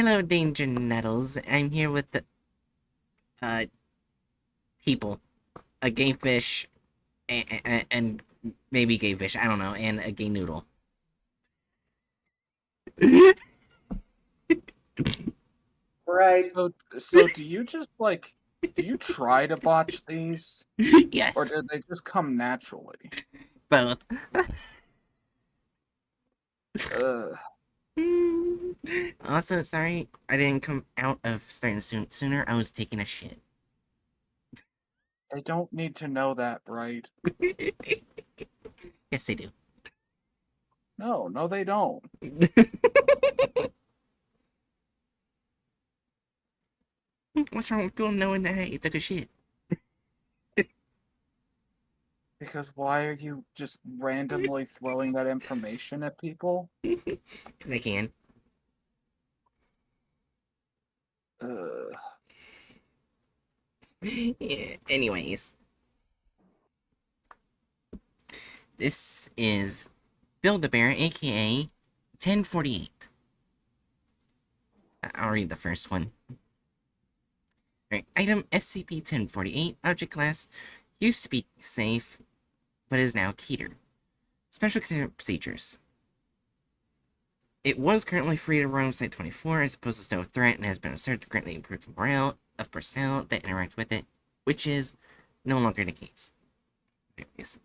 Hello, Danger Nettles. I'm here with the, uh, people. A gay fish, and maybe gay fish, I don't know, and a gay noodle. Right. So do you just do you try to botch these, or Yes, do they just come naturally? both. Ugh, Also, sorry I didn't come out of starting sooner. I was taking a shit. they don't need to know that, right? Yes, they do. No, no, they don't. What's wrong with people knowing that I took a shit? Because why are you just randomly throwing that information at people? Because I can. Ugh. Yeah, anyways, this is Bill the Bear, aka 1048. I'll read the first one. Alright, item SCP-1048, object class, used to be safe, but is now Keter. Special procedures. It was currently free to roam Site-24 as it poses no threat and has been observed to greatly improve the morale of personnel that interact with it, which is no longer the case. Anyways.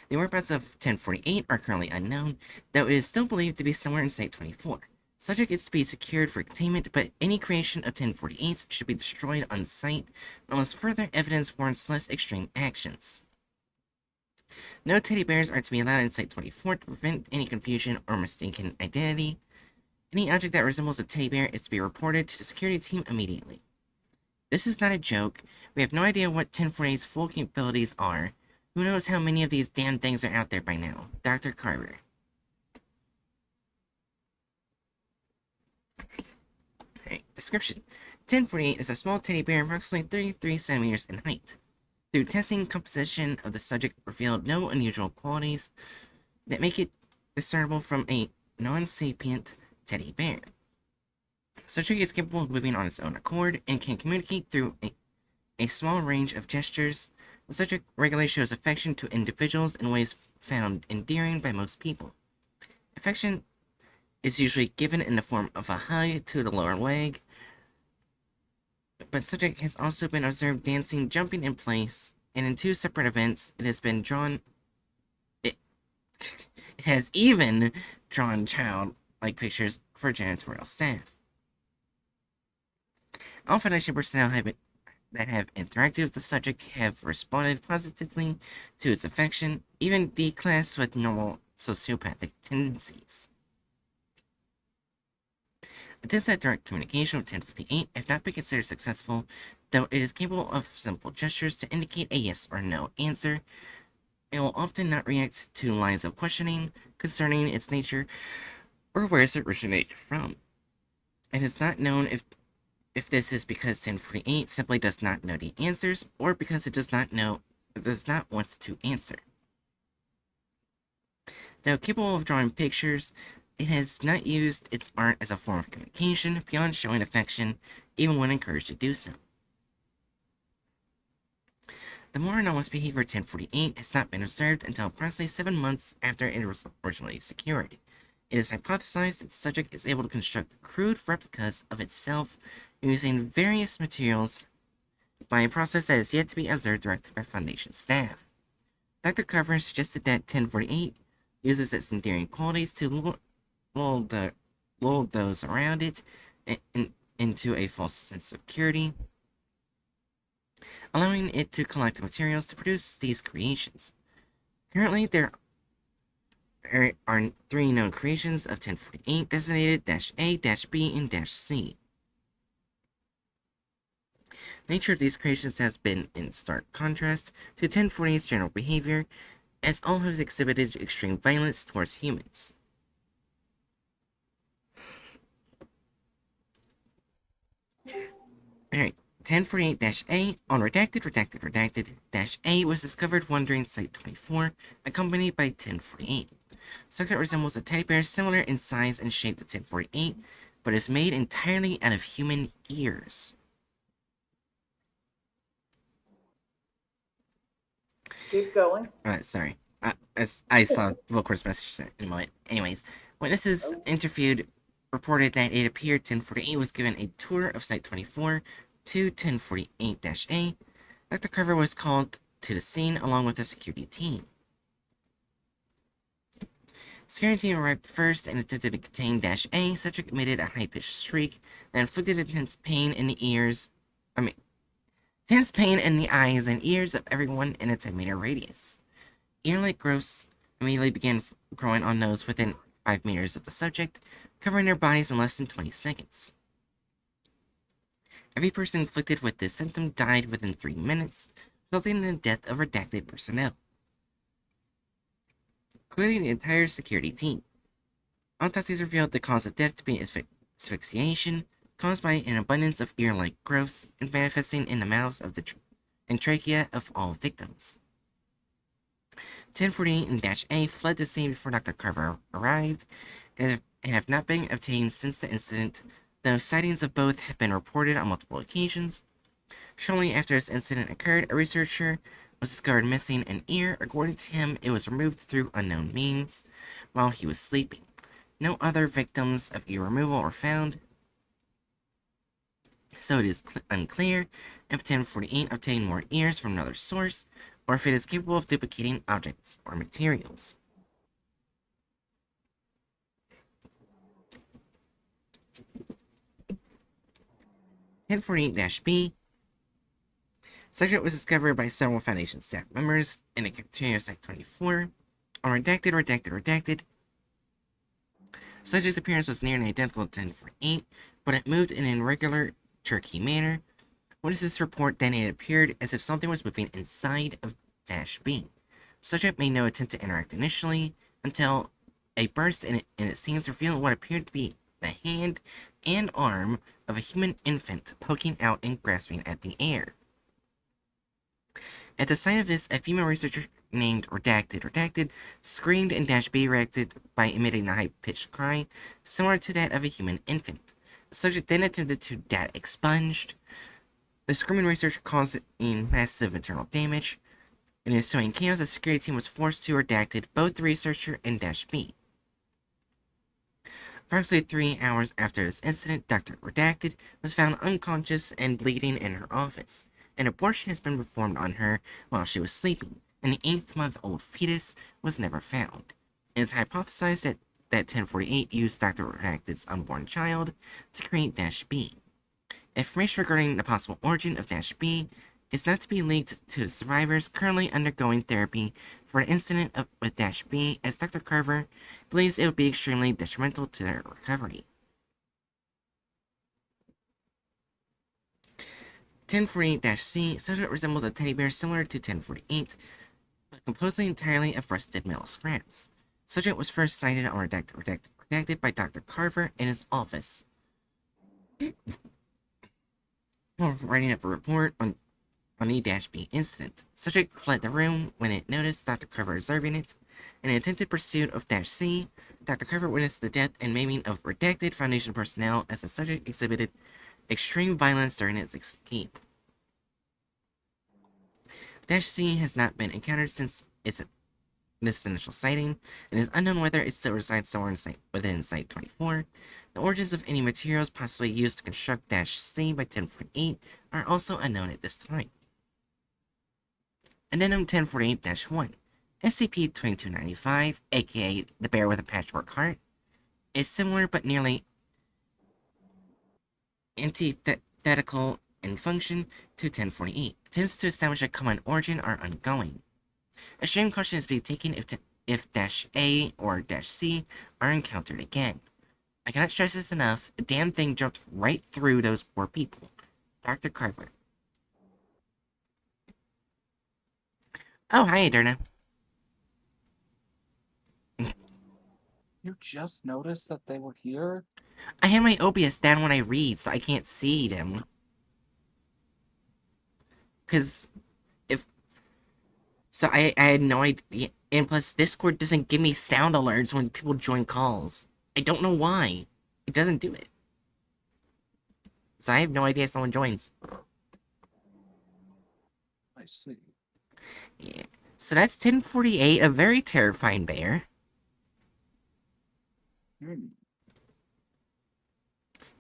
The whereabouts of 1048 are currently unknown, though it is still believed to be somewhere in Site-24. Subject is to be secured for containment, but any creation of 1048s should be destroyed on site unless further evidence warrants less extreme actions. No teddy bears are to be allowed in Site-24 to prevent any confusion or mistaken identity. Any object that resembles a teddy bear is to be reported to the security team immediately. This is not a joke. We have no idea what 1048's full capabilities are. Who knows how many of these damn things are out there by now? Dr. Carver. Alright, description. 1048 is a small teddy bear approximately 33 centimeters in height. Through testing, composition of the subject revealed no unusual qualities that make it discernible from a non-sapient teddy bear. Subject is capable of moving on its own accord and can communicate through a small range of gestures. The subject regularly shows affection to individuals in ways found endearing by most people. Affection is usually given in the form of a hug to the lower leg, but subject has also been observed dancing, jumping in place, and in two separate events, it has been drawn. It, it has even drawn child-like pictures for janitorial staff. All Foundation personnel that have interacted with the subject have responded positively to its affection, even D-class with normal sociopathic tendencies. Attempts at direct communication with 1048 have not been considered successful, though it is capable of simple gestures to indicate a yes or no answer. It will often not react to lines of questioning concerning its nature or where it originated from. It is not known if this is because 1048 simply does not know the answers, or because it does not want to answer. Though capable of drawing pictures, it has not used its art as a form of communication beyond showing affection, even when encouraged to do so. The more anomalous behavior of 1048 has not been observed until approximately 7 months after it was originally secured. It is hypothesized that the subject is able to construct crude replicas of itself using various materials by a process that is yet to be observed directly by Foundation staff. Dr. Carver suggested that 1048 uses its endearing qualities to lull those around it into a false sense of security, allowing it to collect materials to produce these creations. Currently, there are 3 known creations of 1048 designated -A, -B, and -C. Nature of these creations has been in stark contrast to 1048's general behavior, as all have exhibited extreme violence towards humans. Alright, 1048-A on redacted-A was discovered wandering Site-24, accompanied by 1048. Subject resembles a teddy bear similar in size and shape to 1048, but is made entirely out of human ears. Keep going. Sorry. As I saw Wilcourt's message in a moment. Anyways, witnesses interviewed reported that it appeared 1048 was given a tour of Site 24 to 1048-A. Dr. Carver was called to the scene along with a security team. Security team arrived first and attempted to contain -A. Subject emitted a high-pitched shriek that inflicted intense pain in the eyes and ears of everyone in a 10-meter radius. Ear-like growths immediately began growing on those within 5 meters of the subject, covering their bodies in less than 20 seconds. Every person inflicted with this symptom died within 3 minutes, resulting in the death of redacted personnel, including the entire security team. Autopsies revealed the cause of death to be asphyxiation, caused by an abundance of ear-like growths and manifesting in the mouths of and trachea of all victims. 1048 and -A fled the scene before Dr. Carver arrived and have not been obtained since the incident, though sightings of both have been reported on multiple occasions. Shortly after this incident occurred, a researcher was discovered missing an ear. According to him, it was removed through unknown means while he was sleeping. No other victims of ear removal were found, so it is unclear if 1048 obtained more ears from another source, or if it is capable of duplicating objects or materials. (1048-B) Subject was discovered by several Foundation staff members in the cafeteria of Site 24. On redacted. Subject's appearance was nearly identical to 1048, but it moved in an irregular, jerky manner. Witnesses report that it appeared as if something was moving inside of -B. Subject made no attempt to interact initially until a burst in it seems revealing what appeared to be the hand and arm of a human infant poking out and grasping at the air. At the sight of this, a female researcher named Redacted screamed, and -B reacted by emitting a high-pitched cry similar to that of a human infant. The subject then attempted to data expunged. The screaming researcher causing massive internal damage. In ensuing chaos, the security team was forced to redacted both the researcher and -B. Approximately 3 hours after this incident, Dr. Redacted was found unconscious and bleeding in her office. An abortion has been performed on her while she was sleeping, and the 8-month-old fetus was never found. It is hypothesized that 1048 used Dr. Redacted's unborn child to create -B. Information regarding the possible origin of -B is not to be leaked to the survivors currently undergoing therapy for an incident with -B, as Dr. Carver believes it would be extremely detrimental to their recovery. 1048-C subject resembles a teddy bear similar to 1048, but composed entirely of rusted metal scraps. Subject was first sighted on redacted by Dr. Carver in his office. While writing up a report on the -B incident, subject fled the room when it noticed Dr. Carver observing it. In an attempted pursuit of -C, Dr. Carver witnessed the death and maiming of redacted Foundation personnel as the subject exhibited extreme violence during its escape. -C has not been encountered since this initial sighting, and it is unknown whether it still resides somewhere within Site 24. The origins of any materials possibly used to construct -C by 1048 are also unknown at this time. Addendum 1048-1 SCP-2295, aka the Bear with a Patchwork Heart, is similar but nearly antithetical in function to 1048. Attempts to establish a common origin are ongoing. Extreme caution is being taken if -A or -C are encountered again. I cannot stress this enough, the damn thing jumped right through those poor people. Dr. Carver. Oh, hi, Aderna. You just noticed that they were here? I have my OBS down when I read, so I can't see them. Because I had no idea. And plus, Discord doesn't give me sound alerts when people join calls. I don't know why. It doesn't do it. So I have no idea if someone joins. I see. Yeah. So that's 1048, a very terrifying bear. Hmm.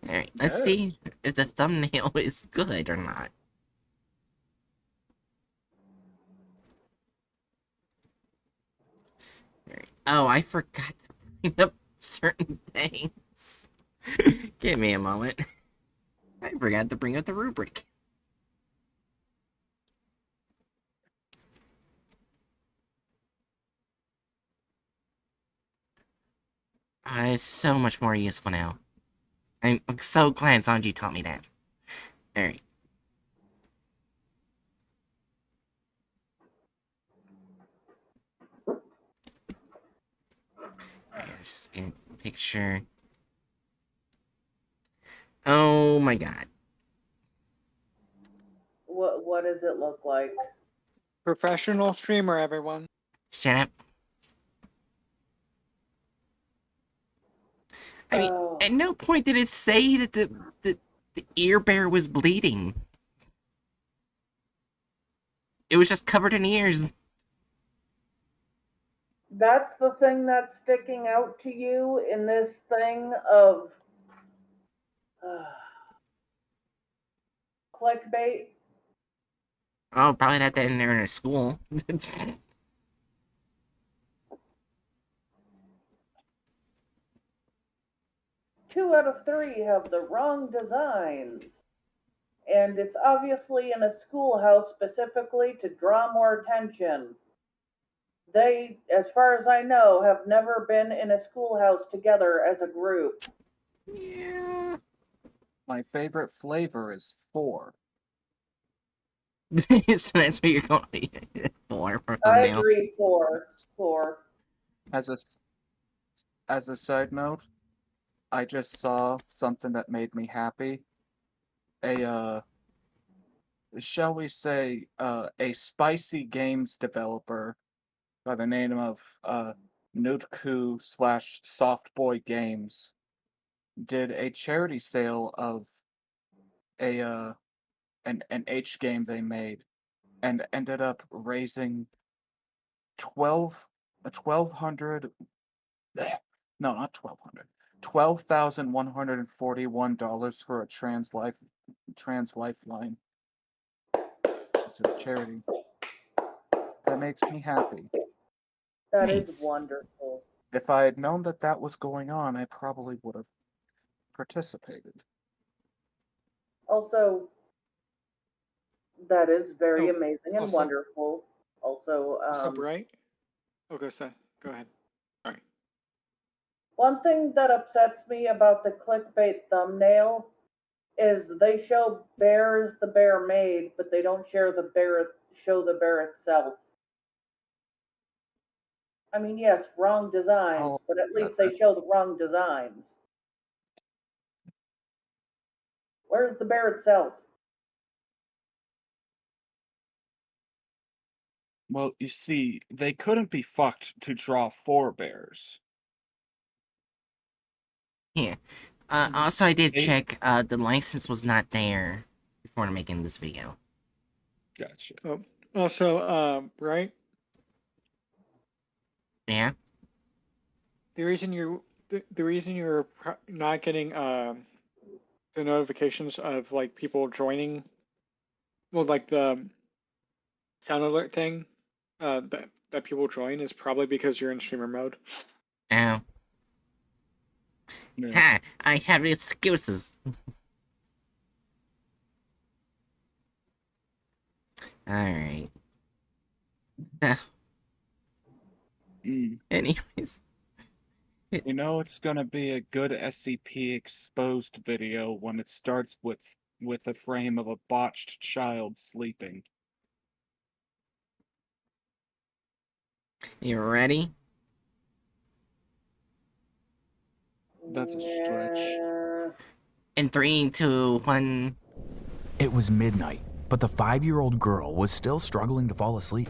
Alright, let's Yes. see if the thumbnail is good or not. Alright. Oh, I forgot to bring up certain things. Give me a moment. I forgot to bring up the rubric. It's so much more useful now. I'm so glad Sanji taught me that. Alright. Here's a picture. Oh my god. What does it look like? Professional streamer, everyone. Shut up. I mean, Oh, at no point did it say that the ear bear was bleeding. It was just covered in ears. that's the thing that's sticking out to you in this thing of clickbait. Oh, probably not that in there in a school. 2 out of 3 have the wrong designs. And it's obviously in a schoolhouse specifically to draw more attention. They, as far as I know, have never been in a schoolhouse together as a group. Yeah. My favorite flavor is 4. So that's what you're going for I thumbnail. agree, 4. As a side note, I just saw something that made me happy. Shall we say, a spicy games developer by the name of Nutku / Softboy Games did a charity sale of an H game they made and ended up raising 1200 no, not 1200 $12,141 for a trans lifeline. It's a charity. That makes me happy. That is Nice. wonderful. If I had known that that was going on, I probably would have participated. Also, that is very Oh, amazing and also- wonderful. Also, So bright. Okay, so go ahead. All right. one thing that upsets me about the clickbait thumbnail is they show bear as the bear made, but they don't show the bear itself. I mean, yes, wrong designs, Oh, but at least they show the wrong designs. Where's the bear itself? well, you see, they couldn't be fucked to draw 4 bears. Yeah. Also, I did They- check. The license was not there before making this video. Gotcha. Oh, also, right. Yeah. The reason you're not getting the notifications of like people joining, well, like the sound alert thing, that people join is probably because you're in streamer mode. Oh. Yeah. Ha! I have excuses. Alright. Anyways. You know it's gonna be a good SCP exposed video when it starts with a frame of a botched child sleeping. You ready? That's a stretch. Yeah. In 3, 2, 1. It was midnight, but the 5-year-old girl was still struggling to fall asleep.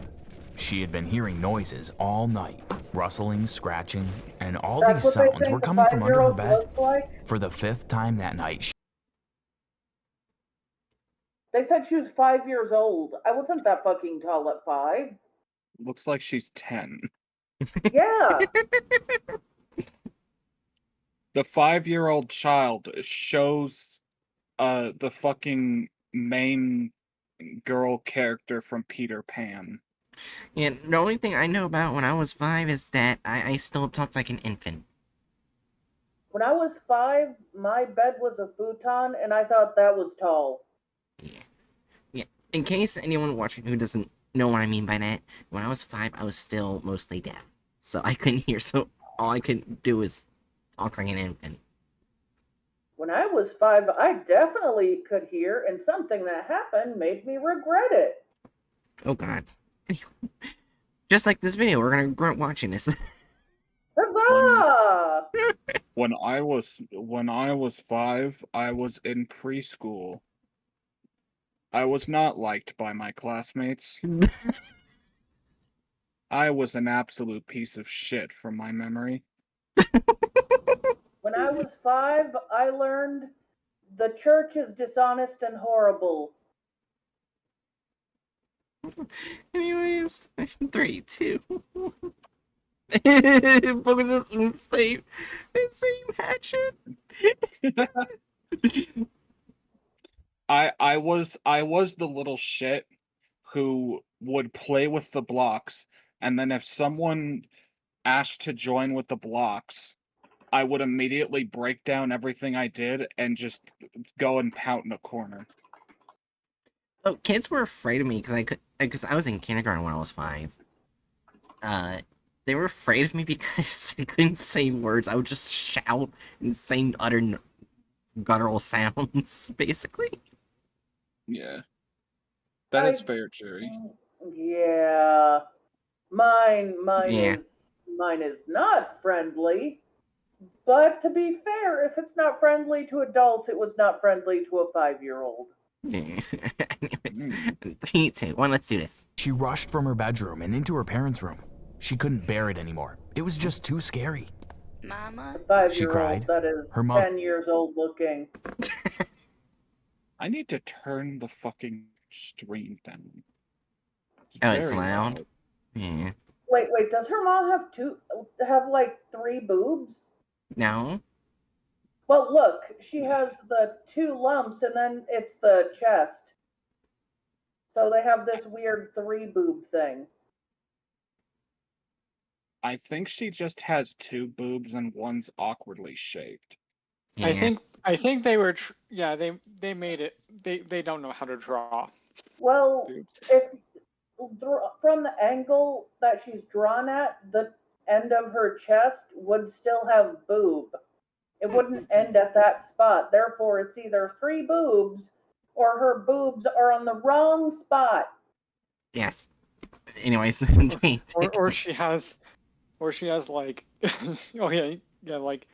She had been hearing noises all night, rustling, scratching, and all That's these what they sounds think were the coming from under her 5-year-old bed. looks like? For the 5th time that night, They said she was 5 years old. I wasn't that fucking tall at 5. Looks like she's 10. Yeah. The 5-year-old child shows the fucking main girl character from Peter Pan. Yeah, the only thing I know about when I was 5 is that I still talked like an infant. When I was 5, my bed was a futon, and I thought that was tall. Yeah. In case anyone watching who doesn't know what I mean by that, when I was 5, I was still mostly deaf. So I couldn't hear, so all I could do was talk like an infant. When I was 5, I definitely could hear, and something that happened made me regret it. Oh god. Just like this video, we're gonna grunt watching this. Huzzah! When I was 5, I was in preschool. I was not liked by my classmates. I was an absolute piece of shit from my memory. When I was 5, I learned the church is dishonest and horrible. Anyways, 3, 2. Focus on same hatchet. I was the little shit who would play with the blocks, and then if someone asked to join with the blocks, I would immediately break down everything I did and just go and pout in a corner. Oh, kids were afraid of me because I was in kindergarten when I was 5. They were afraid of me because I couldn't say words. I would just shout and sing utter guttural sounds, basically. Yeah. That is fair, Jerry. Yeah. Mine Yeah. is not friendly. But to be fair, if it's not friendly to adults, it was not friendly to a 5-year-old. Yeah. Anyways, 3, 2, 1, let's do this. She rushed from her bedroom and into her parents' room. She couldn't bear it anymore. It was just too scary. Mama? A 5-year-old She cried. that is Her mother- 10 years old looking. I need to turn the fucking stream down. Oh, it's very loud? Yeah. Wait, does her mom have like 3 boobs? No? Well, look, she has the 2 lumps and then it's the chest. So they have this weird 3 boob thing. I think she just has 2 boobs and one's awkwardly shaped. Yeah. I think they were they made it. They don't know how to draw Well, boobs. if from the angle that she's drawn at, the end of her chest would still have boob. It wouldn't end at that spot. Therefore, it's either 3 boobs or her boobs are on the wrong spot. Yes. Anyways, 3, 2. Or she has like oh yeah like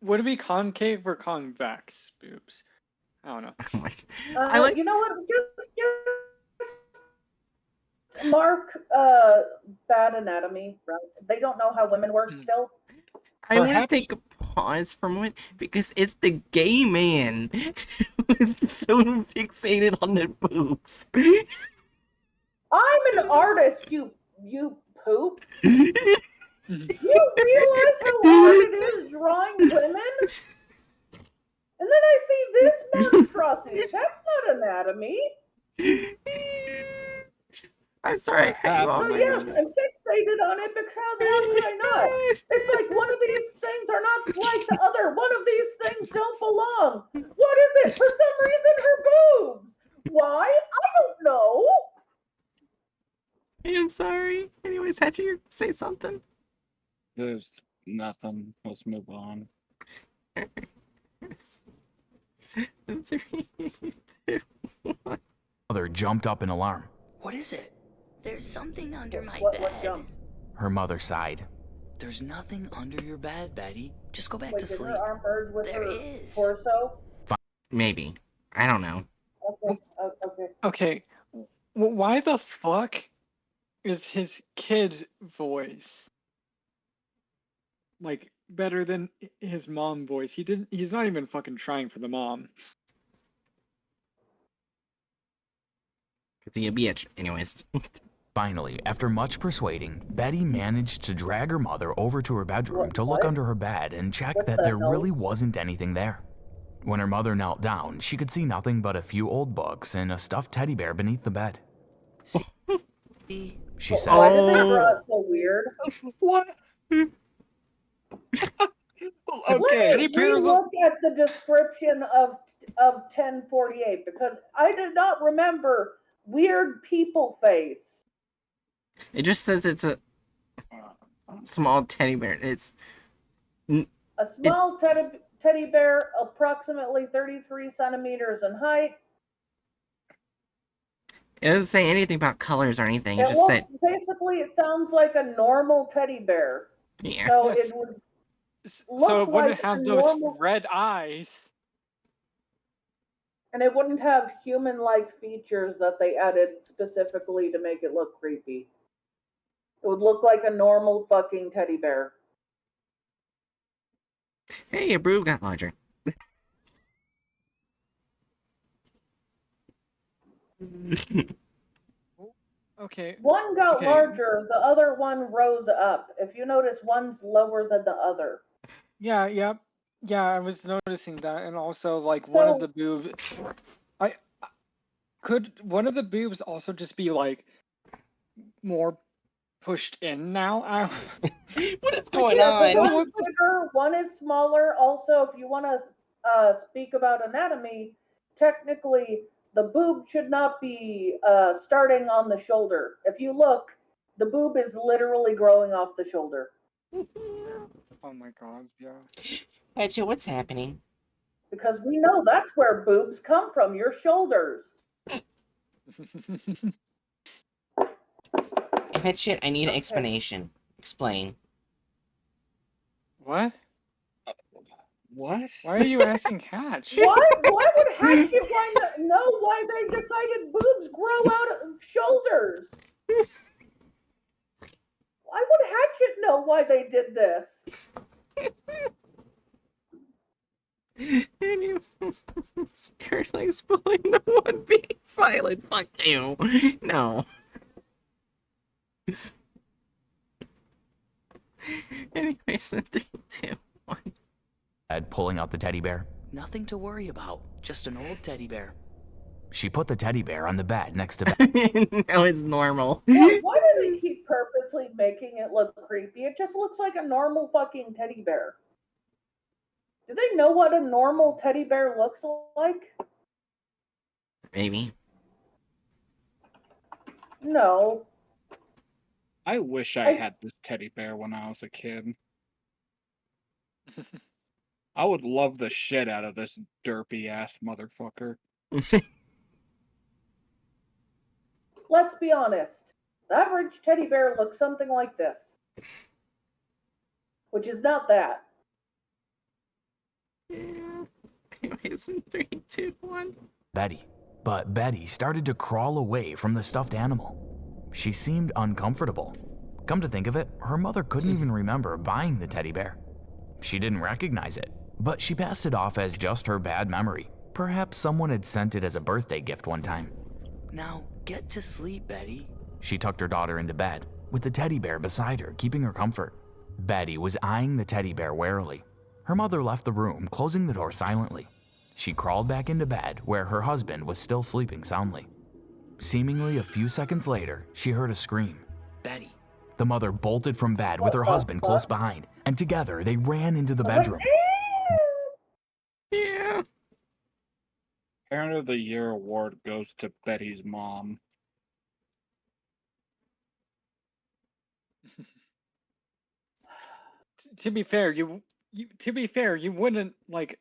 would it be concave or convex boobs? I don't know. Oh my God. I like. You know what? Just mark bad anatomy. Right? They don't know how women work still. I want to Perhaps- take a pause for a moment because it's the gay man who is so fixated on their boobs. I'm an artist, you poop. You realize how hard it is drawing women? And then I see this monstrosity. That's not anatomy. I'm sorry, I cut you off. So yes, I'm fixated on it because how could I not? It's like one of these things are not like the other. One of these things don't belong. What is it? For some reason, her boobs. Why? I don't know. I'm sorry. Anyways, had you say something? There's nothing. Let's move on. 3, 2, 1. Mother jumped up in alarm. What is it? There's something under my What bed. jump? Her mother sighed. There's nothing under your bed, Betty. Just go back Wait, to did sleep. her arm merge with There her is. torso? Maybe. I don't know. Okay, okay. Okay, why the fuck is his kid's voice like better than his mom voice. He's not even fucking trying for the mom. Because he a bitch. Anyways. Finally, after much persuading, Betty managed to drag her mother over to her bedroom to look What? under her bed and check What that the there hell? really wasn't anything there. When her mother knelt down, she could see nothing but a few old books and a stuffed teddy bear beneath the bed. See? She said, Why did they draw Oh. it so weird? What? Let Okay. me relook at the description of 1048 because I did not remember weird people face. It just says it's a small teddy bear. It's A small teddy bear, approximately 33 centimeters in height. it doesn't say anything about colors or anything. It It's just that looks basically. It sounds like a normal teddy bear. yeah. So Yes. it would So look it wouldn't like have a those normal, red eyes. and it wouldn't have human-like features that they added specifically to make it look creepy. It would look like a normal fucking teddy bear. Hey, your boob got larger. Okay. One got Okay. larger, the other one rose up. If you notice, one's lower than the other. Yeah, yep. Yeah, I was noticing that, and also like one of So- the boobs. Could one of the boobs also just be like more pushed in now? What is Yeah, so on? one's bigger, one is smaller. Also, if you want to speak about anatomy, technically the boob should not be starting on the shoulder. If you look, the boob is literally growing off the shoulder. Oh my god, yeah. Betcha, what's happening? Because we know that's where boobs come from, your shoulders. Shit, I need an Okay. explanation. Explain. What? What? Why are you asking Hatch? Why would Hatchet know why they decided boobs grow out of shoulders? Why would Hatchet know why they did this? And you scared like spoiling the one being silent. Fuck you. No. Anyways, in 3, 2, 1. Ed pulling out the teddy bear. Nothing to worry about. Just an old teddy bear. She put the teddy bear on the bed next to Betty. Now it's normal. Why do they keep purposely making it look creepy? It just looks like a normal fucking teddy bear. Do they know what a normal teddy bear looks like? Maybe. No. I wish I had this teddy bear when I was a kid. I would love the shit out of this derpy ass motherfucker. Let's be honest. The average teddy bear looks something like this. Which is not that. Yeah. Anyways, in 3, 2, 1. Betty. But Betty started to crawl away from the stuffed animal. She seemed uncomfortable. Come to think of it, her mother couldn't even remember buying the teddy bear. She didn't recognize it, but she passed it off as just her bad memory. Perhaps someone had sent it as a birthday gift one time. Now, get to sleep, Betty. She tucked her daughter into bed, with the teddy bear beside her, keeping her comfort. Betty was eyeing the teddy bear warily. Her mother left the room, closing the door silently. She crawled back into bed, where her husband was still sleeping soundly. Seemingly a few seconds later, she heard a scream. Betty. The mother bolted from bed with her husband close behind, and together they ran into the bedroom. Yeah. Parent of the Year award goes to Betty's mom. To be fair, you wouldn't like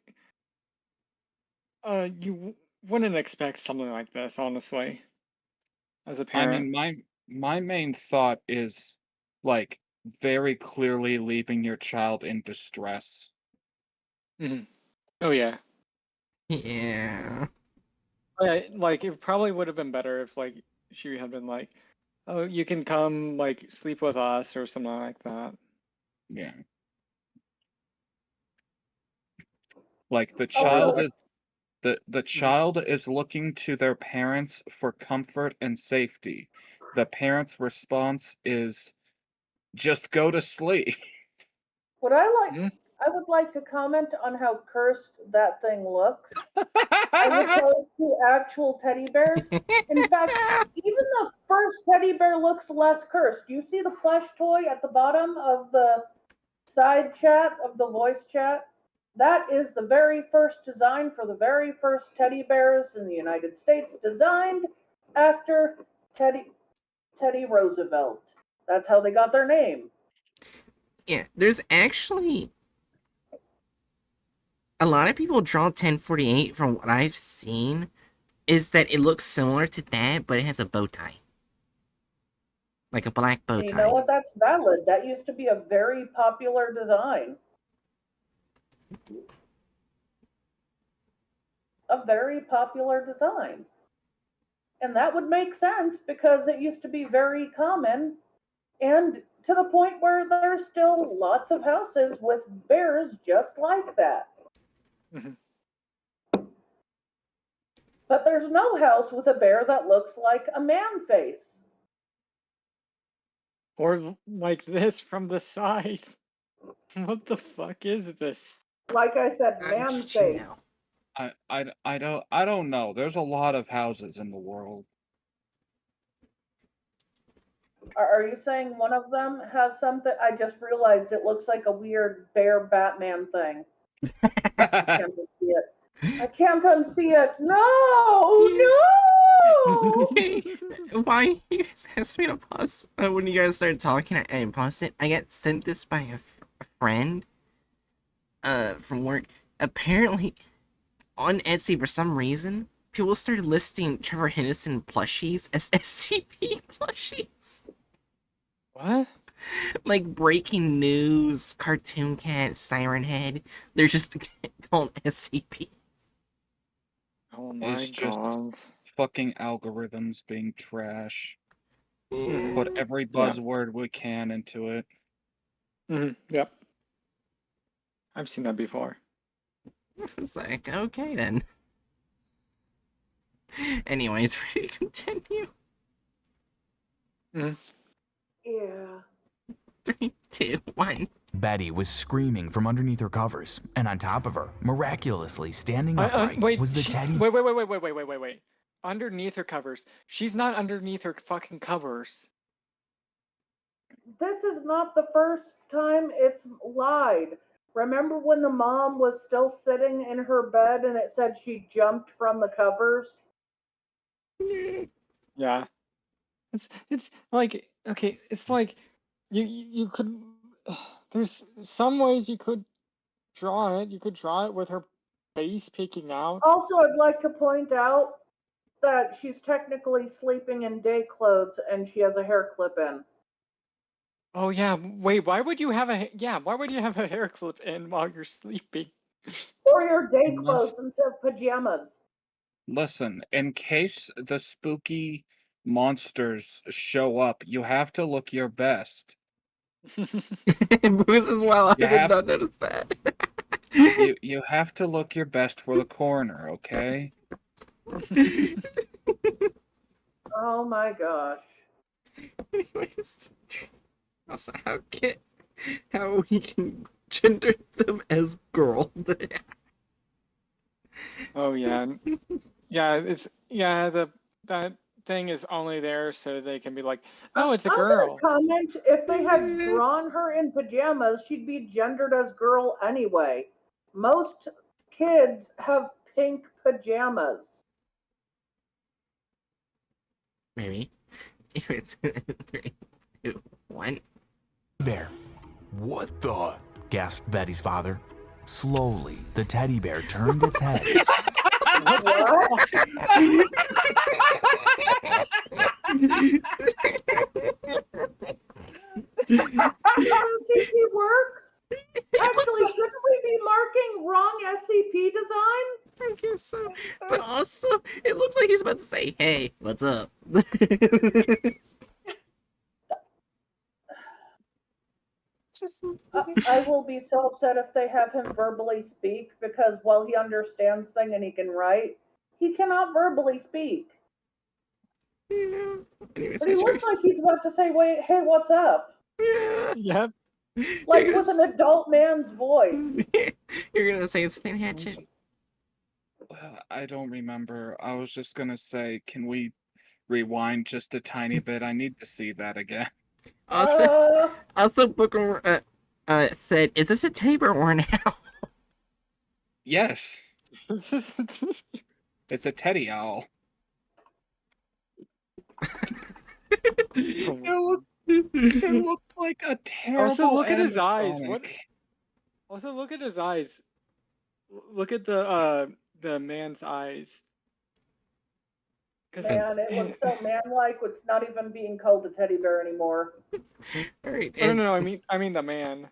wouldn't expect something like this, honestly. As a I parent. mean, my main thought is like very clearly leaving your child in distress. Mhm. Oh yeah. Yeah. Like it probably would have been better if like she had been like, "Oh, you can come like sleep with us" or something like that. Yeah. Like the Oh, child really? is the child is looking to their parents for comfort and safety. The parents' response is just go to sleep. Would I like? Mhm. I would like to comment on how cursed that thing looks, as opposed to actual teddy bears. In fact, even the first teddy bear looks less cursed. You see the plush toy at the bottom of the side chat of the voice chat? That is the very first design for the very first teddy bears in the United States, designed after Teddy Roosevelt. That's how they got their name. Yeah, there's actually a lot of people draw 1048 from what I've seen is that it looks similar to that, but it has a bow tie. Like a black bow And you know tie. what? That's valid. That used to be a very popular design. A very popular design. And that would make sense because it used to be very common, and to the point where there's still lots of houses with bears just like that. Mhm. But there's no house with a bear that looks like a man face. Or like this from the side. What the fuck is this? Like I said, I'm man just face. now. I don't know. There's a lot of houses in the world. Are you saying one of them has something? I just realized it looks like a weird bear Batman thing. I can't unsee it. I can't unsee it. No, no. Hey, why you guys asked me to pause when you guys started talking? I paused it. I got sent this by a friend from work. Apparently, on Etsy for some reason, people started listing Trevor Henderson plushies as SCP plushies. What? Like Breaking News, Cartoon Cat, Siren Head. They're just called SCP. Oh my It's just god. fucking algorithms being trash. Mhm. Put every Yeah. buzzword we can into it. Yep. I've seen that before. It's like, okay then. Anyways, ready to continue? Mhm. Yeah. 3, 2, 1. Betty was screaming from underneath her covers, and on top of her, miraculously standing upright, Wait, was the teddy. wait. Underneath her covers. She's not underneath her fucking covers. This is not the first time it's lied. Remember when the mom was still sitting in her bed and it said she jumped from the covers? Yeah. It's like, okay, it's like you could there's some ways you could draw it. You could draw it with her face peeking out. Also, I'd like to point out that she's technically sleeping in day clothes and she has a hair clip in. Oh yeah, wait, why would you have why would you have a hair clip in while you're sleeping? Or your day Unless, clothes instead of pajamas. listen, in case the spooky monsters show up, you have to look your best. Booze as well. I You did have not notice that. you have to look your best for the coroner, okay? Oh my gosh. Anyways, also how we can gender them as girl. Oh yeah. Yeah, that thing is only there so they can be like, oh, it's a I'm girl. gonna comment, if they had drawn her in pajamas, she'd be gendered as girl anyway. Most kids have pink pajamas. Maybe. Anyways, 3, 2, 1. Bear. What the? Gasped Betty's father. Slowly, the teddy bear turned its head. What? SCP works? Actually, shouldn't we be marking wrong SCP design? I guess so. But also, it looks like he's about to say, hey, what's up? I will be so upset if they have him verbally speak because while he understands things and he can write, he cannot verbally speak. Anyways, But he looks like he's about to say, "Wait, hey, what's up?" Yep. Like with an adult man's voice. You're gonna say it's a thin hatchet. I don't remember. I was just gonna say, can we rewind just a tiny bit? I need to see that again. Also, Booker said, "Is this a teddy bear or an owl?" Yes, it's a teddy owl. It looks like a terrible Also, look at his eyes. animatronic. What? Also, look at his eyes. Look at the man's eyes. Man, it looks so man-like. It's not even being called a teddy bear anymore. All right. Oh, no, I mean the man.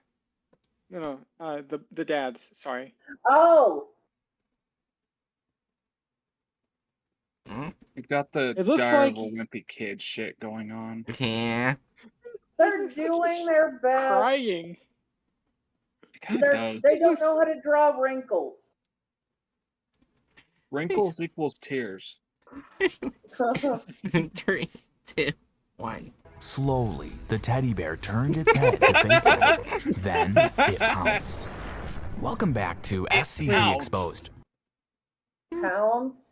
No, the dad's. Sorry. Oh, You've got the It looks dire of like a wimpy kid shit going on. Yeah. they're doing their best. crying. It kind of does. They don't know how to draw wrinkles. Wrinkles equals tears. 3, 2, 1. Slowly, the teddy bear turned its head to face them. Then it pounced. Welcome back to SCP pounced. Exposed. Pounds.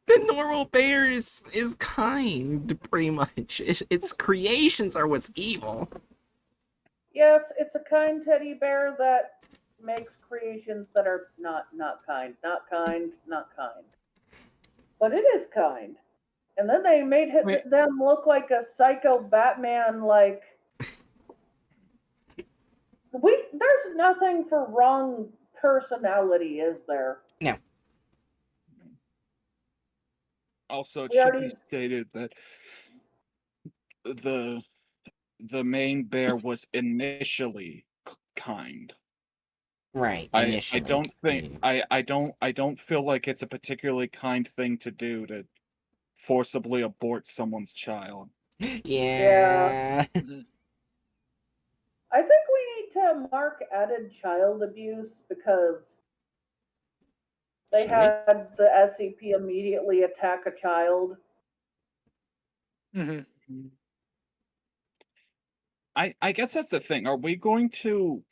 The normal bear is kind, pretty much. Its creations are what's evil. Yes, it's a kind teddy bear that makes creations that are not kind. But it is kind. And then they made them look like a psycho Batman, like there's nothing for wrong personality, is there? No. Also, it We should already- be stated that the main bear was initially kind. Right. I Initially. don't think I don't feel like it's a particularly kind thing to do to forcibly abort someone's child. Yeah. I think we need to mark added child abuse because they had the SCP immediately attack a child. Mm-hmm. I guess that's the thing. Are we going to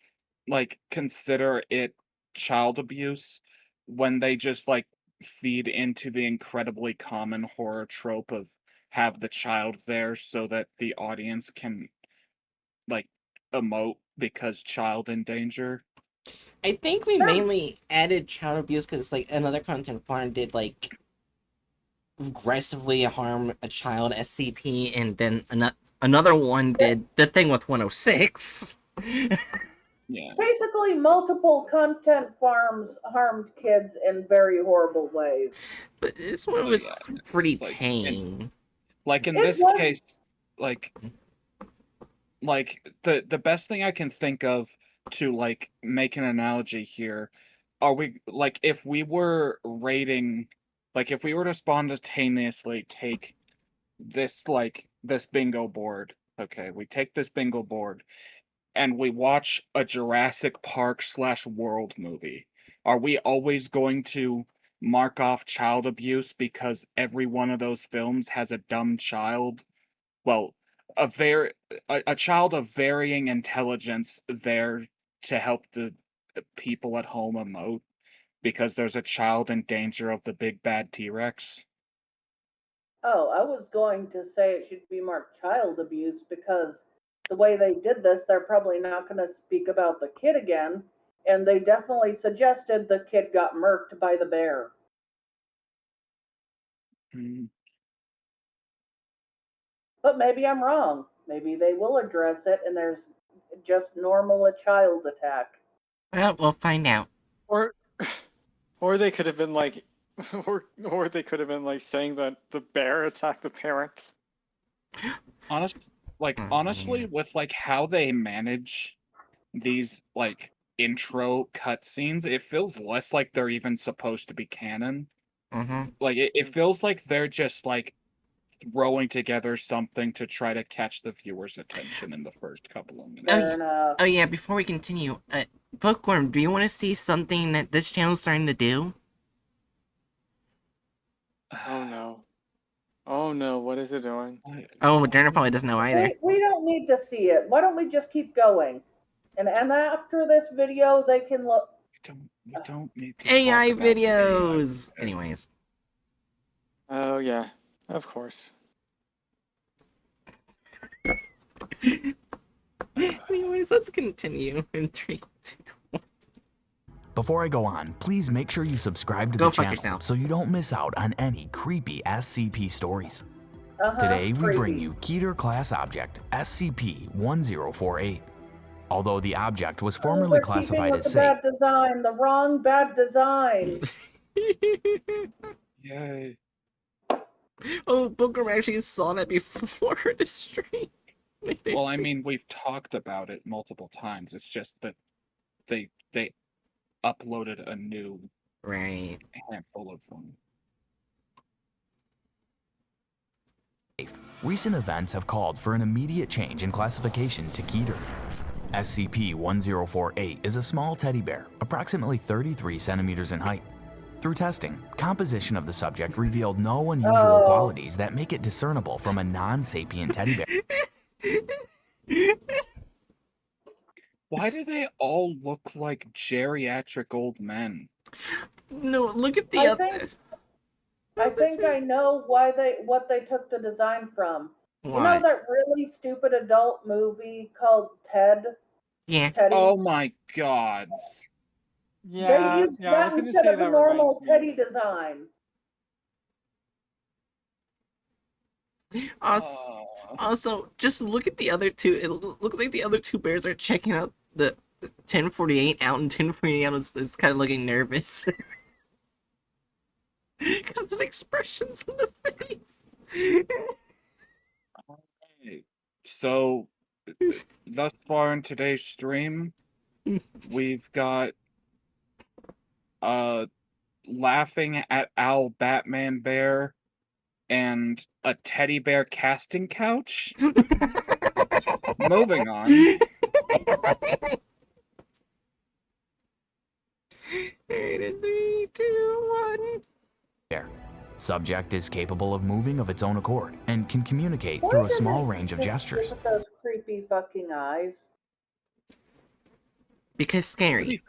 like consider it child abuse when they just like feed into the incredibly common horror trope of have the child there so that the audience can like emote because child in danger? I think we mainly added child abuse because like another content farm did like aggressively harm a child SCP, and then another one did the thing with 106. Yeah. Basically, multiple content farms harmed kids in very horrible ways. But this one was pretty tame. Like in this case, like the best thing I can think of to like make an analogy here, are we like if we were rating, like if we were to spontaneously take this this bingo board, okay, we take this bingo board and we watch a Jurassic Park / World movie, are we always going to mark off child abuse because every one of those films has a dumb child? Well, a child of varying intelligence there to help the people at home emote because there's a child in danger of the big bad T-Rex. Oh, I was going to say it should be marked child abuse because the way they did this, they're probably not going to speak about the kid again. And they definitely suggested the kid got murked by the bear. But maybe I'm wrong. Maybe they will address it and there's just normal a child attack. Well, we'll find out. Or they could have been like, or they could have been like saying that the bear attacked the parents. Honestly, with like how they manage these like intro cutscenes, it feels less like they're even supposed to be canon. Mm-hmm. Like it feels like they're just like throwing together something to try to catch the viewer's attention in the first couple of minutes. Fair enough. Oh yeah, before we continue, Bookworm, do you want to see something that this channel's starting to do? Oh no. Oh no, what is it doing? Oh, Moderna probably doesn't know either. We don't need to see it. Why don't we just keep going? And after this video, they can look. We don't need to AI talk about the videos! AI. Anyways. Oh yeah, of course. Anyways, let's continue in 3, 2. Before I go on, please make sure you subscribe to Go the fuck channel yourself. so you don't miss out on any creepy SCP stories. Uh-huh, Today, we bring creepy. you Keter class object SCP-1048. Although the object was formerly We're classified keeping as with the safe, bad design, the wrong bad design. Yay. Oh, Bookworm actually saw that before the stream. Like, they Well, I see- mean, we've talked about it multiple times. It's just that they uploaded a new Right. handful of them. recent events have called for an immediate change in classification to Keter. SCP-1048 is a small teddy bear, approximately 33 centimeters in height. Through testing, composition of the subject revealed no unusual qualities that make it discernible from a non-sapient teddy bear. Why do they all look like geriatric old men? No, look at the I other. think I know what they took the design from. You know What? that really stupid adult movie called Ted? Yeah. Teddy? Oh my gods. They Yeah, used yeah, I was that gonna instead say of the that normal reminds me. Teddy design. Also, just look at the other two. It looks like the other two bears are checking out the 1048 out, and 1048 out is kind of looking nervous. Because of the expressions on the face. Okay. So, thus far in today's stream, we've got laughing at Owl Batman Bear and a teddy bear casting couch. Moving on. Alright, in 3, 2, 1. Bear. Subject is capable of moving of its own accord and can communicate through a small range of gestures. Look at those creepy fucking eyes. Because scary.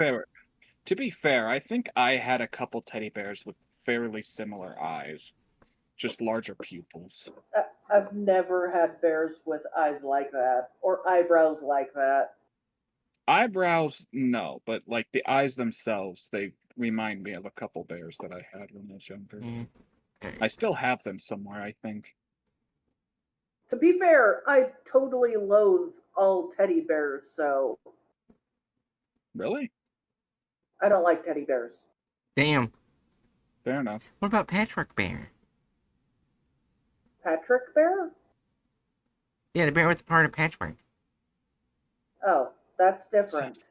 To be fair, I think I had a couple teddy bears with fairly similar eyes, just larger pupils. I've never had bears with eyes like that or eyebrows like that. Eyebrows, no, but like the eyes themselves, they remind me of a couple bears that I had when I was younger. I still have them somewhere, I think. To be fair, I totally loathe all teddy bears, so Really? I don't like teddy bears. Damn. Fair enough. What about Patchwork Bear? Patrick Bear? Yeah, the bear with the part of Patchwork. Oh, that's different.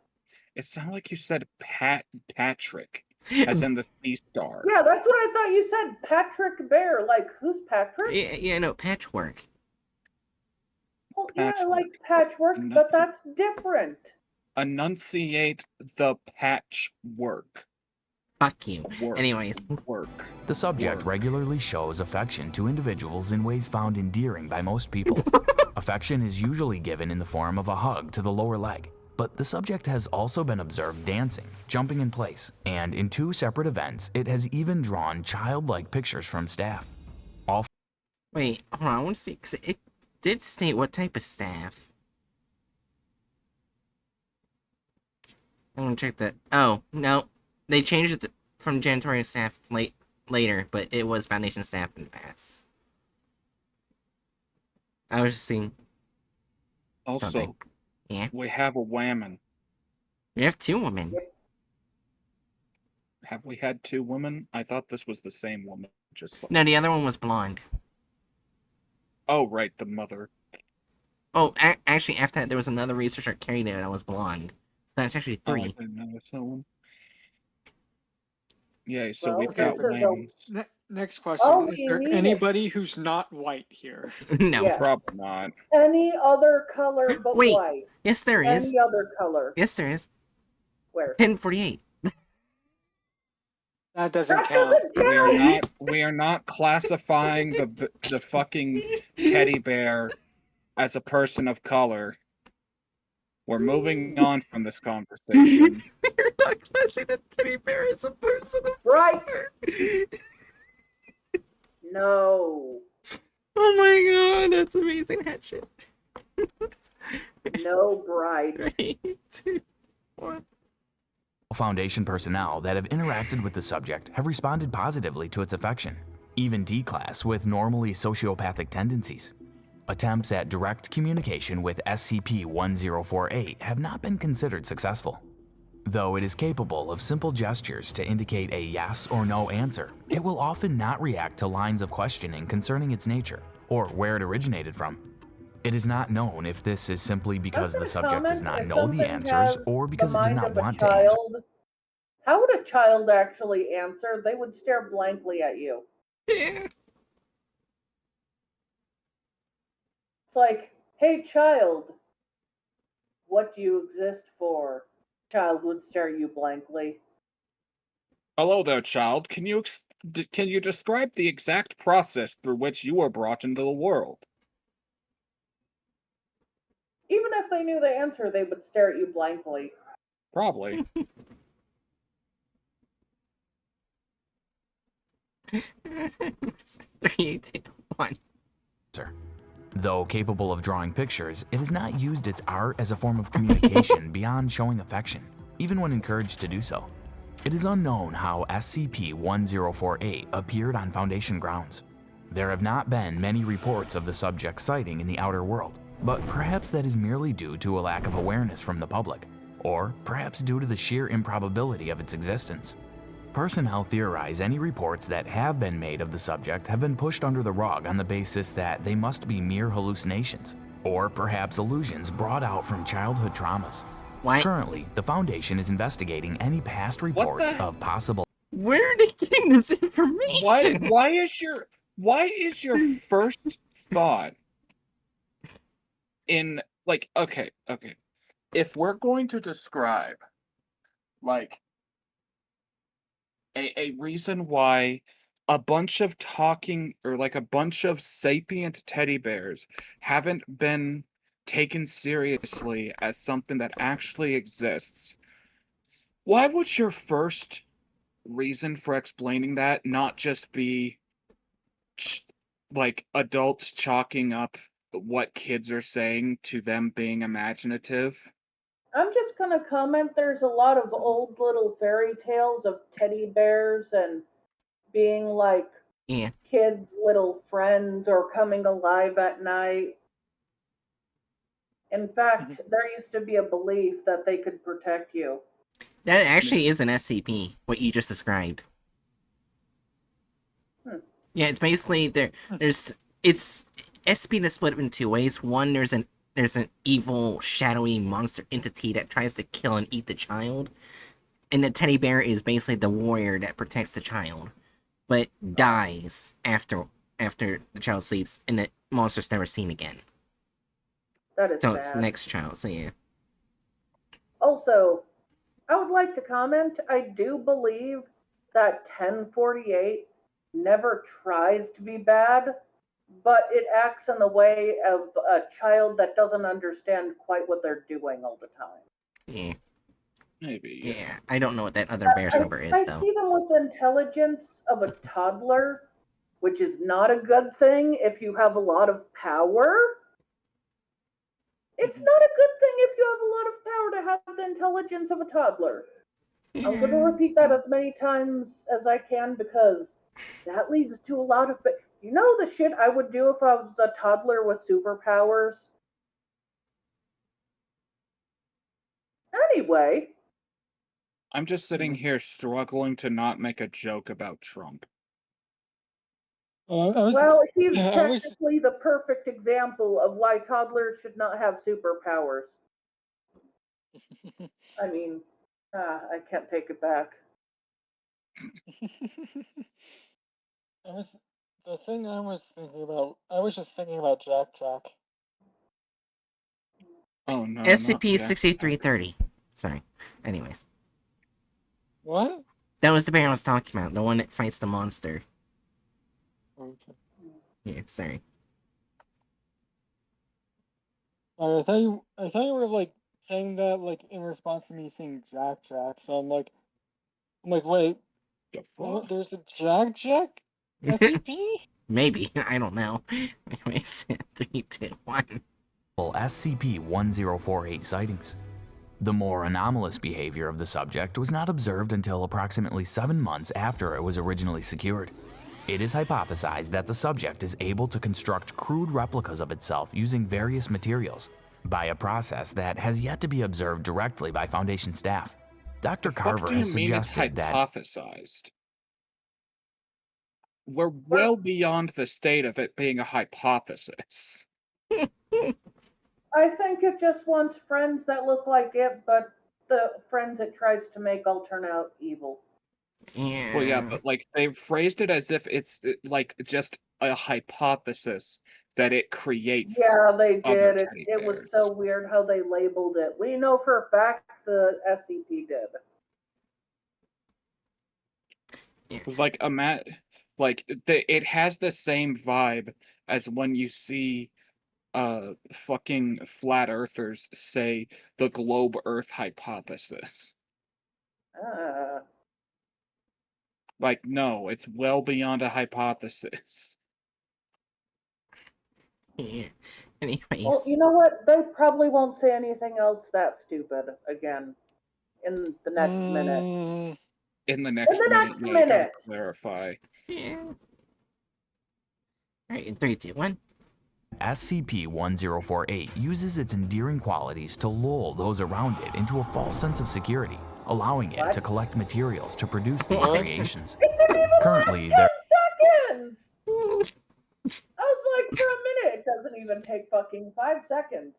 It sounded like you said Patrick, as in the sea star. Yeah, that's what I thought you said. Patrick Bear. Like, who's Patrick? Yeah, no, Patchwork. Well, yeah, I Patchwork. like patchwork, but that's different. Enunciate the patchwork. Fuck you. Work. Anyways. Work. The subject Work. regularly shows affection to individuals in ways found endearing by most people. Affection is usually given in the form of a hug to the lower leg, but the subject has also been observed dancing, jumping in place, and in 2 separate events, it has even drawn childlike pictures from staff. Wait, hold on, I want to see, because it did state what type of staff. I want to check that. Oh, no. They changed it from janitorial staff later, but it was foundation staff in the past. I was just seeing Also, something. Yeah. we have a whammon. We have 2 women. Have we had 2 women? I thought this was the same woman. Just No, the other one was blonde. Oh, right, the mother. Oh, actually, after that, there was another researcher carried it that was blonde. So that's actually Oh, I 3. didn't notice that one. Yeah, so Well, we've got this is a- whams. Next question. All Is we there need anybody who's not white here? No. Yes. Probably not. Any other color but Wait. white. Yes, there is. Any other color. Yes, there is. Where? 1048. That doesn't That count. doesn't count! We are not classifying the fucking teddy bear as a person of color. We're moving on from this conversation. You're not classing a teddy bear as a person of Right! color. No. Oh my god, that's amazing that shit. No bright. 3, 2, 1. Foundation personnel that have interacted with the subject have responded positively to its affection, even D-Class with normally sociopathic tendencies. Attempts at direct communication with SCP-1048 have not been considered successful. Though it is capable of simple gestures to indicate a yes or no answer, it will often not react to lines of questioning concerning its nature or where it originated from. It is not known if this is simply because the subject does not know the answers or because it does not want to answer. How would a child actually answer? They would stare blankly at you. Yeah. It's like, hey child, what do you exist for? Child would stare at you blankly. Hello there, child. Can you describe the exact process through which you were brought into the world? Even if they knew the answer, they would stare at you blankly. Probably. 3, 2, 1. Though capable of drawing pictures, it has not used its art as a form of communication beyond showing affection, even when encouraged to do so. It is unknown how SCP-1048 appeared on Foundation grounds. There have not been many reports of the subject sighting in the outer world, but perhaps that is merely due to a lack of awareness from the public, or perhaps due to the sheer improbability of its existence. Personnel theorize any reports that have been made of the subject have been pushed under the rug on the basis that they must be mere hallucinations, or perhaps illusions brought out from childhood traumas. What? Currently, the Foundation is investigating any past reports of possible. Where are they getting this information? Why is your first thought in, like, okay. If we're going to describe, like, a reason why a bunch of talking, or like a bunch of sapient teddy bears haven't been taken seriously as something that actually exists, why would your first reason for explaining that not just be like adults chalking up what kids are saying to them being imaginative? I'm just gonna comment there's a lot of old little fairy tales of teddy bears and being like Yeah. kids' little friends or coming alive at night. In fact, there used to be a belief that they could protect you. That actually is an SCP, what you just described. Yeah, it's basically it's SCP that's split up in 2 ways. One, there's an evil, shadowy monster entity that tries to kill and eat the child. And the teddy bear is basically the warrior that protects the child, but dies after the child sleeps, and the monster's never seen again. That is So sad. it's the next child, so yeah. Also, I would like to comment, I do believe that 1048 never tries to be bad, but it acts in the way of a child that doesn't understand quite what they're doing all the time. Yeah. Maybe. Yeah, I don't know what that other bear's number is, I though. see them with the intelligence of a toddler, which is not a good thing if you have a lot of power. It's not a good thing if you have a lot of power to have the intelligence of a toddler. I'm going to repeat that as many times as I can because that leads to a lot of. You know the shit I would do if I was a toddler with superpowers? Anyway. I'm just sitting here struggling to not make a joke about Trump. Well, he's technically the perfect example of why toddlers should not have superpowers. I mean, I can't take it back. The thing I was thinking about. I was just thinking about Jack Jack. Oh no, not SCP-6330. Sorry. Anyways. What? That was the bear I was talking about. The one that fights the monster. Okay. Yeah, sorry. I thought you were like saying that like in response to me saying Jack Jack. So I'm like, wait, the fuck? there's a Jack Jack SCP? Maybe. I don't know. Anyways, 3, 2, 1. SCP-1048 sightings. The more anomalous behavior of the subject was not observed until approximately 7 months after it was originally secured. It is hypothesized that the subject is able to construct crude replicas of itself using various materials by a process that has yet to be observed directly by Foundation staff. Dr. The fuck Carver do you has mean it's suggested that hypothesized? We're well beyond the state of it being a hypothesis. I think it just wants friends that look like it, but the friends it tries to make all turn out evil. Yeah. Well, yeah, but like they phrased it as if it's like just a hypothesis that it creates. Yeah, they other did. teddy It was bears. so weird how they labeled it. We know for a fact the SCP did. Yeah. Because like it has the same vibe as when you see fucking flat earthers say the globe Earth hypothesis. Ah. Like, no, it's well beyond a hypothesis. Yeah. Anyways. Well, you know what? They probably won't say anything else that stupid again in the next minute. In the next minute, next yeah, you gotta minute! clarify. Yeah. Alright, in 3, 2, 1. SCP-1048 uses its endearing qualities to lull those around it into a false sense of security, allowing it to collect materials to produce these What? creations. It didn't even Currently, last there 10 seconds! I was like, for a minute, it doesn't even take fucking 5 seconds.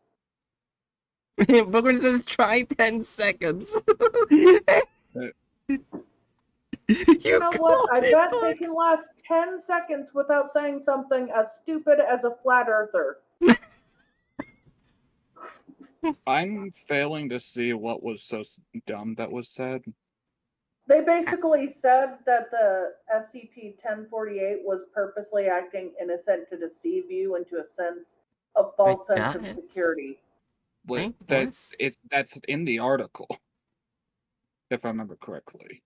Booker says try 10 seconds. You know what? I bet they can last 10 seconds without saying something as stupid as a flat earther. I'm failing to see what was so dumb that was said. They basically said that the SCP-1048 was purposely acting innocent to deceive you into a false sense of security. But that's in the article, if I remember correctly.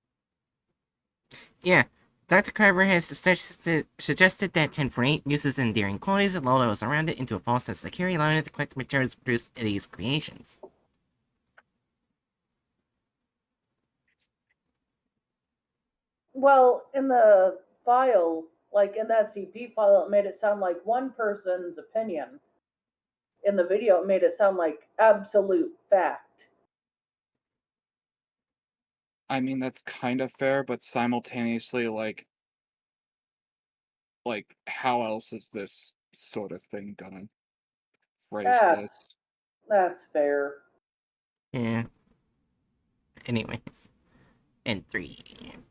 Yeah, Dr. Carver has suggested that 1048 uses endearing qualities that lull those around it into a false sense of security, allowing it to collect materials to produce these creations. Well, in the file, like in the SCP file, it made it sound like one person's opinion. In the video, it made it sound like absolute fact. I mean, that's kind of fair, but simultaneously, like, how else is this sort of thing gonna phrase this? That's fair. Yeah. Anyways. In 3,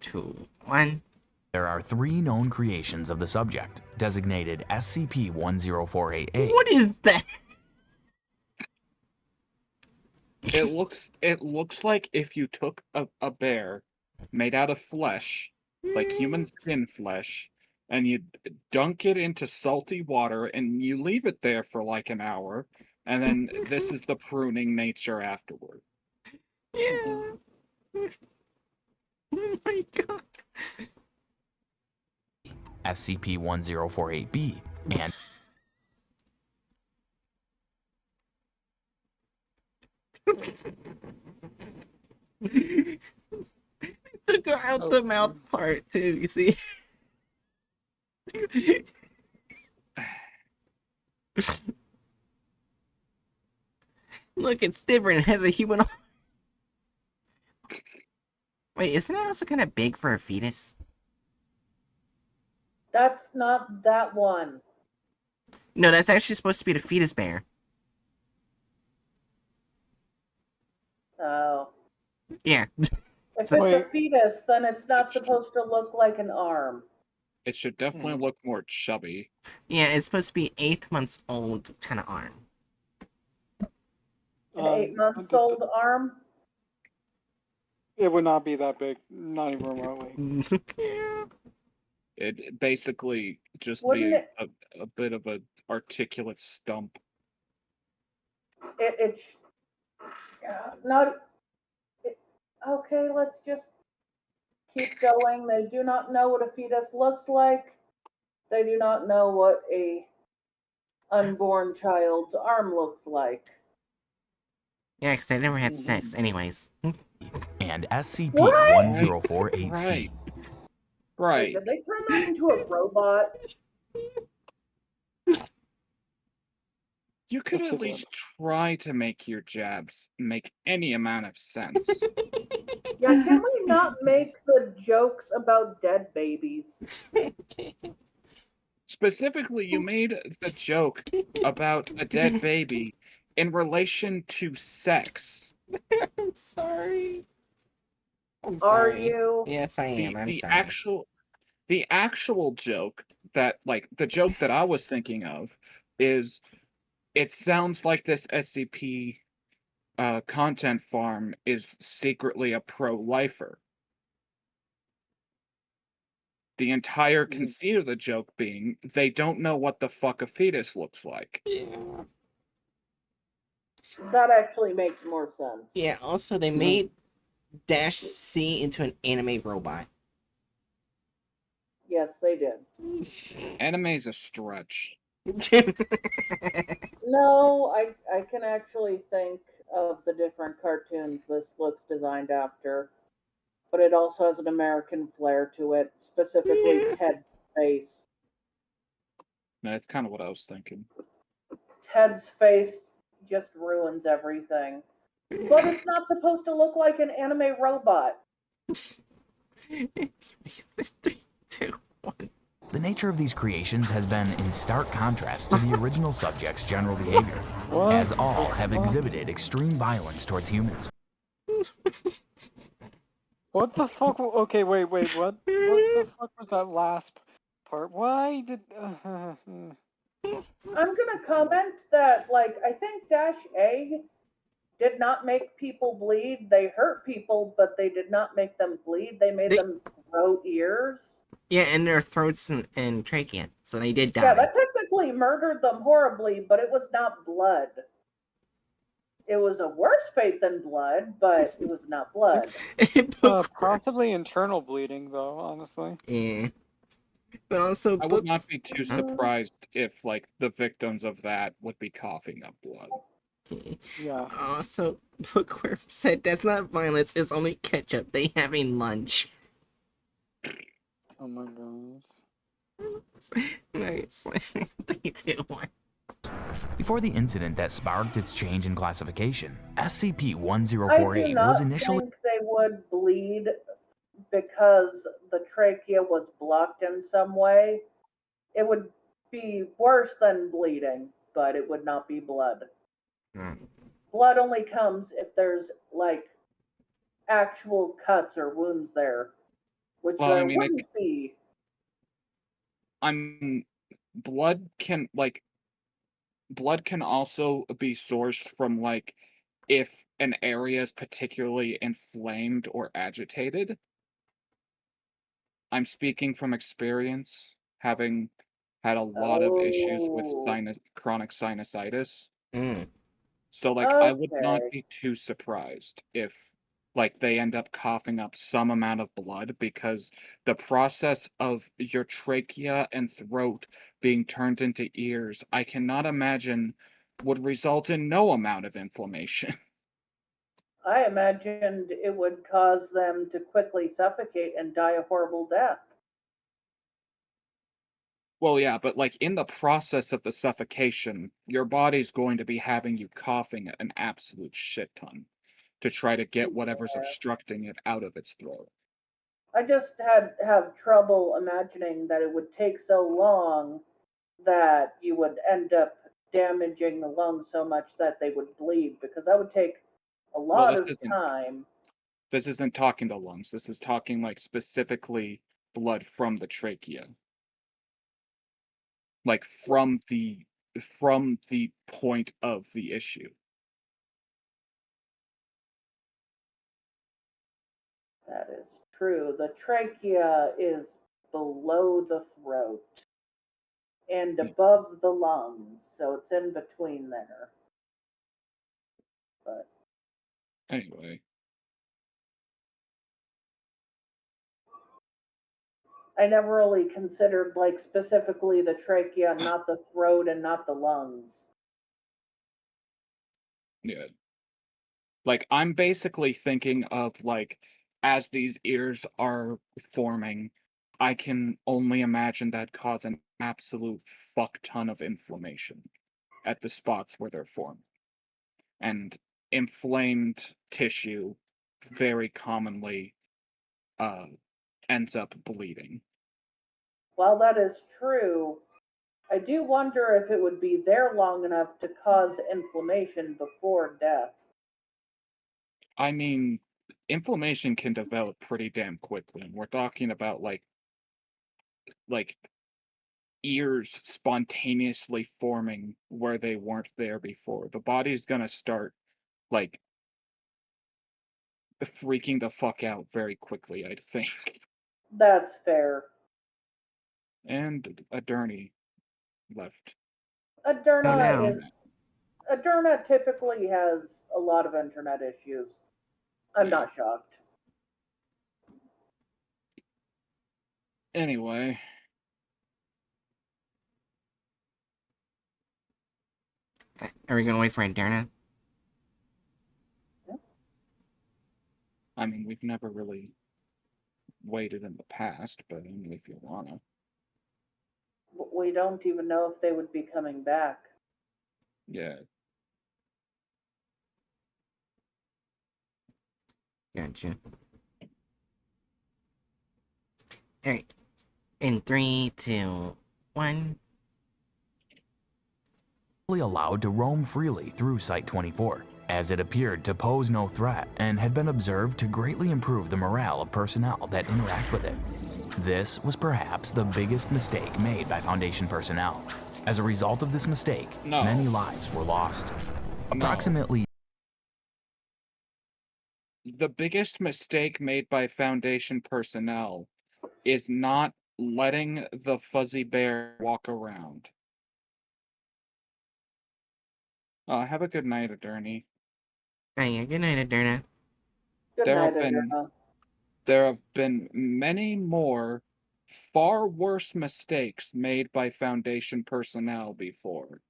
2, 1. There are 3 known creations of the subject, designated SCP-1048-A. What is that? It looks like if you took a bear made out of flesh, like human skin flesh, and you dunk it into salty water and you leave it there for like an hour, and then this is the pruning nature afterward. Yeah. Oh my god. SCP-1048-B and Took out the mouth part too, you see? Look, it's different. It has a human arm. Wait, isn't it also kind of big for a fetus? That's not that one. No, that's actually supposed to be the fetus bear. Oh. Yeah. If it's a fetus, then it's not supposed to look like an arm. It should definitely look more chubby. Yeah, it's supposed to be 8 months old kind of arm. An 8-month-old arm? It would not be that big, not even remotely. It basically just Wouldn't be it- a bit of an articulate stump. It's not. Okay, let's just keep going. They do not know what a fetus looks like. They do not know what a unborn child's arm looks like. Yeah, because I never had sex, anyways. And SCP-1048C. Right. Wait, Right. did they turn that into a robot? You could Yes, at it least try to make your jabs make any amount of sense. Yeah, can we not make the jokes about dead babies? Specifically, you made the joke about a dead baby in relation to sex. I'm sorry. I'm Are sorry. you? Yes, I am. I'm The sorry. actual joke that, like, the joke that I was thinking of is, it sounds like this SCP content farm is secretly a pro-lifer. The entire conceit of the joke being they don't know what the fuck a fetus looks like. Yeah. That actually makes more sense. Yeah, also, they made Dash C into an anime robot. Yes, they did. Anime's a stretch. No, I can actually think of the different cartoons this looks designed after, but it also has an American flair to it, specifically Yeah. Ted's face. That's kind of what I was thinking. Ted's face just ruins everything. But it's not supposed to look like an anime robot. 3, 2, 1. The nature of these creations has been in stark contrast to the original subject's general behavior, as all have exhibited extreme violence towards humans. What the fuck? Okay, wait. What the fuck was that last part? Why did? I'm gonna comment that, like, I think Dash A did not make people bleed. They hurt people, but they did not make them bleed. They made them grow ears. Yeah, and their throats and trachea, so they did die. Yeah, that technically murdered them horribly, but it was not blood. It was a worse fate than blood, but it was not blood. Possibly internal bleeding, though. Honestly. Yeah. But also, I would not be too surprised if, like, the victims of that would be coughing up blood. Yeah. Also, Bookworm said that's not violence, it's only ketchup. They having lunch. Oh my gosh. Nice. 3, 2, 1. Before the incident that sparked its change in classification, I do SCP-1048 not was initially think they would bleed because the trachea was blocked in some way. It would be worse than bleeding, but it would not be blood. Blood only comes if there's, like, actual cuts or wounds there, which Well, I there mean, wouldn't be. blood can also be sourced from, like, if an area is particularly inflamed or agitated. I'm speaking from experience, having had a lot of issues with chronic sinusitis. So, like, I would not Okay. be too surprised if, like, they end up coughing up some amount of blood, because the process of your trachea and throat being turned into ears, I cannot imagine would result in no amount of inflammation. I imagined it would cause them to quickly suffocate and die a horrible death. Well, yeah, but, like, in the process of the suffocation, your body's going to be having you coughing an absolute shit ton to try to get whatever's obstructing it out of its throat. I just have trouble imagining that it would take so long that you would end up damaging the lungs so much that they would bleed, because that would take a Well, lot of time. this isn't talking the lungs. This is talking, like, specifically blood from the trachea. like from the point of the issue. That is true. The trachea is below the throat and above the lungs, so it's in between there. But Anyway, I never really considered like specifically the trachea, not the throat and not the lungs. yeah. Like, I'm basically thinking of, like, as these ears are forming, I can only imagine that cause an absolute fuck ton of inflammation at the spots where they're forming. And inflamed tissue very commonly ends up bleeding. While that is true, I do wonder if it would be there long enough to cause inflammation before death. I mean, inflammation can develop pretty damn quickly, and we're talking about like ears spontaneously forming where they weren't there before. The body's gonna start like freaking the fuck out very quickly, I think. That's fair. And Adurni left. Oh Aderna no. is Aderna typically has a lot of internet issues. I'm Yeah. not shocked. Anyway, Are we gonna wait for Darna? I mean, we've never really waited in the past, but I mean, if you wanna. We don't even know if they would be coming back. Yeah. Gotcha. Alright. In 3, 2, 1. Allowed to roam freely through Site-24, as it appeared to pose no threat and had been observed to greatly improve the morale of personnel that interact with it. This was perhaps the biggest mistake made by Foundation personnel. As a result of this mistake, No. many lives were lost. Approximately The biggest mistake made by Foundation personnel is not letting the fuzzy bear walk around. Have a good night, Adurni. Oh yeah, good night, Darna. Good There night, have been Aderna. there have been many more far worse mistakes made by Foundation personnel before.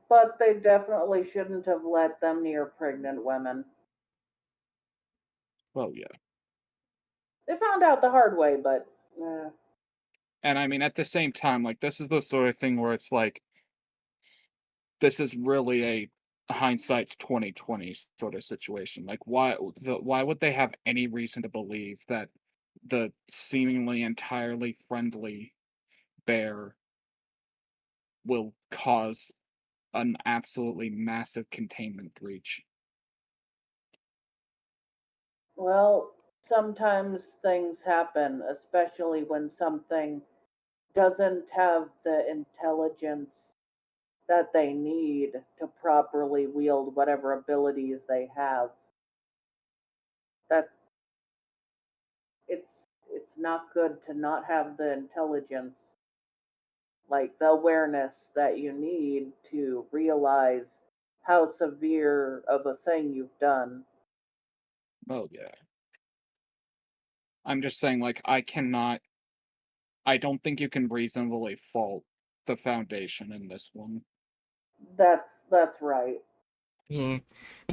But they definitely shouldn't have let them near pregnant women. Well, yeah. They found out the hard way, but And I mean, at the same time, like, this is the sort of thing where it's like, this is really a hindsight's 2020 sort of situation. Like, why would they have any reason to believe that the seemingly entirely friendly bear will cause an absolutely massive containment breach? well, sometimes things happen, especially when something doesn't have the intelligence that they need to properly wield whatever abilities they have. That it's it's not good to not have the intelligence, like the awareness that you need to realize how severe of a thing you've done. Oh yeah. I'm just saying, like, I don't think you can reasonably fault the Foundation in this one. That's right. Yeah.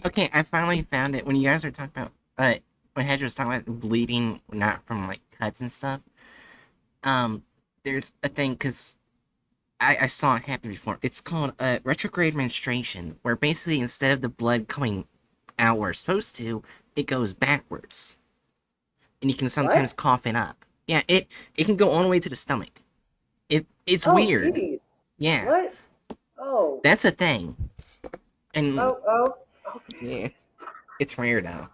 Okay, I finally found it. When you guys were talking about, when Hedge was talking about bleeding, not from, like, cuts and stuff, there's a thing, because I saw it happen before. It's called, retrograde menstruation, where basically instead of the blood coming out where it's supposed to, it goes backwards. And you can sometimes What? cough it up. Yeah, it can go all the way to the stomach. It's Oh, weird. geez. Yeah, What? Oh. that's a thing. And, Oh, yeah, it's rare, though.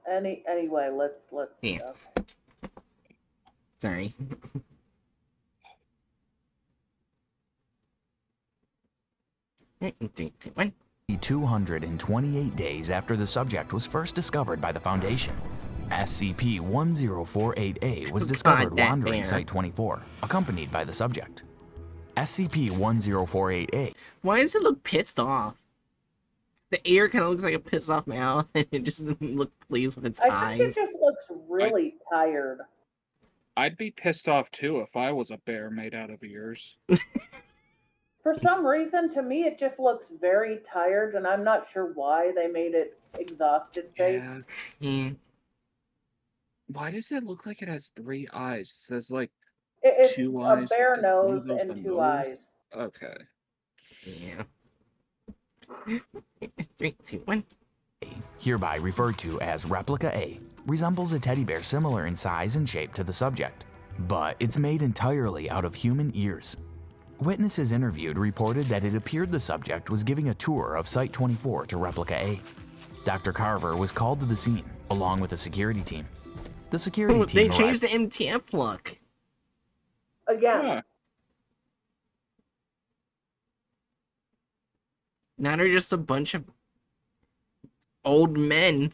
Anyway, let's Yeah. okay. Sorry. Alright, 3, 2, 1. 228 days after the subject was first discovered by the Foundation, SCP-1048-A was discovered that wandering bear. Site-24, accompanied by the subject. SCP-1048-A. Why does it look pissed off? The ear kind of looks like a pissed off mouth, and it just doesn't look pleased with its I think it eyes. just looks really tired. I'd be pissed off too if I was a bear made out of ears. For some reason, to me, it just looks very tired, and I'm not sure why they made it exhausted face. Yeah. Why does it look like it has 3 eyes? It says like It's 2 a eyes. bare and one of nose those and the 2 nose. eyes. Okay. Yeah. 3, 2, 1. Hereby referred to as Replica A, resembles a teddy bear similar in size and shape to the subject, but it's made entirely out of human ears. Witnesses interviewed reported that it appeared the subject was giving a tour of Site-24 to Replica A. Dr. Carver was called to the scene, along with a security team. The security Oh, team they changed the arrived. MTF look. Again, Huh. Now they're just a bunch of old men.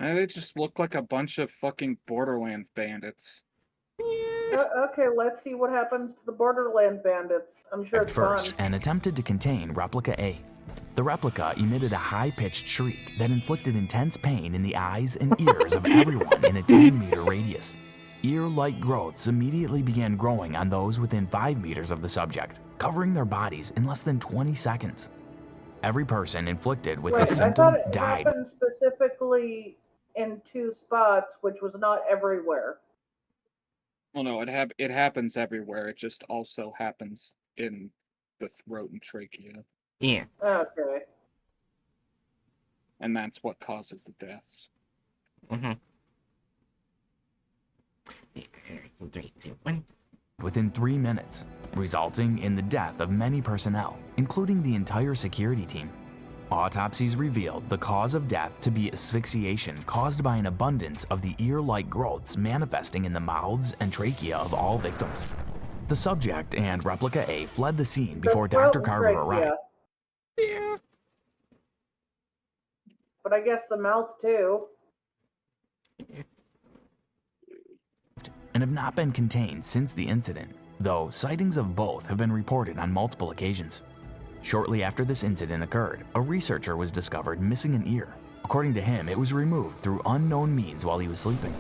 And they just look like a bunch of fucking Borderlands bandits. okay, let's see what happens to the Borderland bandits. I'm sure At it's first fun. and attempted to contain Replica A. The replica emitted a high-pitched shriek that inflicted intense pain in the eyes and ears of everyone in a 10-meter radius. Ear-like growths immediately began growing on those within 5 meters of the subject, covering their bodies in less than 20 seconds. Every person inflicted with Wait, this I symptom thought it died. happened specifically in 2 spots, which was not everywhere. Well, no, it happens everywhere. It just also happens in the throat and trachea, Yeah. Okay. and that's what causes the deaths. Mm-hmm. 3, 2, 1. Within 3 minutes, resulting in the death of many personnel, including the entire security team. Autopsies revealed the cause of death to be asphyxiation caused by an abundance of the ear-like growths manifesting in the mouths and trachea of all victims. The subject and Replica A fled the scene before The throat Dr. and Carver trachea, arrived. Yeah. but I guess the mouth too. And have not been contained since the incident, though sightings of both have been reported on multiple occasions. Shortly after this incident occurred, a researcher was discovered missing an ear. According to him, it was removed through unknown means while he was sleeping.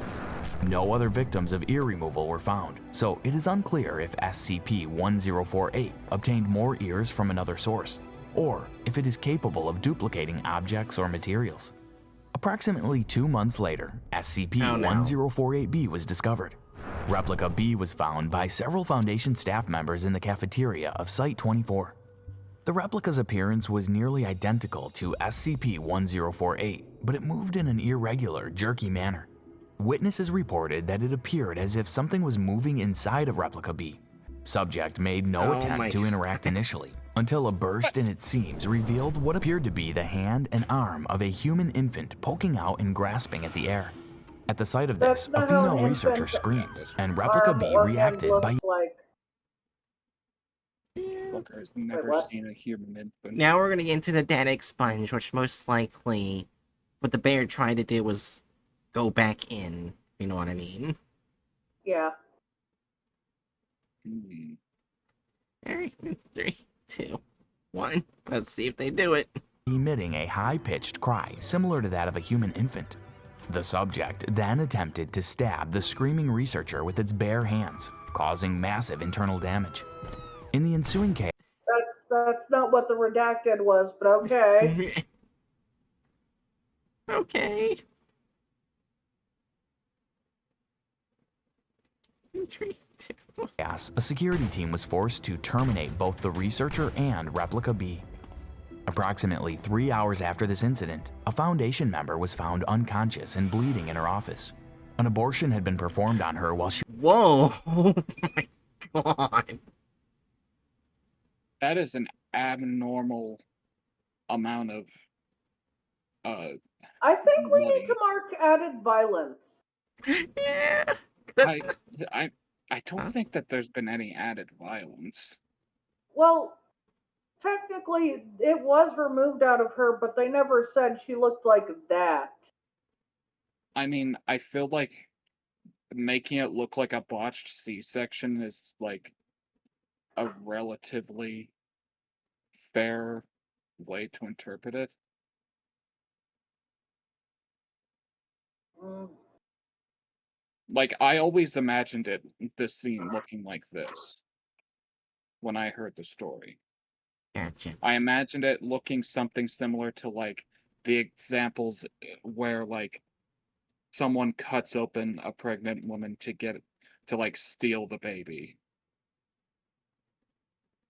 No other victims of ear removal were found, so it is unclear if SCP-1048 obtained more ears from another source, or if it is capable of duplicating objects or materials. Approximately 2 months later, SCP-1048-B was discovered. Replica B was found by several Foundation staff members in the cafeteria of Site-24. The replica's appearance was nearly identical to SCP-1048, but it moved in an irregular, jerky manner. Witnesses reported that it appeared as if something was moving inside of Replica B. Subject made no Oh my attempt to interact initially, until a burst in its seams revealed what appeared to be the hand and arm of a human infant poking out and grasping at the air. At the sight of this, That's a not how female an researcher infant's screamed, and Replica arm B or hand reacted by looks like. Fucker's never what? seen a human infant. Now we're gonna get into the data expunge, which most likely what the bear tried to do was go back in. You know what I mean? Yeah. Hmm. Alright, 3, 2, 1. Let's see if they do it. emitting a high-pitched cry similar to that of a human infant. The subject then attempted to stab the screaming researcher with its bare hands, causing massive internal damage. In the ensuing chaos, That's not what the redacted was, but okay. Okay. 3, 2, 1. a security team was forced to terminate both the researcher and Replica B. Approximately 3 hours after this incident, a Foundation member was found unconscious and bleeding in her office. An abortion had been performed on her while she Whoa! Oh my god. That is an abnormal amount of I think we need to bloody. mark added violence. Yeah. That's I don't Huh? think that there's been any added violence. Well, technically, it was removed out of her, but they never said she looked like that. I mean, I feel like making it look like a botched C-section is like a relatively fair way to interpret it. Mm. Like, I always imagined this scene looking like this when I heard the story. gotcha. I imagined it looking something similar to like the examples where like someone cuts open a pregnant woman to like steal the baby,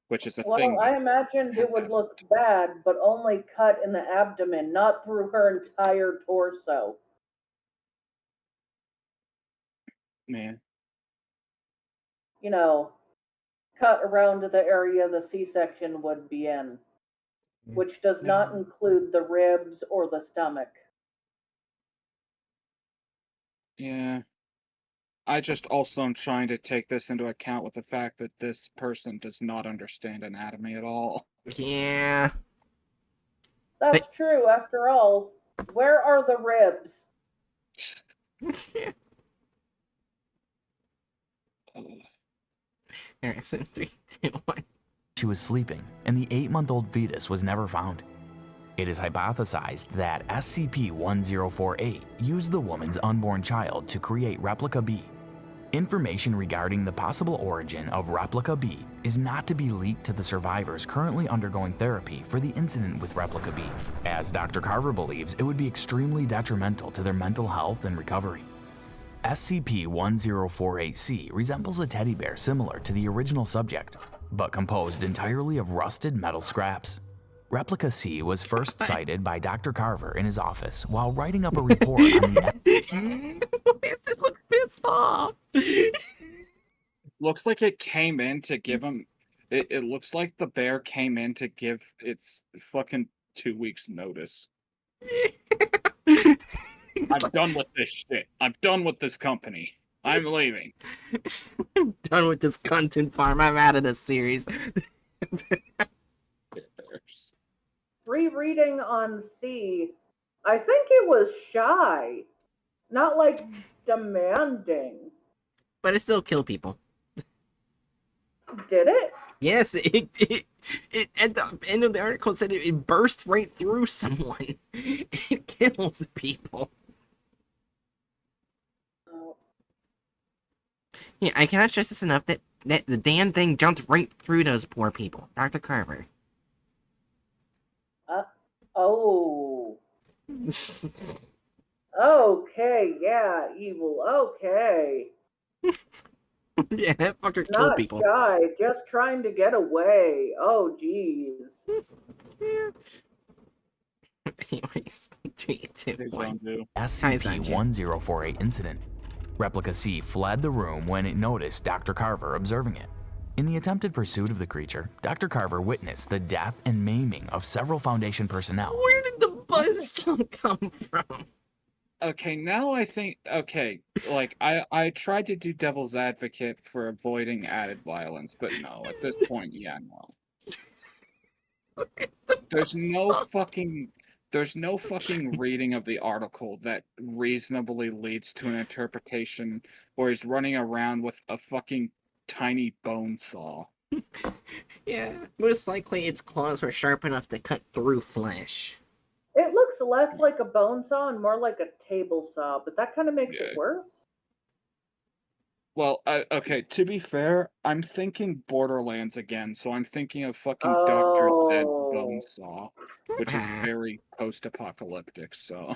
which is a thing Well, I that imagined has it would happened. look bad, but only cut in the abdomen, not through her entire torso. Man, You know, cut around the area the C-section would be in, which does not include the ribs or the stomach. yeah. I just also am trying to take this into account with the fact that this person does not understand anatomy at all. Yeah. That's true, after all. Where are the ribs? Alright, so 3, 2, 1. She was sleeping, and the 8-month-old fetus was never found. It is hypothesized that SCP-1048 used the woman's unborn child to create Replica B. Information regarding the possible origin of Replica B is not to be leaked to the survivors currently undergoing therapy for the incident with Replica B, as Dr. Carver believes it would be extremely detrimental to their mental health and recovery. SCP-1048-C resembles a teddy bear similar to the original subject, but composed entirely of rusted metal scraps. Replica C was first cited by Dr. Carver in his office while writing up a report on the Why does it look pissed off? Looks like it came in to give him. It looks like the bear came in to give its fucking 2 weeks notice. I'm done with this shit. I'm done with this company. I'm leaving. I'm done with this content farm. I'm out of this series. Bears. Rereading on C, I think it was shy, not like demanding. But it still killed people. Did it? Yes, it at the end of the article said it burst right through someone. It killed people. Oh, Yeah, I cannot stress this enough that the damn thing jumped right through those poor people. Dr. Carver. oh. Okay, yeah, evil. Okay. Yeah, that fucker killed Not people. shy, just trying to get away. Oh, jeez. Anyways, 3, 2, His 1. own do. SCP-1048 incident. Replica C fled the room when it noticed Dr. Carver observing it. In the attempted pursuit of the creature, Dr. Carver witnessed the death and maiming of several Foundation personnel. Where did the buzzsaw come from? Okay, now I think. Okay, like I tried to do devil's advocate for avoiding added violence, but no. At this point, yeah, no. There's no fucking reading of the article that reasonably leads to an interpretation where he's running around with a fucking tiny bone saw. Yeah, most likely its claws were sharp enough to cut through flesh. It looks less like a bone saw and more like a table saw, but that kind of makes Yeah. it worse. Well, okay, to be fair, I'm thinking Borderlands again, so I'm thinking of fucking Dr. Zed's bone Oh. saw, which is very post-apocalyptic, so.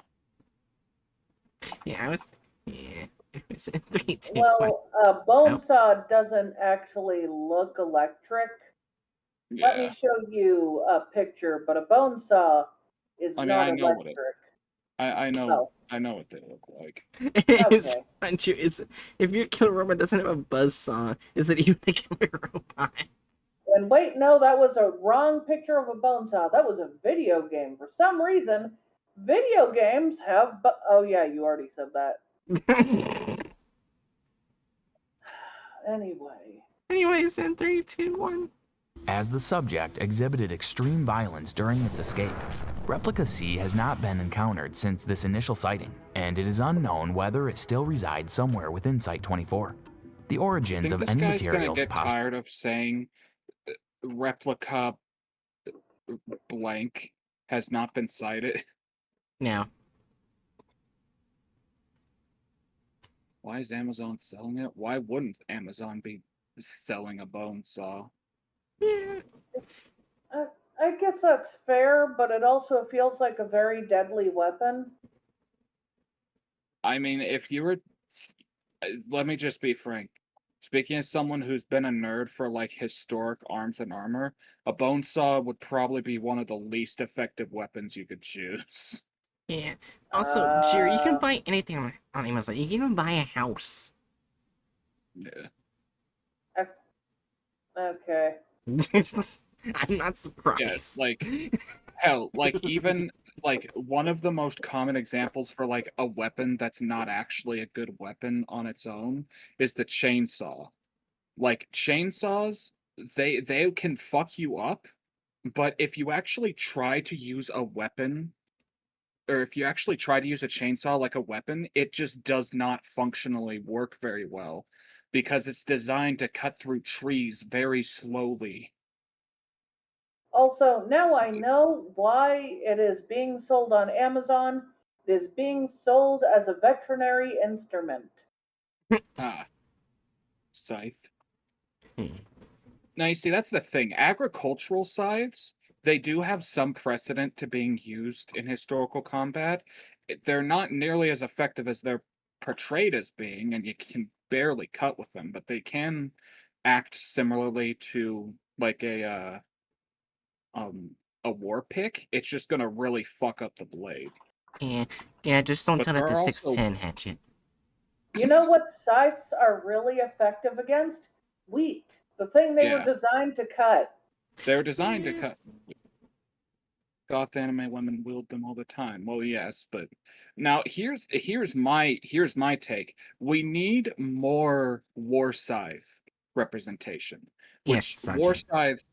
Yeah, I was. Yeah. It was in 3, 2, 1. Well, a bone Oh. saw doesn't actually look electric. Let me Yeah. show you a picture, but a bone saw is I mean, not I know what electric. I know Oh. I know what they look like. It's Okay. aren't you, is if your killer robot doesn't have a buzzsaw, is it even a killer robot? And wait, no, that was a wrong picture of a bone saw. That was a video game. For some reason, Video games have, but oh yeah, you already said that. Anyway. Anyways, in 3, 2, 1. As the subject exhibited extreme violence during its escape, Replica C has not been encountered since this initial sighting, and it is unknown whether it still resides somewhere within Site-24. The origins Think of this any guy's gonna materials get tired of saying replica blank has not been cited. Now, Why is Amazon selling it? Why wouldn't Amazon be selling a bone saw? yeah. I guess that's fair, but it also feels like a very deadly weapon. I mean, if you were, let me just be frank. Speaking as someone who's been a nerd for like historic arms and armor, a bone saw would probably be one of the least effective weapons you could choose. Yeah. Also, Jerry, you can buy anything on Amazon. You can even buy a house. Yeah. Okay. I'm not surprised. Yes, like hell, like even like one of the most common examples for like a weapon that's not actually a good weapon on its own is the chainsaw. Like chainsaws, they can fuck you up, but if you actually try to use a weapon or if you actually try to use a chainsaw like a weapon, it just does not functionally work very well because it's designed to cut through trees very slowly. Also, now I know why it is being sold on Amazon. It is being sold as a veterinary instrument. Ah, scythe. Hmm. Now, you see, that's the thing. Agricultural scythes, they do have some precedent to being used in historical combat. They're not nearly as effective as they're portrayed as being, and you can barely cut with them, but they can act similarly to like a war pick. It's just gonna really fuck up the blade. Yeah, just don't But turn there it to are also 610 hatchet. You know what scythes are really effective against? Wheat, the thing they were yeah, designed to cut. they're designed to Yeah. cut. Goth anime women wield them all the time. Well, yes, but now here's my take. We need more war scythe representation. Yes, Which war Sergeant. scythe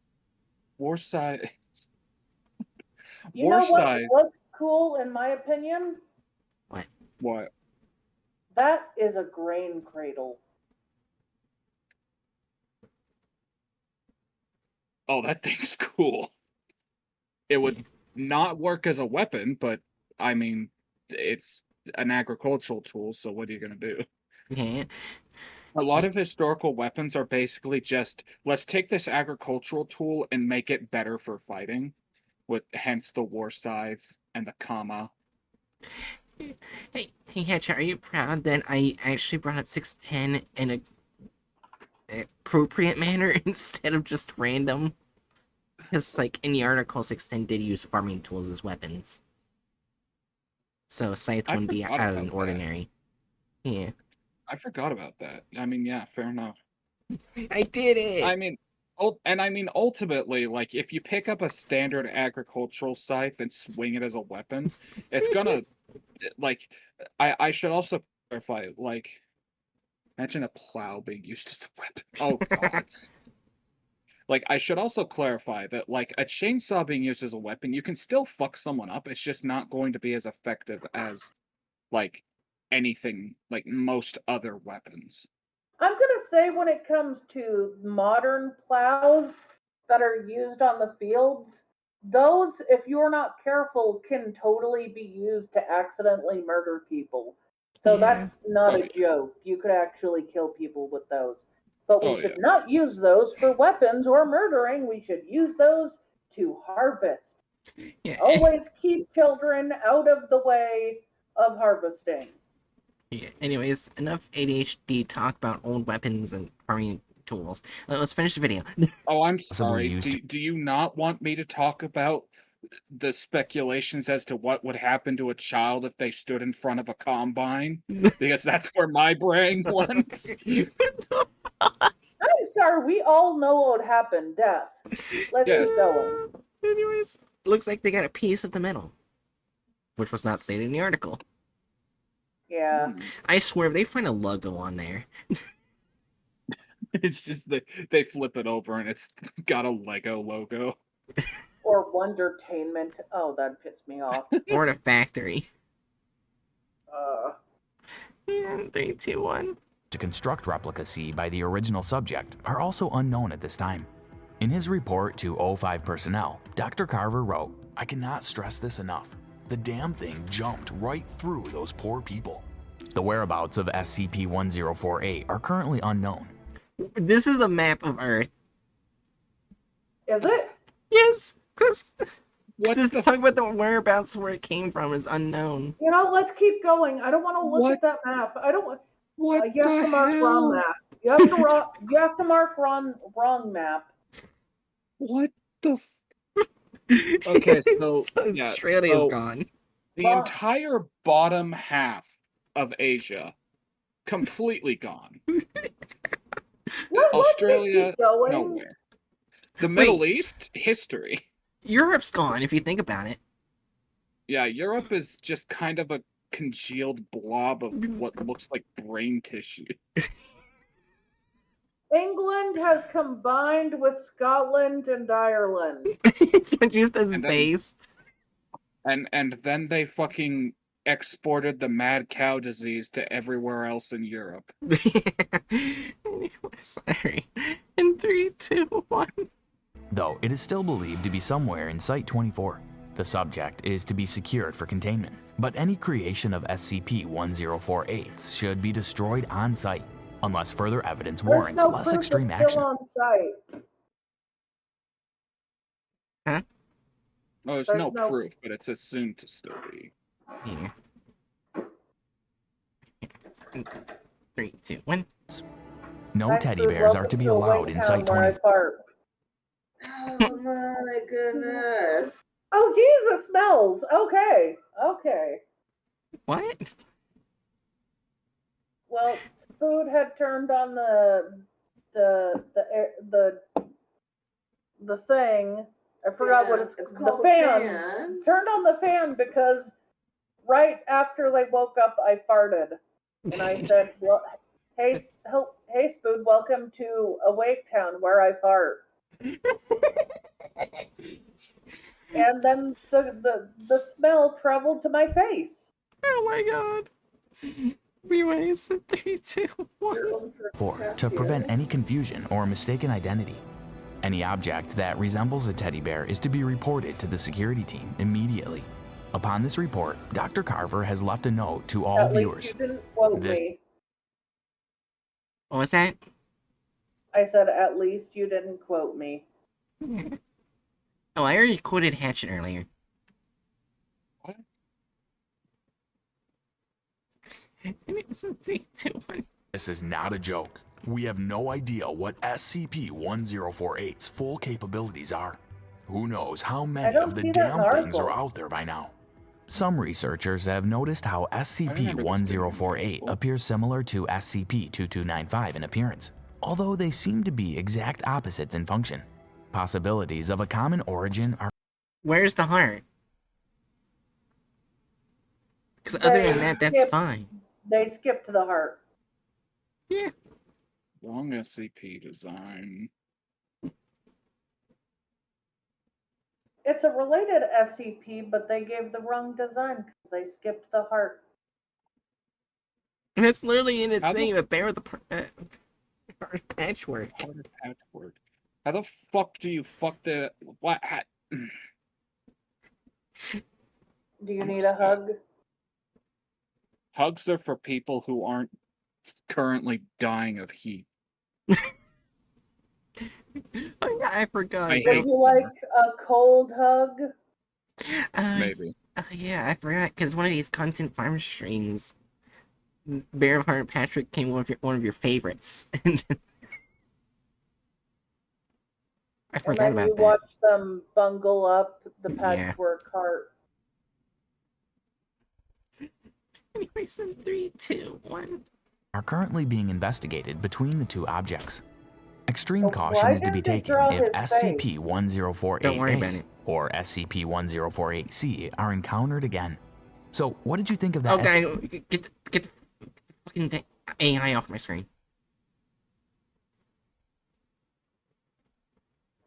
war scythe You war know what scythe looks cool, in my opinion? What? what That is a grain cradle. oh that thing's cool. It would not work as a weapon, but I mean it's an agricultural tool, so what are you gonna do? Yeah. A lot of historical weapons are basically just let's take this agricultural tool and make it better for fighting, with hence the war scythe and the comma. Hey, Hatchet, are you proud that I actually brought up 610 in a appropriate manner instead of just random? Because, like, in the article, 610 did use farming tools as weapons. So, Scythe I wouldn't be forgot out of the about that. ordinary. Yeah. I forgot about that. I mean, yeah, fair enough. I did it! I mean, ultimately, like if you pick up a standard agricultural scythe and swing it as a weapon, it's gonna like. I should also clarify, like, imagine a plow being used as a weapon. Oh God. Like, I should also clarify that, like, a chainsaw being used as a weapon, you can still fuck someone up. It's just not going to be as effective as, like, anything, like most other weapons. I'm gonna say when it comes to modern plows that are used on the fields, those, if you're not careful, can totally be used to accidentally murder people. So Yeah. that's not Oh, a yeah. joke. You could actually kill people with those. But we Oh, should yeah. not use those for weapons or murdering. We should use those to harvest. Yeah. Always keep children out of the way of harvesting. Yeah. Anyways, enough ADHD talk about old weapons and farming tools. Let's finish the video. Oh, I'm Possibly sorry. used Do you not want me to talk about the speculations as to what would happen to a child if they stood in front of a combine? Because that's where my brain went. I'm sorry, we all know what would happen. Death. Let's Yes. keep going. Anyways, looks like they got a piece of the metal. which was not stated in the article. Yeah. I swear, if they find a logo on there, It's just they flip it over and it's got a Lego logo. Or Wondertainment. Oh, that pissed me off. or the factory. Uh, 3, 2, 1. To construct Replica C by the original subject are also unknown at this time. In his report to O5 personnel, Dr. Carver wrote, "I cannot stress this enough. The damn thing jumped right through those poor people." The whereabouts of SCP-1048 are currently unknown. This is a map of Earth. is it? Yes, because What this the is talking about the whereabouts where it came from is unknown. You know, let's keep going. I don't want to look What? at that map. I don't want. What You have the to mark hell? wrong map. You have to you have to mark wrong map. What the? Okay, so yeah, Australia's so gone. the Well- entire bottom half of Asia, completely gone. Let's Australia, keep going. nowhere. The Middle East, history. Europe's gone, if you think about it. Yeah, Europe is just kind of a congealed blob of what looks like brain tissue. England has combined with Scotland and Ireland. It's just as And then- base. And then they fucking exported the mad cow disease to everywhere else in Europe. Sorry. In 3, 2, 1. Though it is still believed to be somewhere in Site-24. The subject is to be secured for containment, but any creation of SCP-1048s should be destroyed on site, unless further evidence There's warrants no less proof extreme it's action. still on site. Oh, there's There's no no- proof, but it's assumed to still be. Here. 3, 2, 1. No Thanks teddy for bears are to be welcome allowed a in Wayne Site town where I 20. fart. Oh my goodness. Oh, Jesus, smells. Okay. Okay. What? Well, Food had turned on the thing. I forgot what it's called. the fan. Turned on the fan because right after they woke up, I farted, and I said, "Well, hey, Spood, welcome to Awake Town where I fart." And then the smell traveled to my face. Oh my god. We wasted 3, 2, 1. 4. To prevent any confusion or mistaken identity. Any object that resembles a teddy bear is to be reported to the security team immediately. Upon this report, Dr. Carver has left a note to all At viewers. least you didn't quote This- me. What was that? I said, at least you didn't quote me. Oh, I already quoted Hatchet earlier. What? And it was a 3, 2, 1. This is not a joke. We have no idea what SCP-1048's full capabilities are. Who knows how many don't of the see that in the damn things are article. out there by now. Some researchers have noticed how remember this being in the SCP-1048 article. appears similar to SCP-2295 in appearance, although they seem to be exact opposites in function. Possibilities of a common origin are Where's the heart? Because other than that, that's Skip. fine. They skipped the heart. Yeah. Wrong SCP design. It's a related SCP, but they gave the wrong design because they skipped the heart. And it's literally in its How the- name, a bear with a patchwork. What is patchwork? How the fuck do you fuck the what? Do you I'm need a upset. hug? Hugs are for people who aren't currently dying of heat. Oh yeah, I forgot. I Would hate you like a cold hug? Maybe. Yeah, I forgot because one of these content farm streams, Bearheart Patrick came one of your favorites. I And forgot then about you that. watch them bungle up the Yeah. patchwork heart. Anyways, in 3, 2, 1. are currently being investigated between the two objects. Extreme Oh, caution why is to be didn't they taken draw if his face? Don't worry about SCP-1048A it. or SCP-1048C are encountered again. So, what did you think of Oh, that? guy, get the fucking AI off my screen.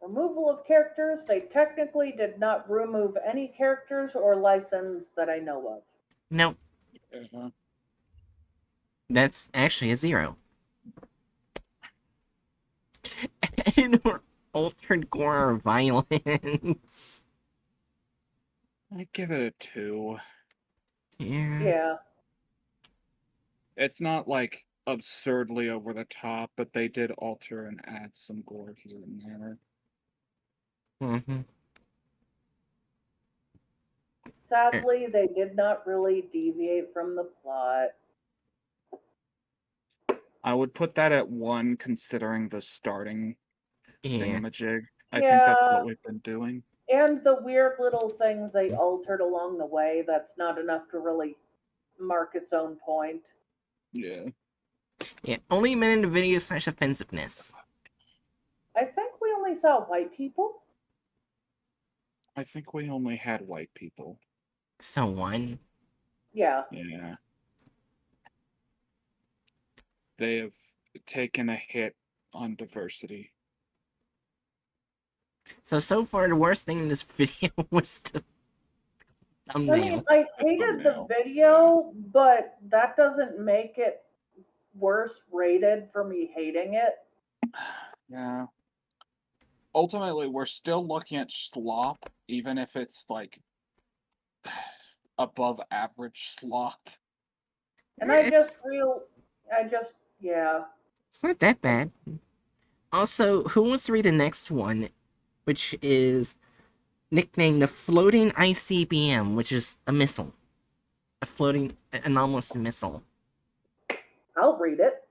Removal of characters. They technically did not remove any characters or license that I know of. No, Uh-huh. that's actually a 0. And or altered gore or violence. I give it a 2. Yeah. Yeah. It's not like absurdly over the top, but they did alter and add some gore here and there. Mm-hmm. Sadly, they did not really deviate from the plot. I would put that at 1 considering the starting Yeah. thingamajig. I think that's Yeah. what we've been doing. And the weird little things they altered along the way, that's not enough to really mark its own point. Yeah. Yeah. Only a minute of video / offensiveness. I think we only saw white people. I think we only had white people. So 1. Yeah. Yeah. They have taken a hit on diversity. So far, the worst thing in this video was the I mean, thumbnail. I hated the thumbnail, video, but that doesn't make it worse rated for me hating it. Yeah. Ultimately, we're still looking at slop, even if it's like above average slop. And I It's yeah. it's not that bad. Also, who wants to read the next one, which is nicknamed the Floating ICBM, which is a missile. A floating anomalous missile. I'll read it.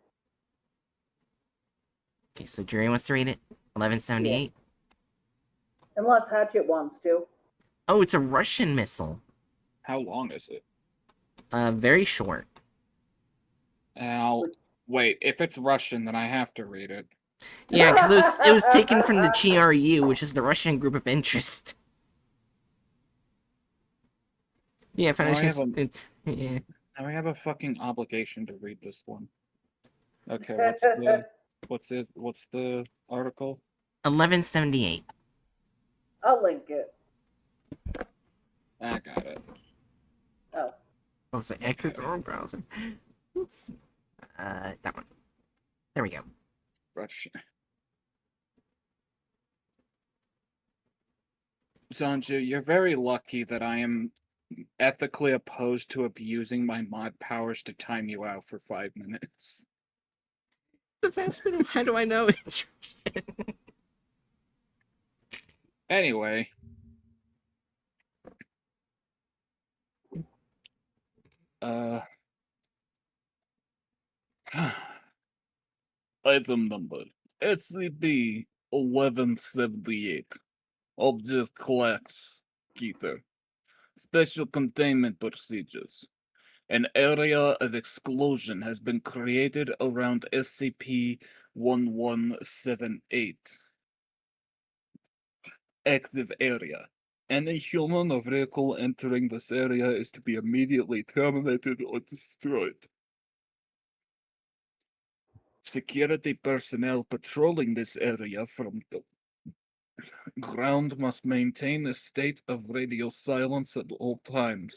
Okay, so Jerry wants to read it. 1178. Unless Hatchet wants to. Oh, it's a Russian missile. How long is it? Very short. Now, wait, if it's Russian, then I have to read it. Yeah, because it was taken from the GRU, which is the Russian Group of Interest. Yeah, Foundation. Yeah. Now I have a fucking obligation to read this one. Okay, what's the article? 1178. I'll link it. I got it. Oh. Oh, so exit the wrong browser. Oops. That one. There we go. Russian. Sanju, you're very lucky that I am ethically opposed to abusing my mod powers to time you out for 5 minutes. The fast middle. How do I know it's Anyway. Item number SCP-1178. Object Class Keter. Special Containment Procedures. An area of exclusion has been created around SCP-1178. Active area. Any human or vehicle entering this area is to be immediately terminated or destroyed. Security personnel patrolling this area from the ground must maintain a state of radio silence at all times.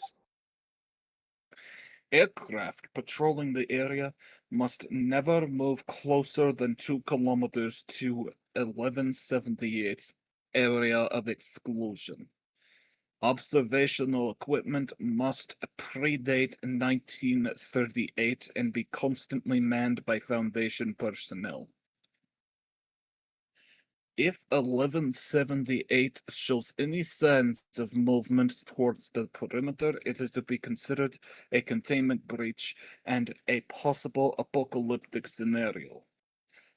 Aircraft patrolling the area must never move closer than 2 kilometers to 1178's area of exclusion. Observational equipment must predate 1938 and be constantly manned by Foundation personnel. If 1178 shows any signs of movement towards the perimeter, it is to be considered a containment breach and a possible apocalyptic scenario.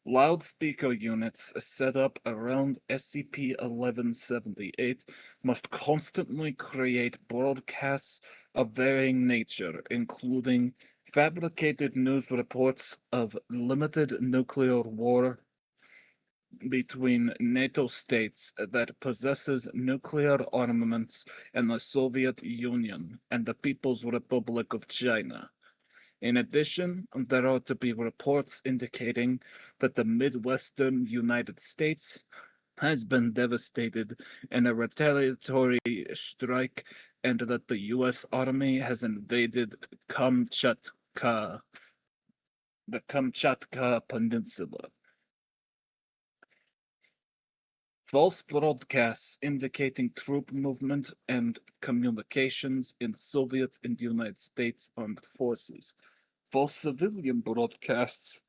Loudspeaker units set up around SCP-1178 must constantly create broadcasts of varying nature, including fabricated news reports of limited nuclear war, between NATO states that possesses nuclear armaments and the Soviet Union and the People's Republic of China. In addition, there are to be reports indicating that the Midwestern United States has been devastated in a retaliatory strike and that the U.S. Army has invaded Kamchatka, the Kamchatka Peninsula. False broadcasts indicating troop movement and communications in Soviet and United States armed forces. False civilian broadcasts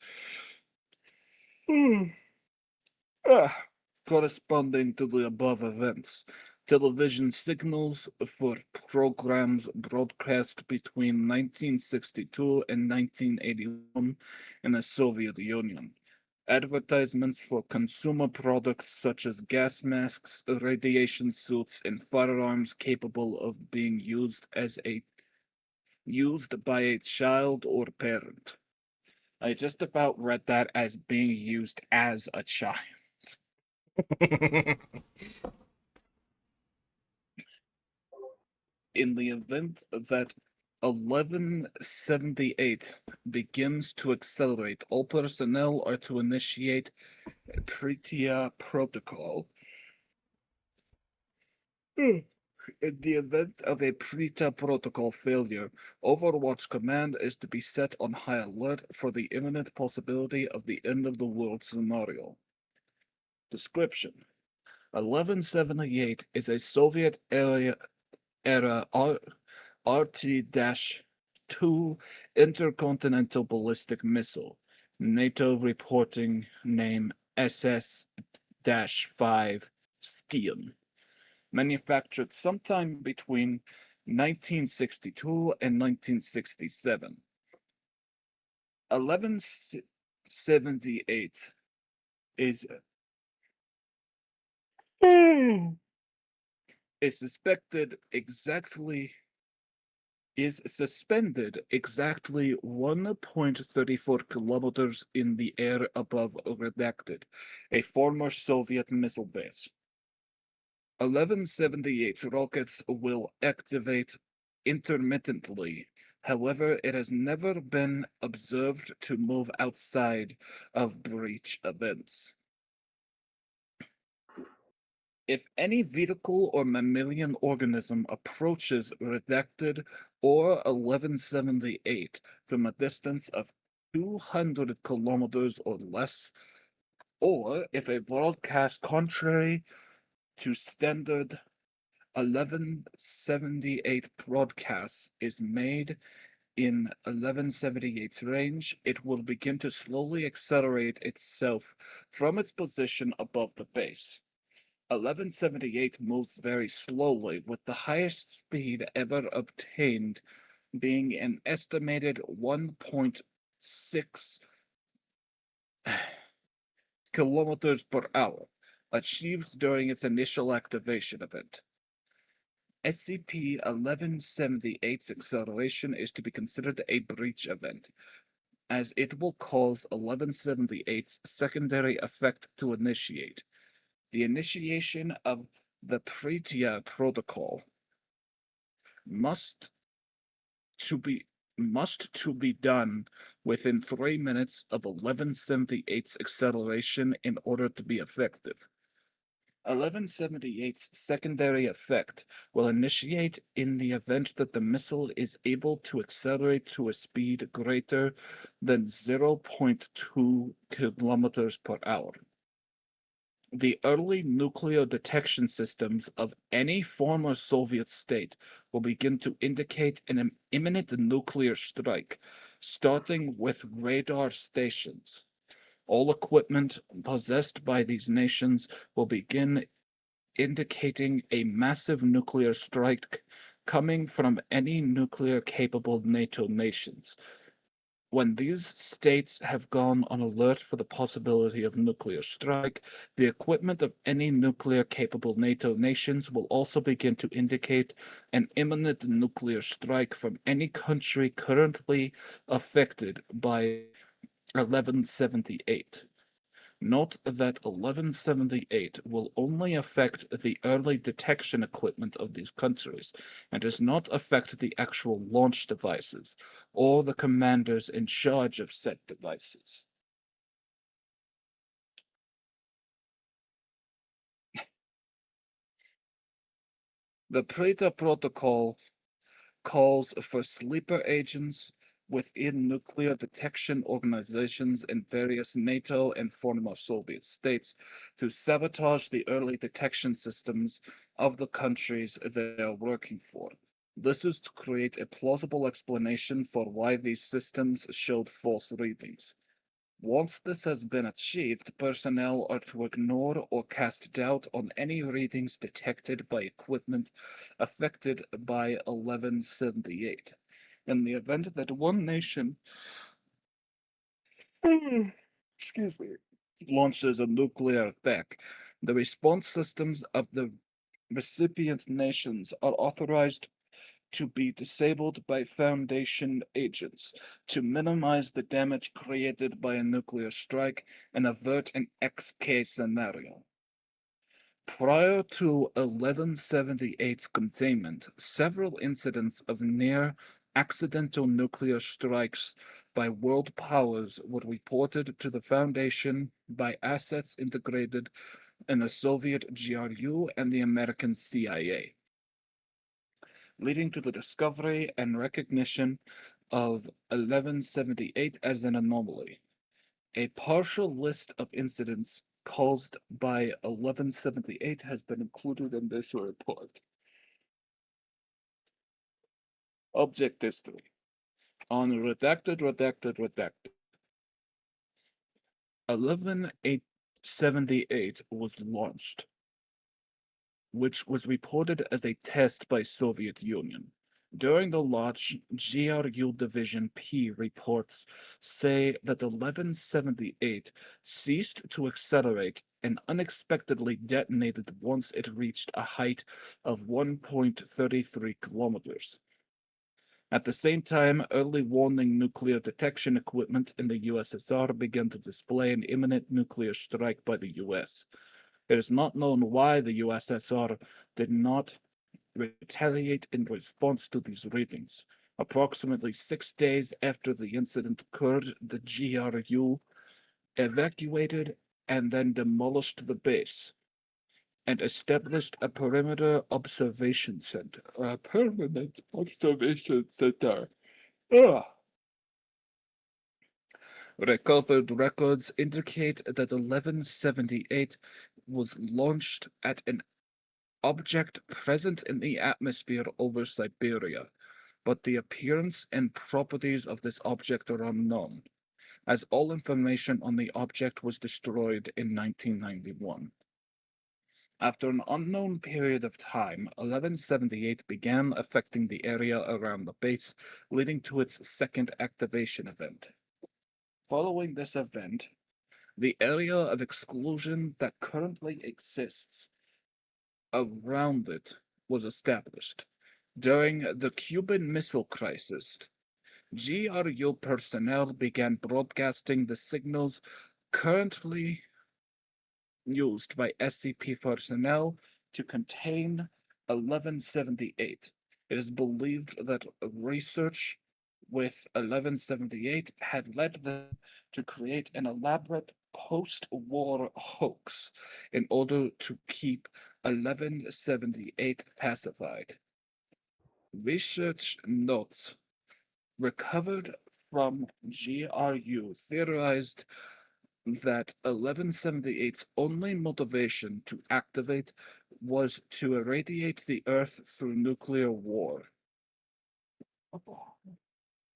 corresponding to the above events. Television signals for programs broadcast between 1962 and 1981 in the Soviet Union. Advertisements for consumer products such as gas masks, radiation suits, and firearms capable of being used by a child or parent. I just about read that as being used as a child. In the event that 1178 begins to accelerate, all personnel are to initiate a Pritia protocol. In the event of a Prita protocol failure, Overwatch Command is to be set on high alert for the imminent possibility of the end of the world scenario. Description: 1178 is a Soviet era RT-2 intercontinental ballistic missile. NATO reporting name SS-5 Skian. Manufactured sometime between 1962 and 1967. 1178 is suspended exactly 1.34 kilometers in the air above redacted, a former Soviet missile base. 1178 rockets will activate intermittently. However, it has never been observed to move outside of breach events. If any vehicle or mammalian organism approaches redacted or 1178 from a distance of 200 kilometers or less, or if a broadcast contrary to standard 1178 broadcasts is made in 1178's range, it will begin to slowly accelerate itself from its position above the base. 1178 moves very slowly, with the highest speed ever obtained being an estimated 1.6 kilometers per hour, achieved during its initial activation event. SCP-1178's acceleration is to be considered a breach event, as it will cause 1178's secondary effect to initiate. The initiation of the Pritia protocol must to be done within 3 minutes of 1178's acceleration in order to be effective. 1178's secondary effect will initiate in the event that the missile is able to accelerate to a speed greater than 0.2 kilometers per hour. The early nuclear detection systems of any former Soviet state will begin to indicate an imminent nuclear strike, starting with radar stations. All equipment possessed by these nations will begin indicating a massive nuclear strike coming from any nuclear-capable NATO nations. When these states have gone on alert for the possibility of nuclear strike, the equipment of any nuclear-capable NATO nations will also begin to indicate an imminent nuclear strike from any country currently affected by 1178. Note that 1178 will only affect the early detection equipment of these countries and does not affect the actual launch devices or the commanders in charge of said devices. The PRETA protocol calls for sleeper agents within nuclear detection organizations in various NATO and former Soviet states to sabotage the early detection systems of the countries they are working for. This is to create a plausible explanation for why these systems showed false readings. Once this has been achieved, personnel are to ignore or cast doubt on any readings detected by equipment affected by 1178. In the event that one nation excuse me, launches a nuclear attack, the response systems of the recipient nations are authorized to be disabled by Foundation agents to minimize the damage created by a nuclear strike and avert an XK scenario. Prior to 1178's containment, several incidents of near accidental nuclear strikes by world powers were reported to the Foundation by assets integrated in the Soviet GRU and the American CIA, leading to the discovery and recognition of 1178 as an anomaly. A partial list of incidents caused by 1178 has been included in this report. Object history. On redacted. 1178 was launched, which was reported as a test by Soviet Union. During the launch, GRU Division P reports say that 1178 ceased to accelerate and unexpectedly detonated once it reached a height of 1.33 kilometers. At the same time, early warning nuclear detection equipment in the USSR began to display an imminent nuclear strike by the US. It is not known why the USSR did not retaliate in response to these readings. Approximately 6 days after the incident occurred, the GRU evacuated and then demolished the base and established a perimeter observation center. A permanent observation center. Ugh. Recovered records indicate that 1178 was launched at an object present in the atmosphere over Siberia, but the appearance and properties of this object are unknown, as all information on the object was destroyed in 1991. After an unknown period of time, 1178 began affecting the area around the base, leading to its second activation event. Following this event, the area of exclusion that currently exists around it was established. During the Cuban Missile Crisis, GRU personnel began broadcasting the signals currently used by SCP personnel to contain 1178. It is believed that research with 1178 had led them to create an elaborate post-war hoax in order to keep 1178 pacified. Research notes recovered from GRU theorized that 1178's only motivation to activate was to irradiate the Earth through nuclear war.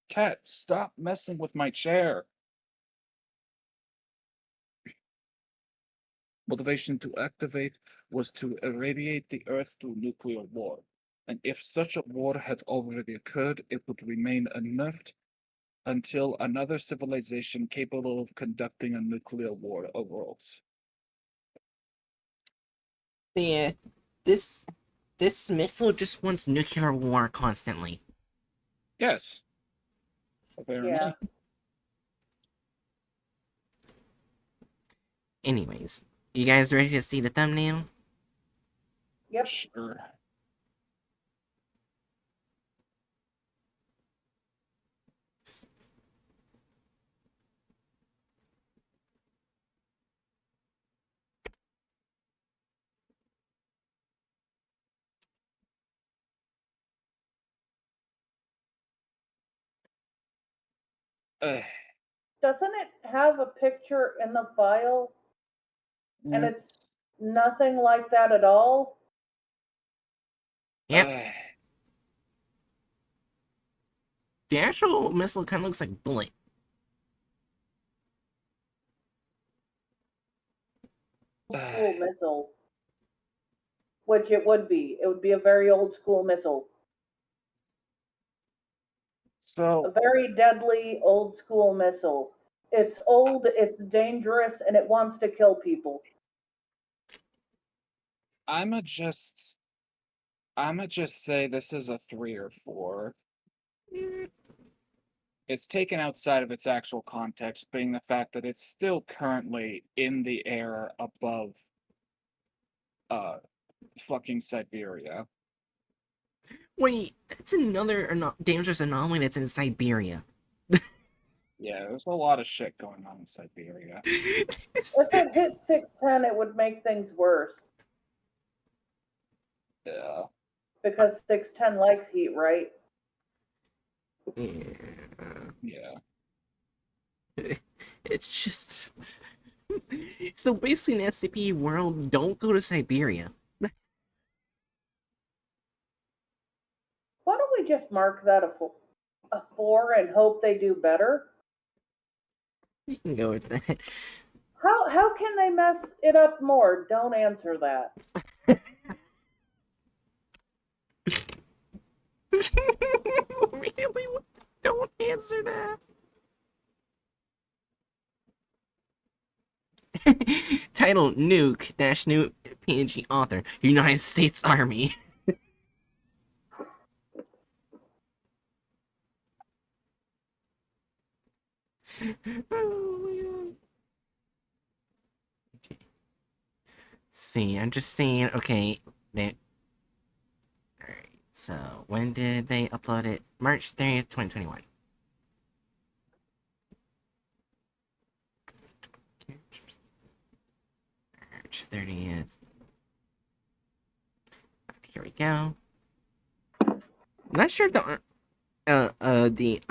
Cat, stop messing with my chair. Motivation to activate was to irradiate the Earth through nuclear war. And if such a war had already occurred, it would remain inert until another civilization capable of conducting a nuclear war arose. Yeah, this missile just wants nuclear war constantly. Yes. Apparently. Yeah. Anyways, you guys ready to see the thumbnail? Yep. Sure. Ugh. Doesn't it have a picture in the file? And Mm, it's nothing like that at all? Yep. ugh. The actual missile kind of looks like bullet. Old school missile. Which it would be. It would be a very old school missile. A So very deadly old school missile. It's old, it's dangerous, and it wants to kill people. I'ma just say this is a 3 or 4. It's taken outside of its actual context, being the fact that it's still currently in the air above fucking Siberia. Wait, that's another dangerous anomaly that's in Siberia. Yeah, there's a lot of shit going on in Siberia. If it hit 610, it would make things worse. Yeah. Because 610 likes heat, right? Yeah. It's just... So basically in SCP world, don't go to Siberia. Why don't we just mark that a 4 and hope they do better? You can go with that. How can they mess it up more? Don't answer that. Really? Don't answer that. Title: Nuke -Nuke PNG author United States Army. Oh my god. Okay. See, I'm just saying. Okay, they. All right. So when did they upload it? March 30th, 2021. March 30th. Here we go. I'm not sure if the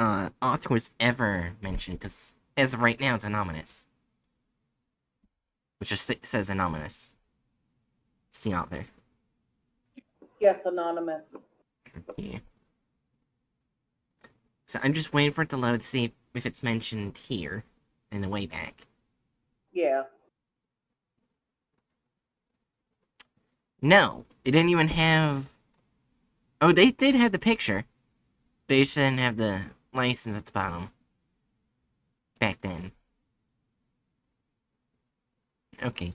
author was ever mentioned, because as of right now it's anonymous. Which just says anonymous. It's the author. Yes, anonymous. Yeah. So I'm just waiting for it to load to see if it's mentioned here in the way back. Yeah. No, it didn't even have... Oh, they did have the picture. They just didn't have the license at the bottom. Back then. Okay.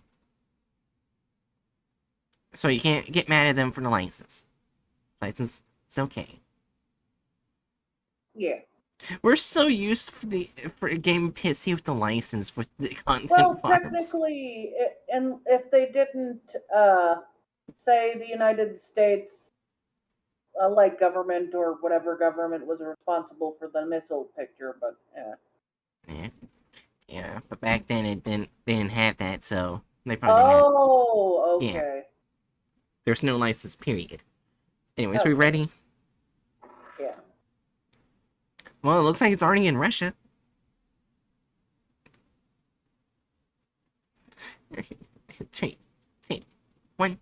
So you can't get mad at them for the license. License, it's okay. Yeah. We're so used for a game pissy with the license with the content Well, farms. technically, and if they didn't say the United States, like government or whatever government was responsible for the missile picture, but Yeah. Yeah, but back then they didn't have that, so they probably didn't have... Oh, Yeah. okay. There's no license, period. Anyways, Okay. we ready? Yeah. Well, it looks like it's already in Russia. 3, 2, 1.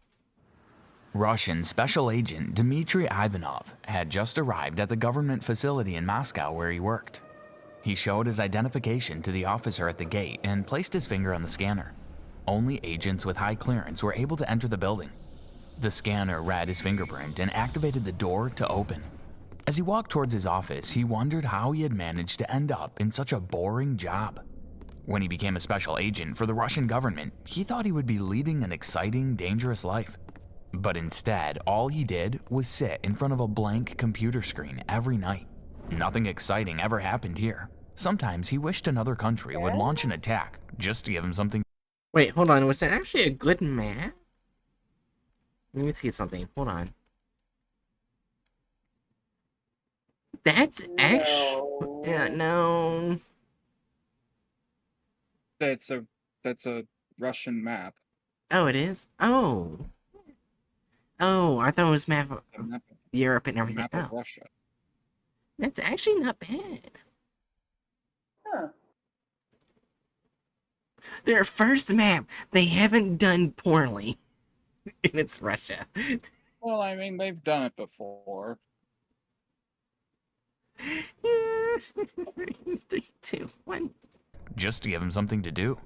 Russian special agent Dmitry Ivanov had just arrived at the government facility in Moscow where he worked. He showed his identification to the officer at the gate and placed his finger on the scanner. Only agents with high clearance were able to enter the building. The scanner read his fingerprint and activated the door to open. As he walked towards his office, he wondered how he had managed to end up in such a boring job. When he became a special agent for the Russian government, he thought he would be leading an exciting, dangerous life. But instead, all he did was sit in front of a blank computer screen every night. Nothing exciting ever happened here. Sometimes he wished another country would launch an attack just to give him something Wait, hold on. Was that actually a good map? Let me see something. Hold on. That's actually... No. Yeah, no. That's a Russian map. Oh, it is? Oh. Oh, I thought it was map of A map, Europe and a everything. map of Oh, Russia. that's actually not bad. Huh. Their first map, they haven't done poorly. And it's Russia. Well, I mean, they've done it before. 3, 2, 1. Just to give him something to do.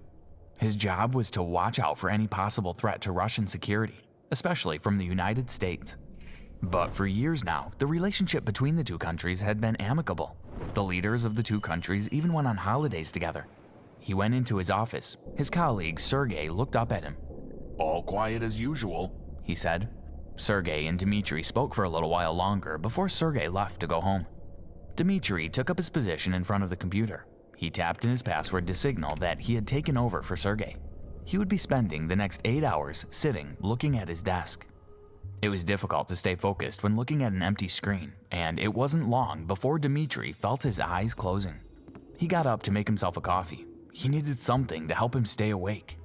His job was to watch out for any possible threat to Russian security, especially from the United States. But for years now, the relationship between the two countries had been amicable. The leaders of the two countries even went on holidays together. He went into his office. His colleague, Sergei, looked up at him. "All quiet as usual," he said. Sergei and Dmitri spoke for a little while longer before Sergei left to go home. Dmitri took up his position in front of the computer. He tapped in his password to signal that he had taken over for Sergei. He would be spending the next 8 hours sitting, looking at his desk. It was difficult to stay focused when looking at an empty screen, and it wasn't long before Dmitri felt his eyes closing. He got up to make himself a coffee. He needed something to help him stay awake.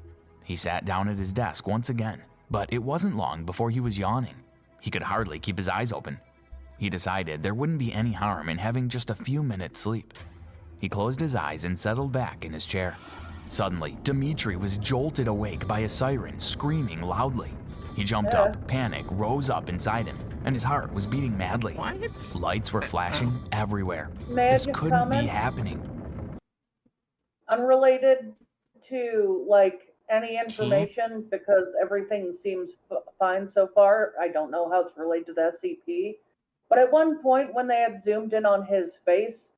He sat down at his desk once again, but it wasn't long before he was yawning. He could hardly keep his eyes open. He decided there wouldn't be any harm in having just a few minutes sleep. He closed his eyes and settled back in his chair. Suddenly, Dmitri was jolted awake by a siren screaming loudly. He jumped up, panic rose up inside him, and his heart was beating madly. What? Lights were flashing everywhere. May I This just couldn't be comment? happening. Unrelated to like any information because everything seems fine so far. I don't know how it's related to the SCP. But at one point, when they had zoomed in on his face,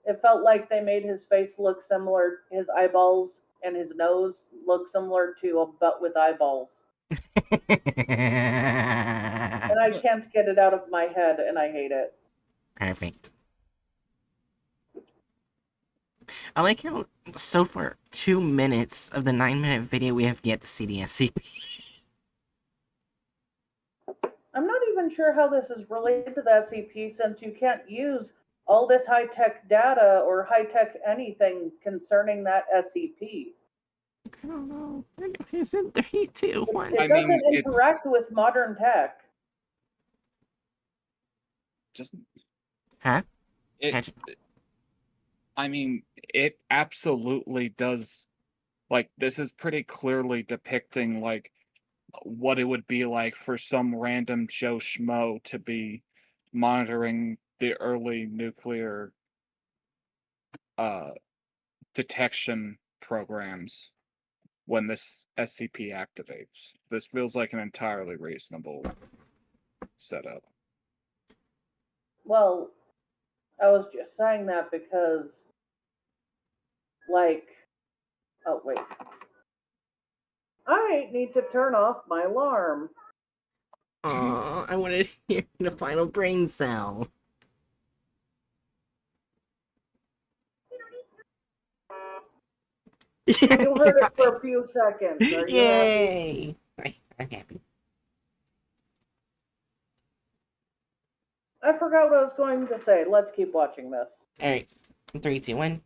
it felt like they made his face look similar, his eyeballs and his nose look similar to a butt with eyeballs. And I can't get it out of my head, and I hate it. Perfect. I like how so far 2 minutes of the 9-minute video we have yet to see the SCP. I'm not even sure how this is related to the SCP since you can't use all this high-tech data or high-tech anything concerning that SCP. I don't know. Is it 3, 2, 1? It I mean, doesn't it's- interact with modern tech. Just Huh? it. Patrick? I mean, it absolutely does. Like, this is pretty clearly depicting like what it would be like for some random Joe Schmo to be monitoring the early nuclear detection programs when this SCP activates. This feels like an entirely reasonable setup. Well, I was just saying that because, like, oh wait. I need to turn off my alarm. Aw, I wanted to hear the final brain cell. You heard it for a few seconds. Are you happy? Yay! I'm happy. I forgot what I was going to say. Let's keep watching this. Alright. 3, 2, 1.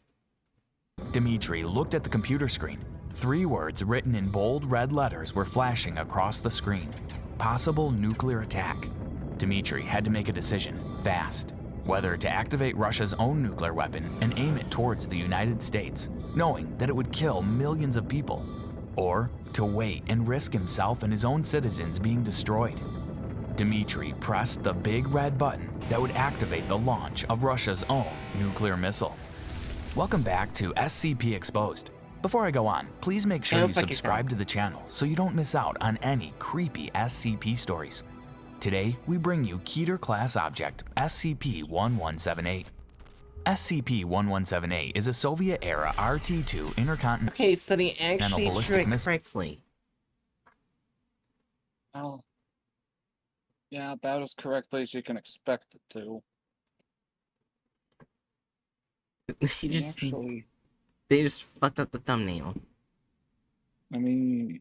Dmitri looked at the computer screen. 3 words written in bold red letters were flashing across the screen. Possible nuclear attack. Dmitri had to make a decision, fast. Whether to activate Russia's own nuclear weapon and aim it towards the United States, knowing that it would kill millions of people, or to wait and risk himself and his own citizens being destroyed. Dmitri pressed the big red button that would activate the launch of Russia's own nuclear missile. Welcome back to SCP Exposed. Before I go on, please make sure Go you fuck subscribe to the channel so you don't miss out on any creepy SCP stories. Today, we bring you Keter class object SCP-1178. SCP-1178 is a Soviet-era RT-2 intercontinental Okay, so they actually ballistic tricked missile. correctly. Oh. Yeah, about as correctly as you can expect it to. They Actually, just fucked up the thumbnail. Let me.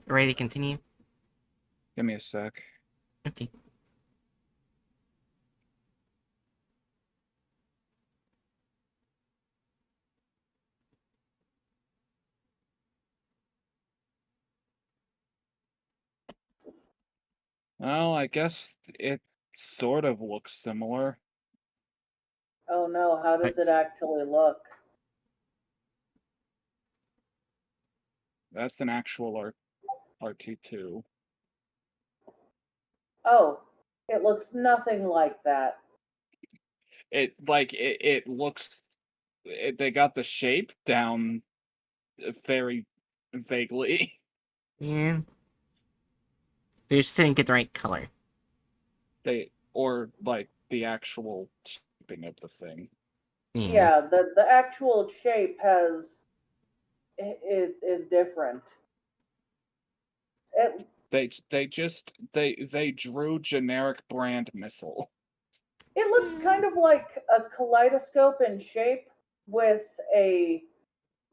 Ready to continue? Give me a sec. Okay. Well, I guess it sort of looks similar. Oh no, how does it actually look? That's an actual RT2. Oh, it looks nothing like that. It looks. They got the shape down very vaguely. Yeah. They just didn't get the right color. Or like the actual shaping of the thing. Yeah, the actual shape it is different. It They drew generic brand missile. it looks kind of like a kaleidoscope in shape with a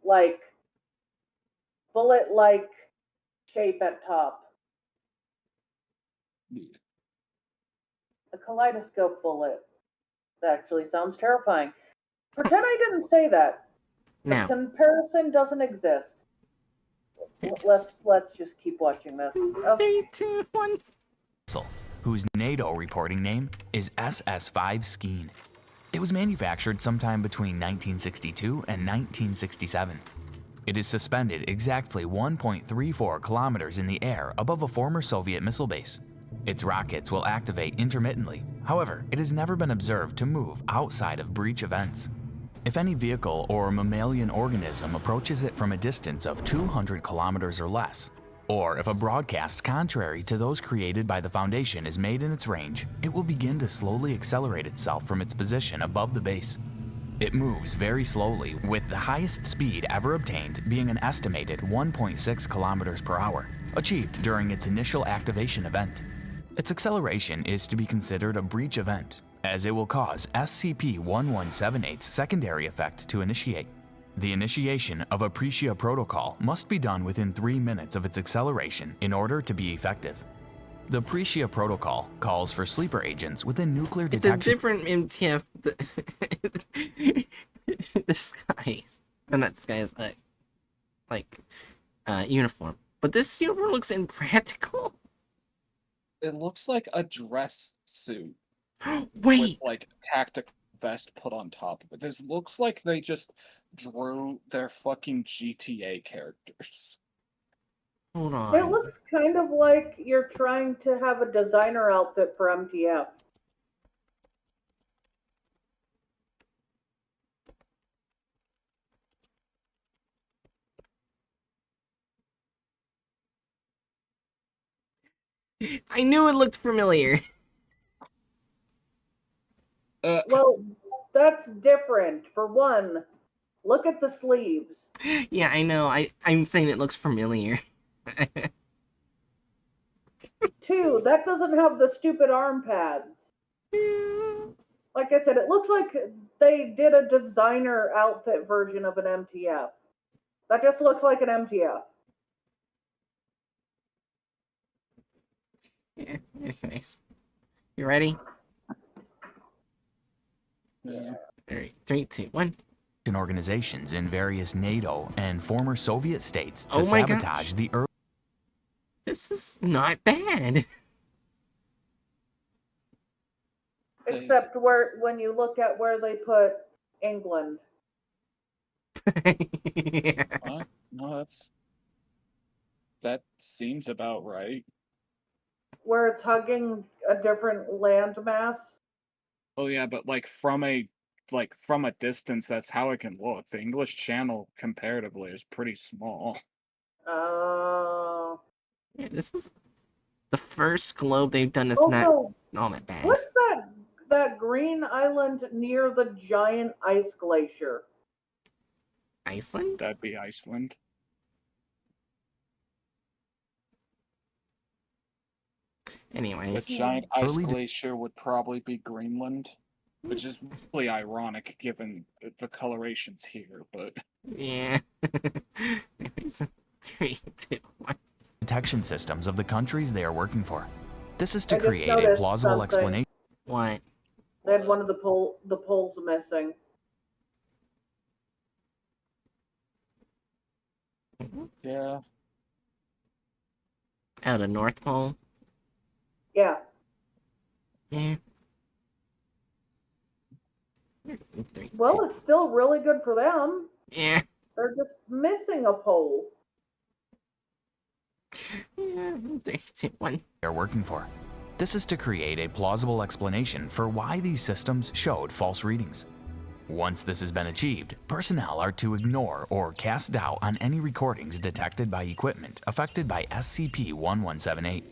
like bullet-like shape at top. A kaleidoscope bullet. That actually sounds terrifying. Pretend I didn't say that. The Now, comparison doesn't exist. Let's just keep watching this. Oh, 3, 2, 1. Whose NATO reporting name is SS5 Skeen. It was manufactured sometime between 1962 and 1967. It is suspended exactly 1.34 kilometers in the air above a former Soviet missile base. Its rockets will activate intermittently. However, it has never been observed to move outside of breach events. If any vehicle or mammalian organism approaches it from a distance of 200 kilometers or less, or if a broadcast contrary to those created by the Foundation is made in its range, it will begin to slowly accelerate itself from its position above the base. It moves very slowly, with the highest speed ever obtained being an estimated 1.6 kilometers per hour, achieved during its initial activation event. Its acceleration is to be considered a breach event, as it will cause SCP-1178's secondary effect to initiate. The initiation of a Aprecia protocol must be done within 3 minutes of its acceleration in order to be effective. The Aprecia protocol calls for sleeper agents within nuclear It's a detection. different MTF. The skies. And that sky is uniform. But this uniform looks impractical. It looks like a dress suit with Wait! like tactical vest put on top of it. This looks like they just drew their fucking GTA characters. Hold it on. looks kind of like you're trying to have a designer outfit for MTF. I knew it looked familiar. Well, that's different. For one, look at the sleeves. Yeah, I know. I'm saying it looks familiar. Two, that doesn't have the stupid arm pads. Like I said, it looks like they did a designer outfit version of an MTF. That just looks like an MTF. Yeah, nice. You ready? Yeah. Alright, 3, 2, 1. Organizations in various NATO and former Soviet states to Oh my sabotage gosh. the early. This is not bad. Except when you look at where they put England. Yeah. No, that seems about right. Where it's hugging a different landmass. Oh yeah, but from a distance, that's how it can look. The English Channel comparatively is pretty small. Yeah, this is the first globe they've done that's Also, not that bad. what's that green island near the giant ice glacier? Iceland? That'd be Iceland. Anyways. The giant ice Early- glacier would probably be Greenland. Which is really ironic given the colorations here, but Yeah. So, 3, 2, 1. detection systems of the countries they are working for. This is to I just create a noticed plausible something. explanation. What? They had one of the poles missing. yeah. Oh, the North Pole? Yeah. Yeah. 3, Well, 2. it's still really good for them. Yeah. They're just missing a pole. Yeah. 3, 2, 1. They are working for. This is to create a plausible explanation for why these systems showed false readings. Once this has been achieved, personnel are to ignore or cast doubt on any recordings detected by equipment affected by SCP-1178.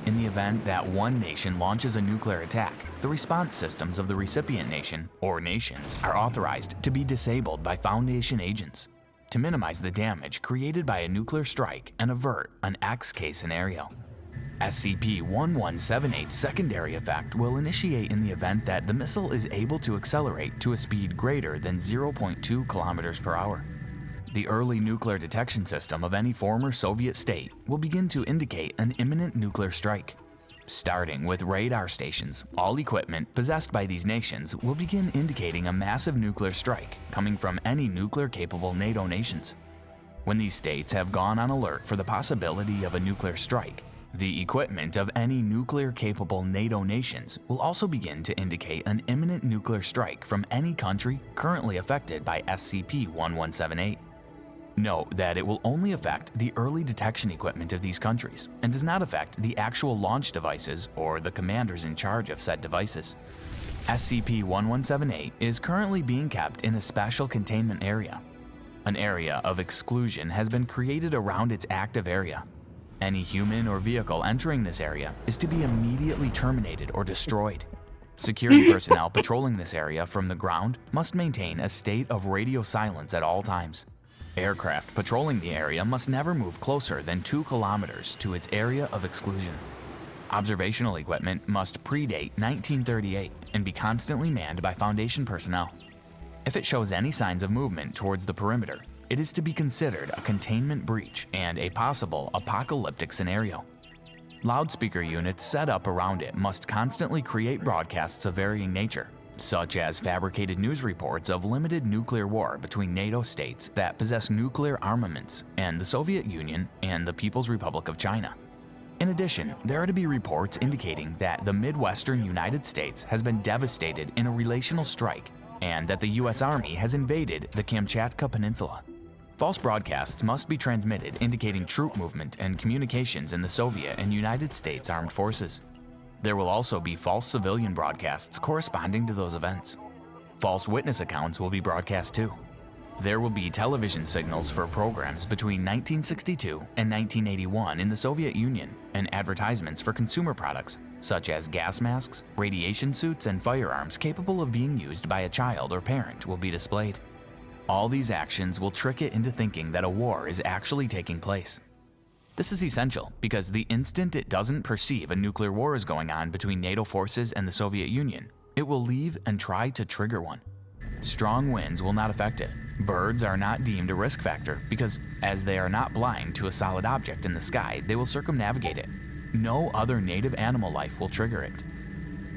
In the event that one nation launches a nuclear attack, the response systems of the recipient nation, or nations, are authorized to be disabled by Foundation agents to minimize the damage created by a nuclear strike and avert an X-case scenario. SCP-1178's secondary effect will initiate in the event that the missile is able to accelerate to a speed greater than 0.2 kilometers per hour. The early nuclear detection system of any former Soviet state will begin to indicate an imminent nuclear strike. Starting with radar stations, all equipment possessed by these nations will begin indicating a massive nuclear strike coming from any nuclear-capable NATO nations. When these states have gone on alert for the possibility of a nuclear strike, the equipment of any nuclear-capable NATO nations will also begin to indicate an imminent nuclear strike from any country currently affected by SCP-1178. Note that it will only affect the early detection equipment of these countries and does not affect the actual launch devices or the commanders in charge of said devices. SCP-1178 is currently being kept in a special containment area. An area of exclusion has been created around its active area. Any human or vehicle entering this area is to be immediately terminated or destroyed. Security personnel patrolling this area from the ground must maintain a state of radio silence at all times. Aircraft patrolling the area must never move closer than 2 kilometers to its area of exclusion. Observational equipment must predate 1938 and be constantly manned by Foundation personnel. If it shows any signs of movement towards the perimeter, it is to be considered a containment breach and a possible apocalyptic scenario. Loudspeaker units set up around it must constantly create broadcasts of varying nature, such as fabricated news reports of limited nuclear war between NATO states that possess nuclear armaments and the Soviet Union and the People's Republic of China. In addition, there are to be reports indicating that the Midwestern United States has been devastated in a relational strike and that the US Army has invaded the Kamchatka Peninsula. False broadcasts must be transmitted indicating troop movement and communications in the Soviet and United States Armed Forces. There will also be false civilian broadcasts corresponding to those events. False witness accounts will be broadcast too. There will be television signals for programs between 1962 and 1981 in the Soviet Union and advertisements for consumer products such as gas masks, radiation suits, and firearms capable of being used by a child or parent will be displayed. All these actions will trick it into thinking that a war is actually taking place. This is essential because the instant it doesn't perceive a nuclear war is going on between NATO forces and the Soviet Union, it will leave and try to trigger one. Strong winds will not affect it. Birds are not deemed a risk factor because, as they are not blind to a solid object in the sky, they will circumnavigate it. No other native animal life will trigger it.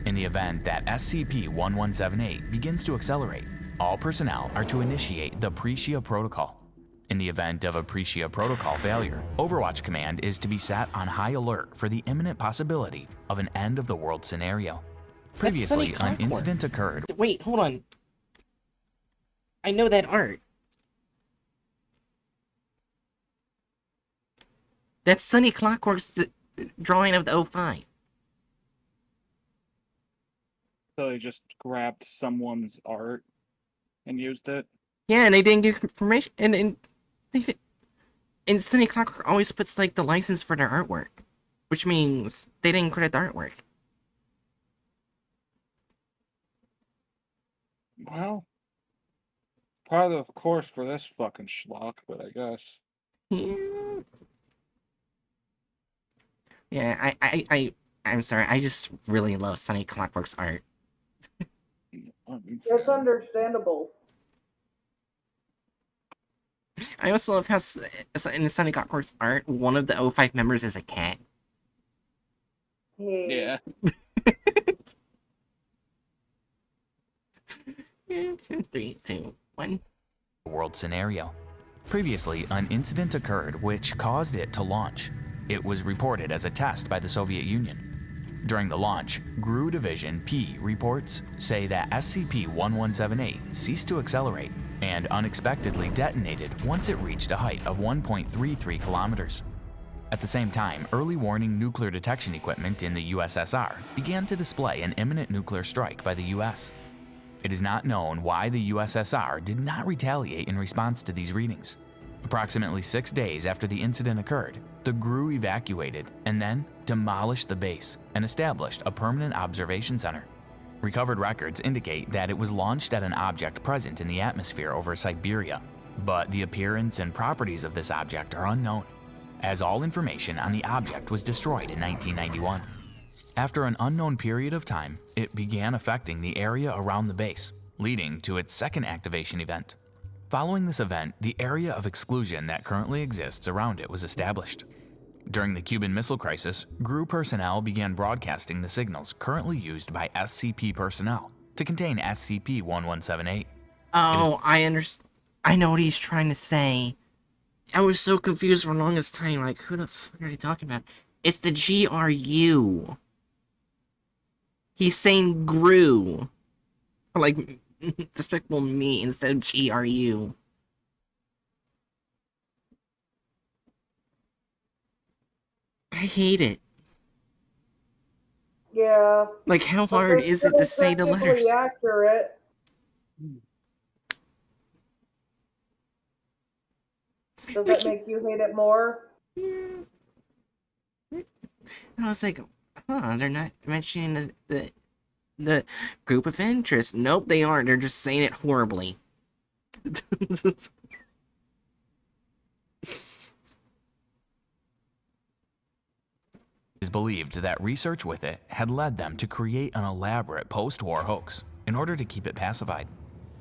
In the event that SCP-1178 begins to accelerate, all personnel are to initiate the Prussia Protocol. In the event of a Prussia Protocol failure, Overwatch Command is to be set on high alert for the imminent possibility of an end-of-the-world scenario. Previously, an Clockwork. incident occurred. Wait, hold on. I know that art. That's Sunny Clockwork's drawing of the 05. So they just grabbed someone's art and used it. Yeah, and they didn't give permission, and Sunny Clockwork always puts like the license for their artwork, which means they didn't credit the artwork. Well, part of the course for this fucking schlock, but I guess. Yeah, I'm sorry. I just really love Sunny Clockwork's art. It's understandable. I also love how in the Sonic Course art, one of the O5 members is a cat. Yeah. Three, two, one. World scenario. Previously, an incident occurred which caused it to launch. It was reported as a test by the Soviet Union. During the launch, GRU Division P reports say that SCP-1178 ceased to accelerate and unexpectedly detonated once it reached a height of 1.33 kilometers. At the same time, early warning nuclear detection equipment in the USSR began to display an imminent nuclear strike by the US. It is not known why the USSR did not retaliate in response to these readings. Approximately 6 days after the incident occurred, the GRU evacuated and then demolished the base and established a permanent observation center. Recovered records indicate that it was launched at an object present in the atmosphere over Siberia, but the appearance and properties of this object are unknown, as all information on the object was destroyed in 1991. After an unknown period of time, it began affecting the area around the base, leading to its second activation event. Following this event, the area of exclusion that currently exists around it was established. During the Cuban Missile Crisis, GRU personnel began broadcasting the signals currently used by SCP personnel to contain SCP-1178. Oh, I understand. I know what he's trying to say. I was so confused for the longest time. Like, who the fuck are they talking about? It's the GRU. He's saying GRU. Like, despicable me instead of GRU. I hate it. Yeah. Like, how But hard that's is it to still say the technically letters? accurate. Does that make you hate it more? And I was like, huh, they're not mentioning the group of interest. Nope, they aren't. They're just saying it horribly. It is believed that research with it had led them to create an elaborate post-war hoax in order to keep it pacified.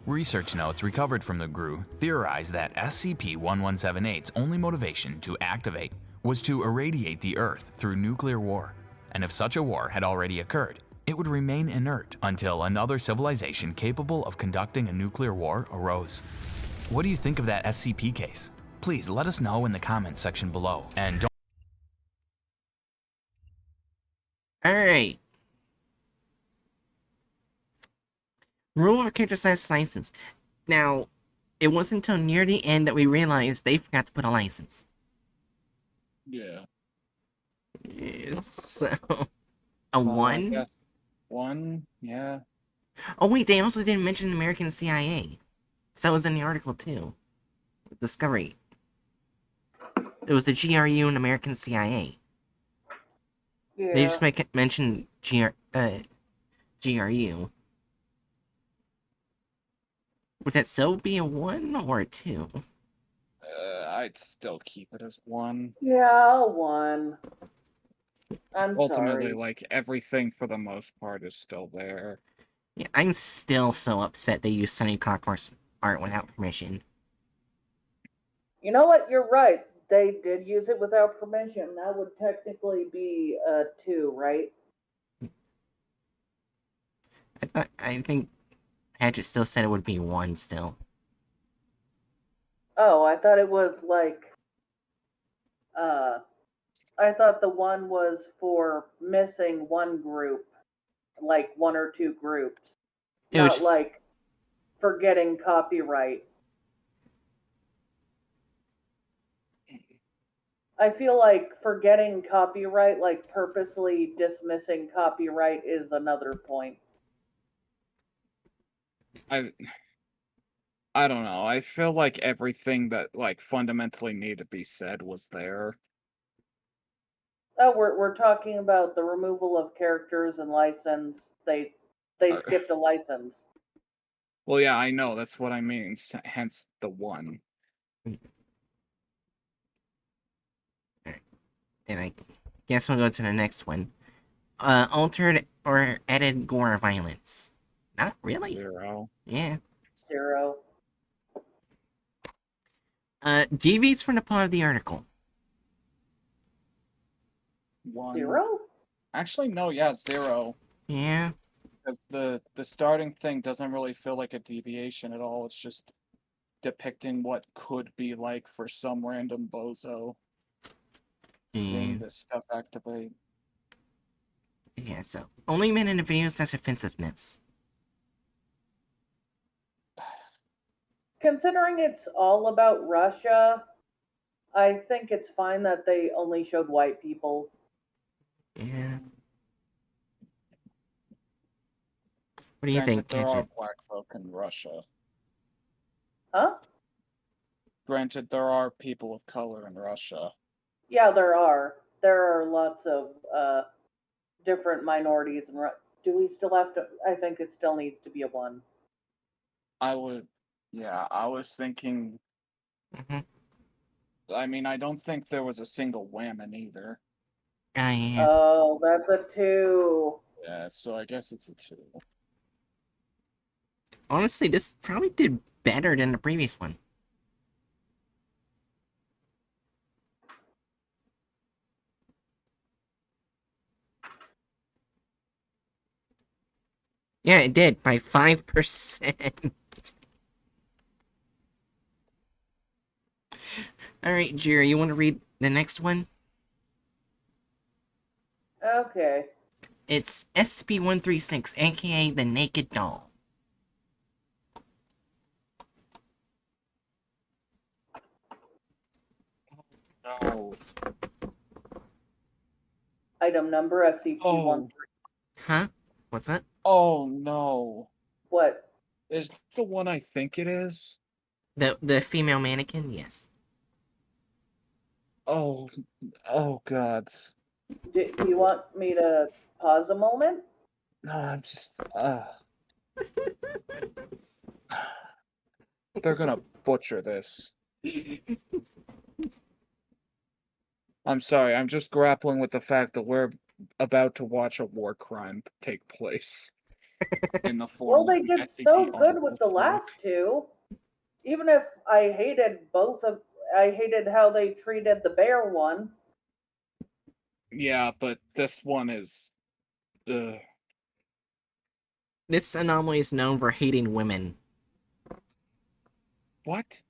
Research notes recovered from the GRU theorize that SCP-1178's only motivation to activate was to irradiate the Earth through nuclear war, and if such a war had already occurred, it would remain inert until another civilization capable of conducting a nuclear war arose. What do you think of that SCP case? Please let us know in the comments section below, and don't Alright. Rule of character size license. Now, it wasn't until near the end that we realized they forgot to put a license. Yeah. So, a I 1? guess 1, yeah. Oh wait, they also didn't mention American CIA. So that was in the article too. Discovery. It was the GRU and American CIA. Yeah. They just mention GRU. Would that still be a 1 or a 2? I'd still keep it as 1. Yeah, 1. I'm Ultimately, sorry. like, everything for the most part is still there. Yeah, I'm still so upset they used Sunny Clockwork's art without permission. You know what? You're right. They did use it without permission. That would technically be a 2, right? I think Patchett still said it would be 1 still. Oh, I thought it was like, I thought the 1 was for missing one group, like 1 or 2 groups, It was not just, like forgetting copyright. I feel like forgetting copyright, like purposely dismissing copyright, is another point. I don't know. I feel like everything that like fundamentally needed to be said was there. Oh, we're talking about the removal of characters and license. They skipped a license. Well, yeah, I know. That's what I mean. Hence the 1. and I guess we'll go to the next one. Altered or added gore violence. Not really. 0. Yeah. 0. Deviates from the part of the article. 1. 0? Actually, no, yeah, 0. Yeah. Because the starting thing doesn't really feel like a deviation at all. It's just depicting what could be like for some random bozo seeing this stuff activate. Yeah, so only men in the video says offensiveness. Considering it's all about Russia, I think it's fine that they only showed white people. Yeah. What do you Granted, think, there are Kendrick? black folk in Russia. Huh? Granted, there are people of color in Russia. Yeah, there are. There are lots of different minorities. Do we still have to? I think it still needs to be a 1. I was thinking. Mm-hmm. I mean, I don't think there was a single woman either. Yeah. Oh, that's a 2. Yeah, so I guess it's a 2. Honestly, this probably did better than the previous one. Yeah, it did, by 5%. Alright, Jerry, you want to read the next one? Okay. It's SCP-136, aka the Naked Doll. No. Item number SCP-1. Huh? What's that? Oh no. What? Is this the one I think it is? The female mannequin? Yes. Oh God. Do you want me to pause a moment? No, I'm just they're gonna butcher this. I'm sorry, I'm just grappling with the fact that we're about to watch a war crime take place in the form Well, they of did an SCP so good article with the last strike. 2. Even if I hated I hated how they treated the bear one. Yeah, but this one is This anomaly is known for hating women. what?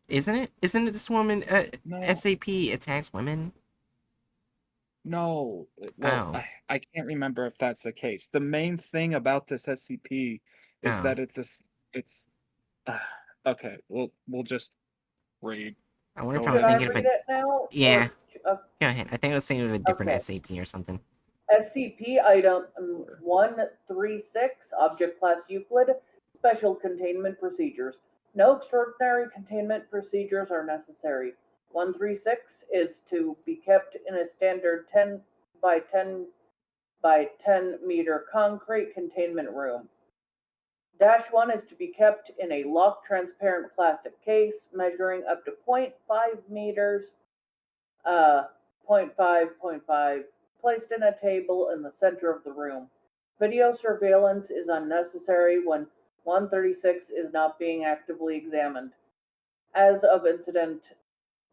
Isn't it? Isn't it this woman, No. SAP attacks women? No. Well, Oh. I can't remember if that's the case. The main thing about this SCP is Oh. that it's okay, we'll just read. I wonder if Go I was Should I thinking of read a... it now? Yeah. Or, Go ahead. I think I was thinking of a different okay. SAP or something. SCP Item 136, Object Class Euclid, Special Containment Procedures. No extraordinary containment procedures are necessary. 136 is to be kept in a standard 10 by 10 by 10 meter concrete containment room. -1 is to be kept in a locked transparent plastic case measuring up to 0.5 meters, 0.5, placed in a table in the center of the room. Video surveillance is unnecessary when 136 is not being actively examined. As of incident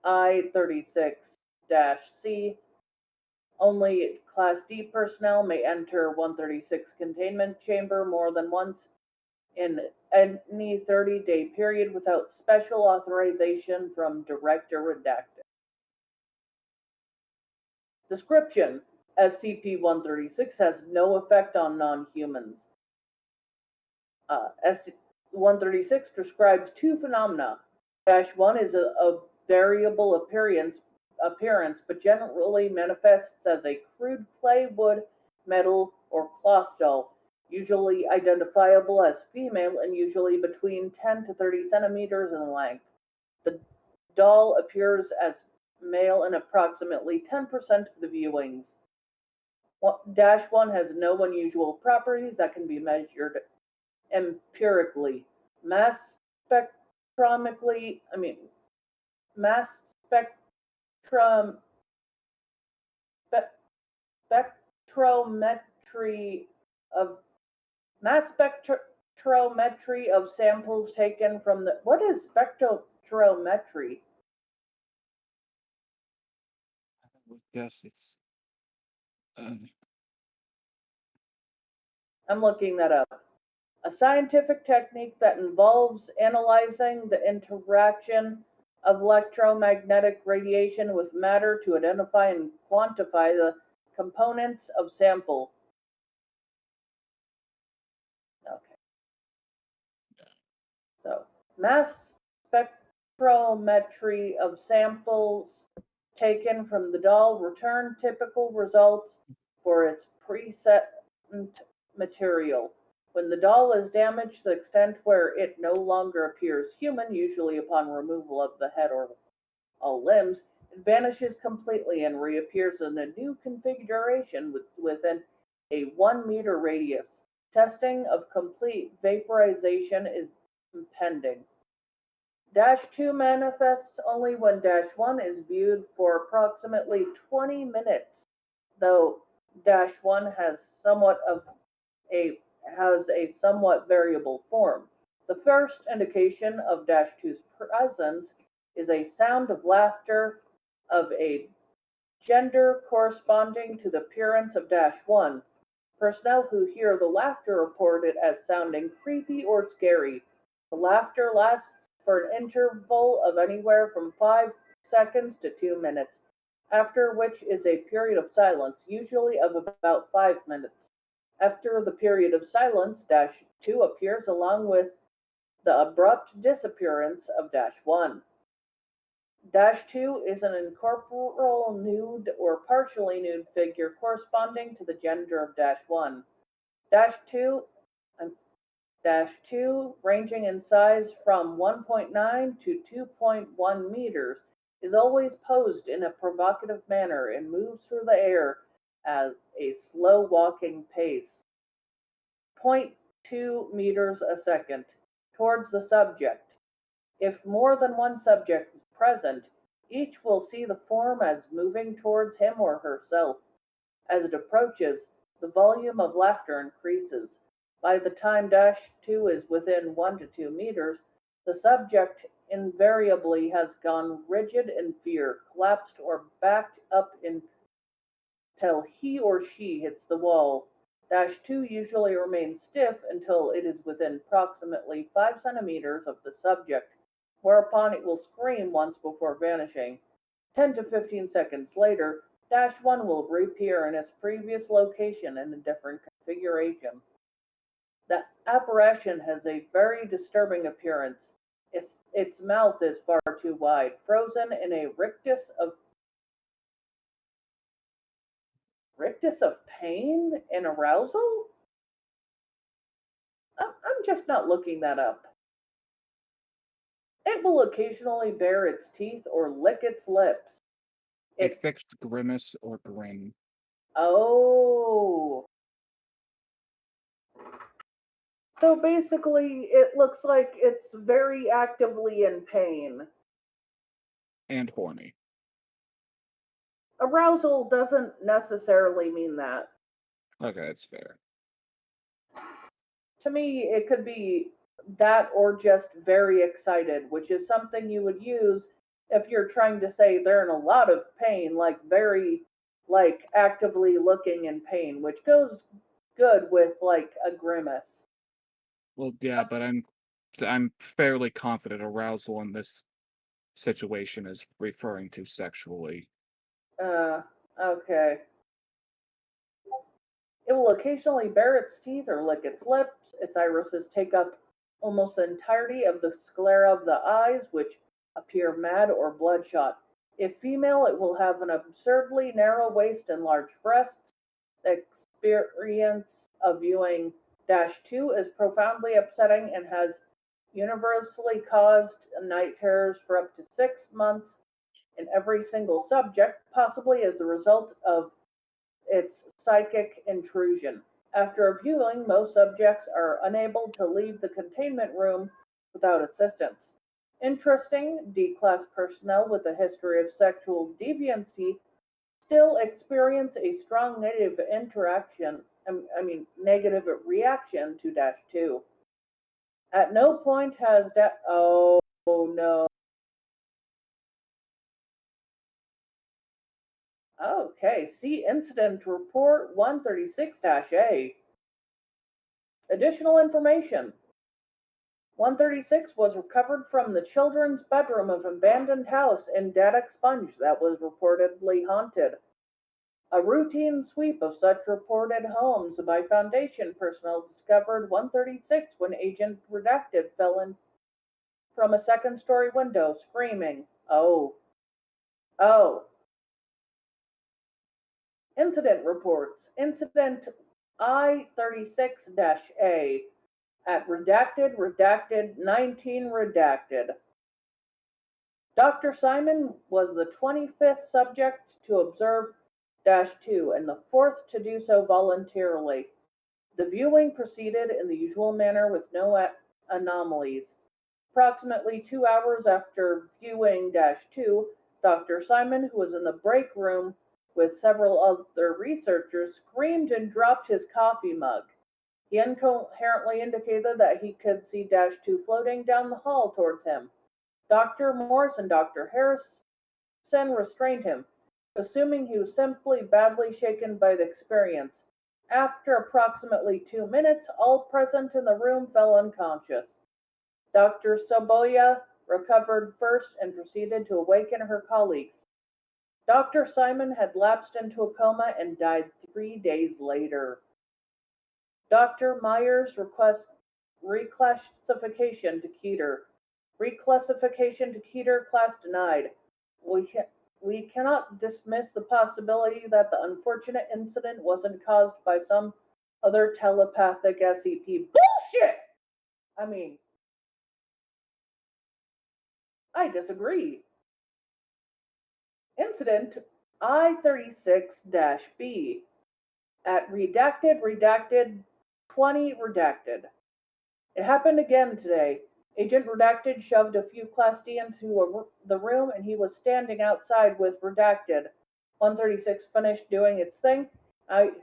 I-36-C, only Class D personnel may enter 136 containment chamber more than once in any 30-day period without special authorization from Director Redacted. Description: SCP-136 has no effect on non-humans. SCP-136 describes 2 phenomena. -1 is a variable appearance, but generally manifests as a crude clay, wood, metal, or cloth doll, usually identifiable as female and usually between 10 to 30 centimeters in length. The doll appears as male in approximately 10% of the viewings. -1 has no unusual properties that can be measured empirically. Mass spectrometry spectrometry of mass spectrometry of samples taken from the. What is spectrometry? I would guess it's. I'm looking that up. A scientific technique that involves analyzing the interaction of electromagnetic radiation with matter to identify and quantify the components of sample. Okay. So, mass spectrometry of samples taken from the doll return typical results for its preset material. When the doll is damaged to the extent where it no longer appears human, usually upon removal of the head or all limbs, it vanishes completely and reappears in a new configuration within a 1 meter radius. Testing of complete vaporization is impending. Dash 2 manifests only when Dash 1 is viewed for approximately 20 minutes, though Dash 1 has a somewhat variable form. The first indication of Dash 2's presence is a sound of laughter of a gender corresponding to the appearance of Dash 1. Personnel who hear the laughter report it as sounding creepy or scary. The laughter lasts for an interval of anywhere from 5 seconds to 2 minutes, after which is a period of silence, usually of about 5 minutes. After the period of silence, Dash 2 appears along with the abrupt disappearance of Dash 1. Dash 2 is an incorporeal nude or partially nude figure corresponding to the gender of Dash 1. Dash 2 ranging in size from 1.9 to 2.1 meters, is always posed in a provocative manner and moves through the air at a slow walking pace, 0.2 meters a second, towards the subject. If more than one subject is present, each will see the form as moving towards him or herself. As it approaches, the volume of laughter increases. By the time Dash 2 is within 1 to 2 meters, the subject invariably has gone rigid in fear, collapsed, or backed up until he or she hits the wall. Dash 2 usually remains stiff until it is within approximately 5 centimeters of the subject, whereupon it will scream once before vanishing. 10 to 15 seconds later, Dash 1 will reappear in its previous location in a different configuration. The apparition has a very disturbing appearance. Its mouth is far too wide, frozen in a rictus of pain and arousal? I'm just not looking that up. It will occasionally bare its teeth or lick its lips. A fixed grimace or grin. Oh. So basically, it looks like it's very actively in pain. And horny. Arousal doesn't necessarily mean that. Okay, that's fair. To me, it could be that or just very excited, which is something you would use if you're trying to say they're in a lot of pain, like very, like actively looking in pain, which goes good with like a grimace. Well, yeah, but I'm fairly confident arousal in this situation is referring to sexually. Okay. It will occasionally bare its teeth or lick its lips. Its irises take up almost the entirety of the sclera of the eyes, which appear mad or bloodshot. If female, it will have an absurdly narrow waist and large breasts. The experience of viewing Dash 2 is profoundly upsetting and has universally caused night terrors for up to 6 months in every single subject, possibly as a result of its psychic intrusion. After viewing, most subjects are unable to leave the containment room without assistance. Interesting, D-class personnel with a history of sexual deviancy still experience a strong negative reaction to Dash 2. At no point has that. Oh no. Okay, see Incident Report 136-A. Additional information. 136 was recovered from the children's bedroom of an abandoned house in Dad Expunge that was reportedly haunted. A routine sweep of such reported homes by Foundation personnel discovered 136 when Agent Redacted fell in from a second-story window, screaming, "Oh! Oh!" Incident reports. Incident I-36-A at redacted 19 redacted. Dr. Simon was the 25th subject to observe -2 and the 4th to do so voluntarily. The viewing proceeded in the usual manner with no anomalies. Approximately 2 hours after viewing -2, Dr. Simon, who was in the break room with several other researchers, screamed and dropped his coffee mug. He incoherently indicated that he could see -2 floating down the hall towards him. Dr. Morse and Dr. Harrison restrained him, assuming he was simply badly shaken by the experience. After approximately 2 minutes, all present in the room fell unconscious. Dr. Soboya recovered first and proceeded to awaken her colleagues. Dr. Simon had lapsed into a coma and died 3 days later. Dr. Myers requests reclassification to Keter. Reclassification to Keter, class denied. We cannot dismiss the possibility that the unfortunate incident wasn't caused by some other telepathic SCP. Bullshit! I mean, I disagree. Incident I-36-B at redacted 20 redacted. It happened again today. Agent Redacted shoved a few Class D into the room and he was standing outside with Redacted. 136 finished doing its thing. I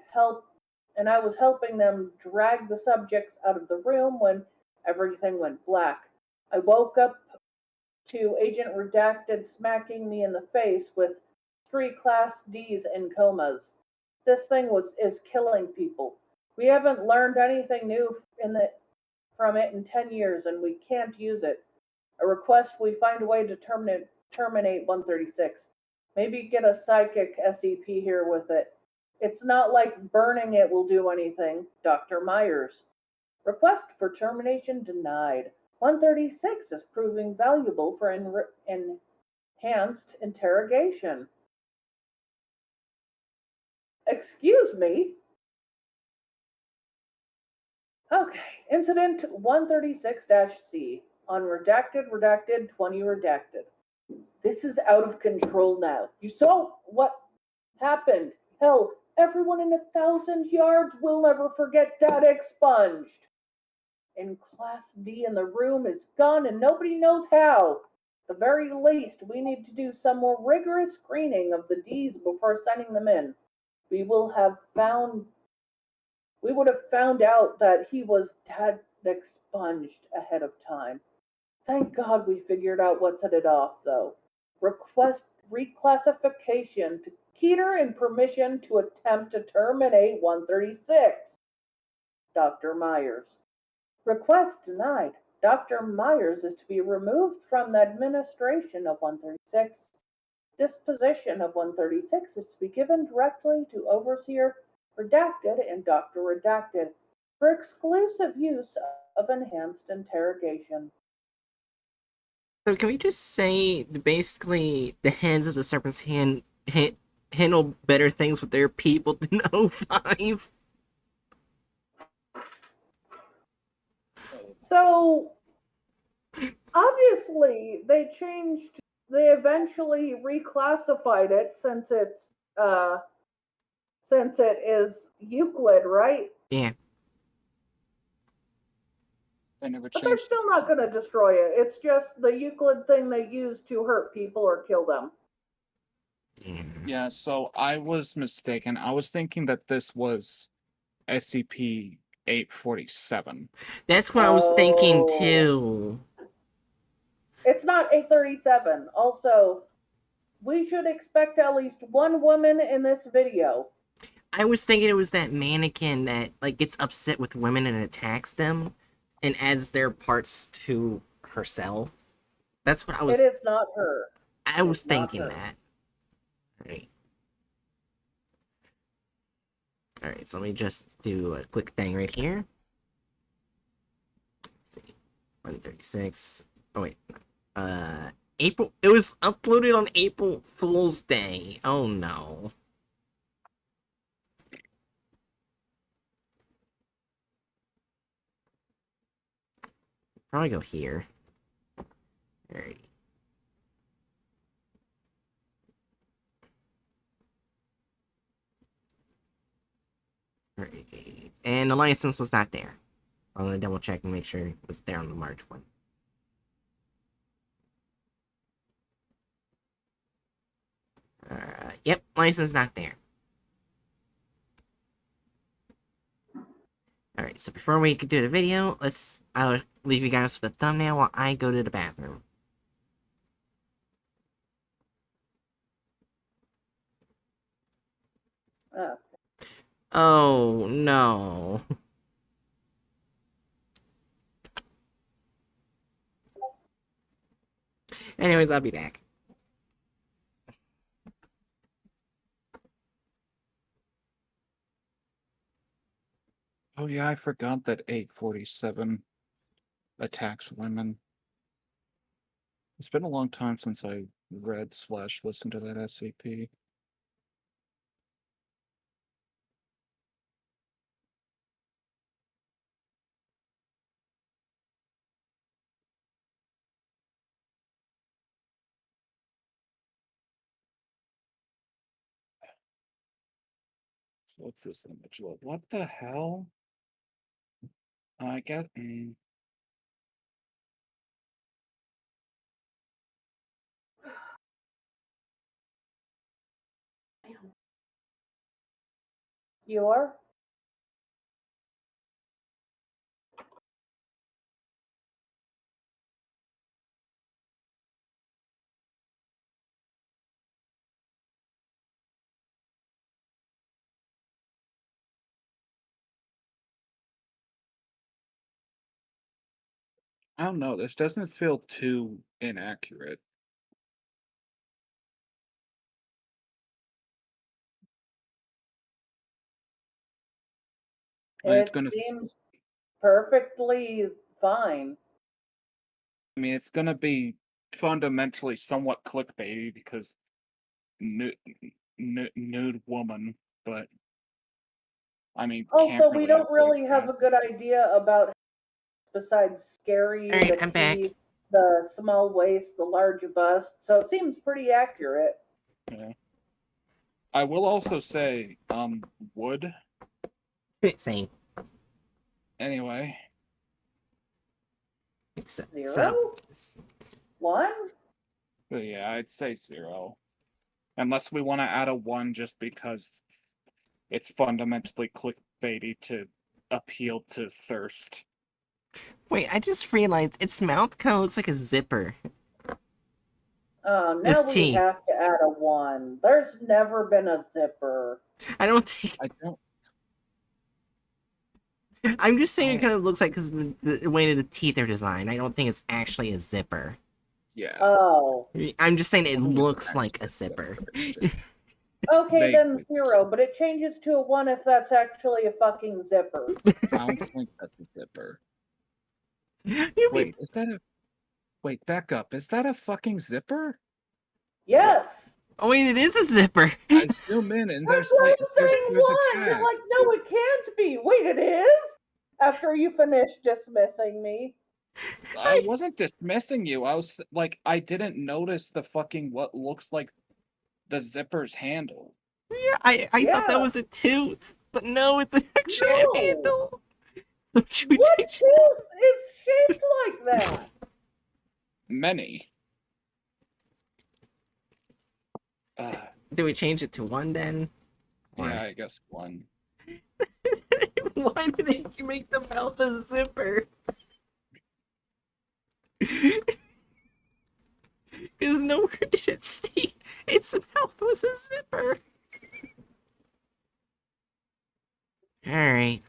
was helping them drag the subjects out of the room when everything went black. I woke up to Agent Redacted smacking me in the face with 3 Class Ds in comas. This thing is killing people. We haven't learned anything new from it in 10 years, and we can't use it. A request we find a way to terminate 136. Maybe get a psychic SCP here with it. It's not like burning it will do anything. Dr. Myers. Request for termination denied. 136 is proving valuable for enhanced interrogation. Excuse me? Okay, Incident 136-C on redacted 20 redacted. This is out of control now. You saw what happened. Hell, everyone in 1,000 yards will never forget Data Expunged. And Class D in the room is gone and nobody knows how. At the very least, we need to do some more rigorous screening of the Ds before sending them in. We would have found out that he was Dad Expunged ahead of time. Thank God we figured out what set it off, though. Request reclassification to Keter and permission to attempt to terminate 136. Dr. Myers. Request denied. Dr. Myers is to be removed from the administration of 136. Disposition of 136 is to be given directly to Overseer Redacted and Dr. Redacted for exclusive use of enhanced interrogation. So can we just say that basically the hands of the serpent's handle better things with their people than O5? So, obviously, they eventually reclassified it since it is Euclid, right? Yeah. They never But they're changed. still not going to destroy it. It's just the Euclid thing they use to hurt people or kill them. Yeah, so I was mistaken. I was thinking that this was SCP 847. That's what I was thinking Oh. too. It's not 837. Also, we should expect at least one woman in this video. I was thinking it was that mannequin that like gets upset with women and attacks them and adds their parts to herself. That's what It is not her. I was It's not thinking her. that. Alright. Alright, so let me just do a quick thing right here. Let's see. 136. Oh wait. April, it was uploaded on April Fool's Day. Oh no. Probably go here. Alright. Alright. And the license was not there. I'm gonna double check and make sure it was there on the March one. Yep, license not there. Alright, so before we can do the video, I'll leave you guys with a thumbnail while I go to the bathroom. Oh. Oh, no. Anyways, I'll be back. Oh yeah, I forgot that 847 attacks women. It's been a long time since I read / listened to that SCP. What's this image look? What the hell? I get. You are? I don't know. This doesn't feel too inaccurate. It's It gonna. seems perfectly fine. I mean, it's gonna be fundamentally somewhat clickbaity because nude woman, but I mean, can't Also, we really don't avoid really have that. a good idea about, besides scary, Alright, the I'm back. teeth, the small waist, the large bust. So it seems pretty accurate. Yeah. I will also say, wood. Same. Anyway, So, 0? 1? but yeah, I'd say 0. Unless we want to add a 1 just because it's fundamentally clickbaity to appeal to thirst. wait, I just realized its mouth kind of looks like a zipper. Oh, His now we teeth. have to add a 1. There's never been a zipper. I don't think. I don't. I'm just saying it kind of looks like because the way the teeth are designed. I don't think it's actually a zipper. Yeah. Oh. I'm just saying it I think it's looks like a actually zipper. Okay, then Vaguely. 0, but it changes to a 1 if that's actually a fucking zipper. I don't think that's a zipper. You Wait, is that a? Wait, back up. Is that a fucking zipper? Yes! Oh wait, it is a zipper. I zoom in and That's there's why like I'm there's saying there's 1! a You're tag. like, no, it can't be! Wait, it is? After you finish dismissing me. I wasn't dismissing you. I was like, I didn't notice the fucking what looks like the zipper's handle. Yeah, I thought that Yeah. was a tooth, but no, it's actually a No! handle. So should we What change? tooth is shaped like that? Many. Do we change it to 1 then? Or Yeah, I guess 1. Why did they make the mouth a zipper? Because nowhere did it state its mouth was a zipper. Alright.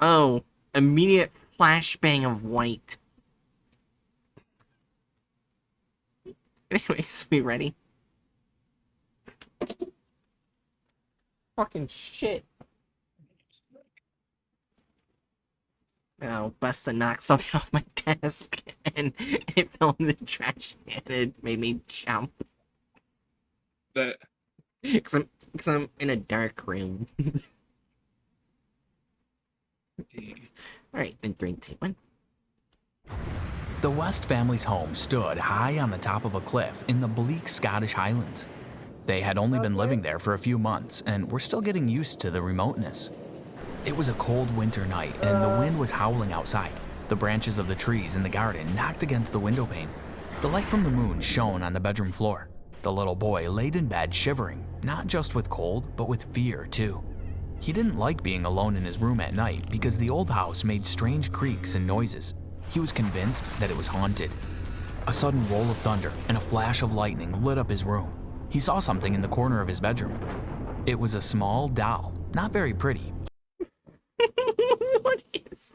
Oh, immediate flashbang of white. Anyways, we ready? Fucking shit. Oh, Busta knocked something off my desk, and it fell in the trash, and it made me jump. That Cause I'm in a dark room. Alright, in 3, 2, 1. The West family's home stood high on the top of a cliff in the bleak Scottish Highlands. They had only been living there for a few months and were still getting used to the remoteness. It was a cold winter night and the wind was howling outside. The branches of the trees in the garden knocked against the window pane. The light from the moon shone on the bedroom floor. The little boy laid in bed shivering, not just with cold, but with fear too. He didn't like being alone in his room at night because the old house made strange creaks and noises. He was convinced that it was haunted. A sudden roll of thunder and a flash of lightning lit up his room. He saw something in the corner of his bedroom. It was a small doll, not very pretty. What is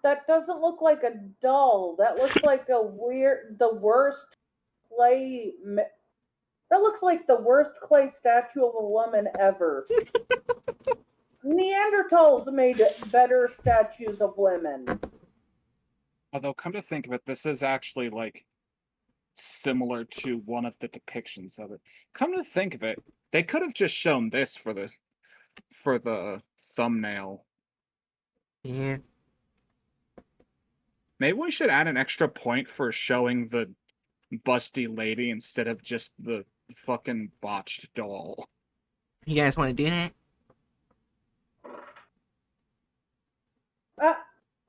That doesn't look like a doll. That looks like the worst clay. That looks like the worst clay statue of a woman ever. Neanderthals made better statues of women. although come to think of it, this is actually like similar to one of the depictions of it. Come to think of it, they could have just shown this for the thumbnail. Yeah. Maybe we should add an extra point for showing the busty lady instead of just the fucking botched doll. You guys want to do that?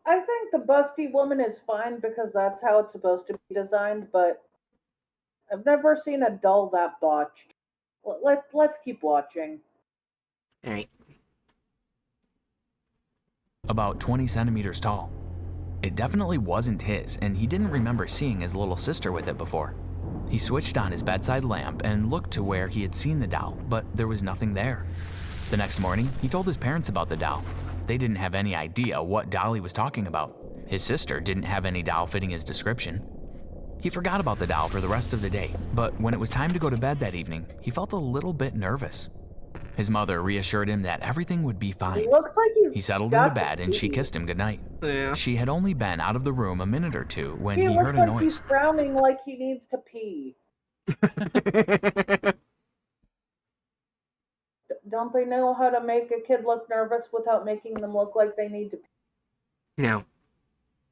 I think the busty woman is fine because that's how it's supposed to be designed, but I've never seen a doll that botched. Let's keep watching. Alright. About 20 centimeters tall. It definitely wasn't his, and he didn't remember seeing his little sister with it before. He switched on his bedside lamp and looked to where he had seen the doll, but there was nothing there. The next morning, he told his parents about the doll. They didn't have any idea what doll he was talking about. His sister didn't have any doll fitting his description. He forgot about the doll for the rest of the day, but when it was time to go to bed that evening, he felt a little bit nervous. His mother reassured him that everything would be fine. He looks like He settled into bed and she kissed him goodnight. Yeah. She had only been out of the room a minute or two when He he looks heard a like noise. he's frowning like he needs to pee. Don't they know how to make a kid look nervous without making them look like they need to pee? No.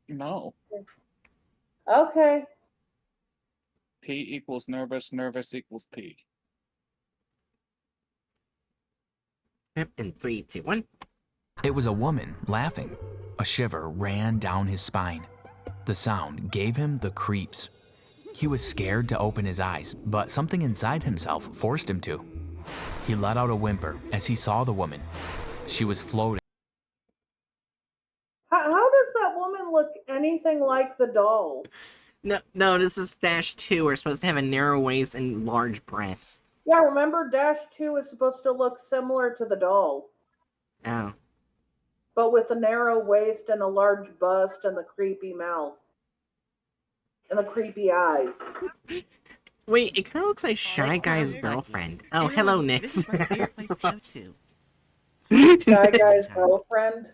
No. Okay. P equals nervous, nervous equals P. Yep, in 3, 2, 1. It was a woman laughing. A shiver ran down his spine. The sound gave him the creeps. He was scared to open his eyes, but something inside himself forced him to. He let out a whimper as he saw the woman. She was floating. How does that woman look anything like the doll? No, this is -2. We're supposed to have a narrow waist and large breasts. Yeah, remember -2 is supposed to look similar to the doll, Oh. but with a narrow waist and a large bust and the creepy mouth. And the creepy eyes. Wait, it kind of looks like Shy Guy's girlfriend. Oh, hello, Nix. This is my favorite place to go to. Shy Guy's girlfriend.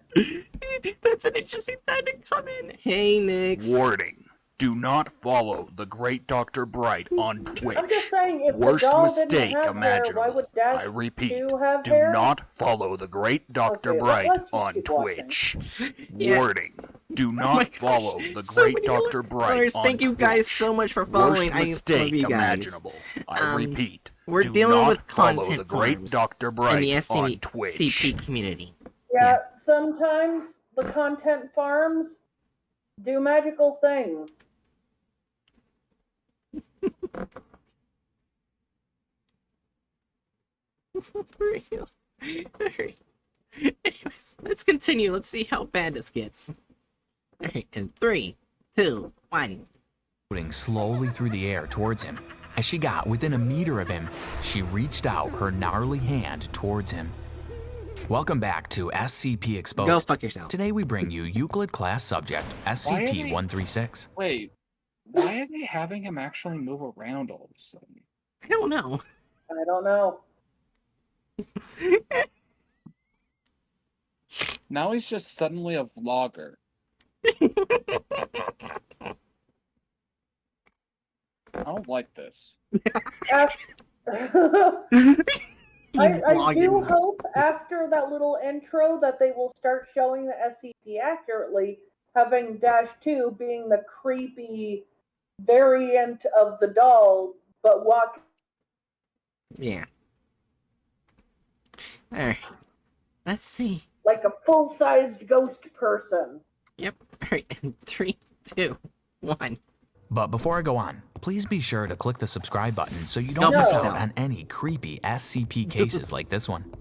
That's an interesting time to come in. Hey, Nix. Warning. Do not follow the great Dr. Bright on Twitch. I'm just saying, if Worst the doll mistake didn't have hair, why imaginable. would Dash I repeat, 2 have do hair? not follow the great Dr. Okay, Bright let's just on keep watching. Twitch. Yeah. Warning. Do my not gosh, follow the so great many Dr. Bright listeners. on Thank you guys Twitch. so much for following. Worst I love mistake you guys. imaginable. I repeat, We're do dealing not with follow content the great farms Dr. in Bright the on Twitch. SCP community. Yeah, sometimes the content farms do magical things. For real. Alright. Anyways, let's continue. Let's see how bad this gets. Alright, in 3, 2, 1. Floating slowly through the air towards him. As she got within a meter of him, she reached out her gnarly hand towards him. Welcome back to SCP Exposed. Go fuck yourself. Today we bring you Euclid class subject SCP-136. Wait, why are they having him actually move around all of a sudden? I don't know. I don't know. Now he's just suddenly a vlogger. I don't like this. I do vlogging. hope after that little intro that they will start showing the SCP accurately, having -2 being the creepy variant of the doll, but walk. Yeah. Alright. Let's see. Like a full-sized ghost person. Yep. Alright, in 3, 2, 1. But before I go on, please be sure to click the subscribe button so you Go don't fuck miss out yourself. on any creepy SCP cases like this one.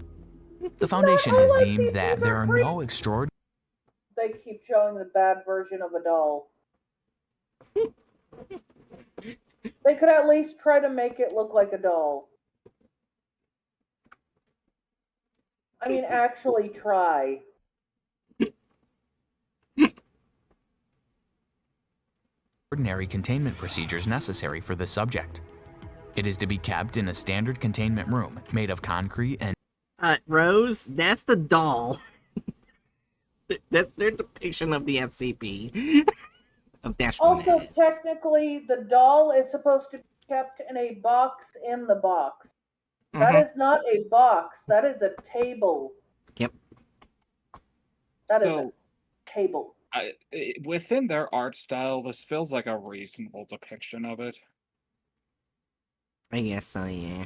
The Foundation has deemed that there are no extraordinary They keep showing the bad version of a doll. They could at least try to make it look like a doll. I mean, actually try. containment procedures necessary for the subject. It is to be kept in a standard containment room made of concrete and Rose, that's the doll. That's their depiction of the SCP. Of Dash 1 Also, is. technically, the doll is supposed to be kept in a box in the box. That is not a box. That is a table. Yep. That is So- a table. Within their art style, this feels like a reasonable depiction of it. I guess so, yeah.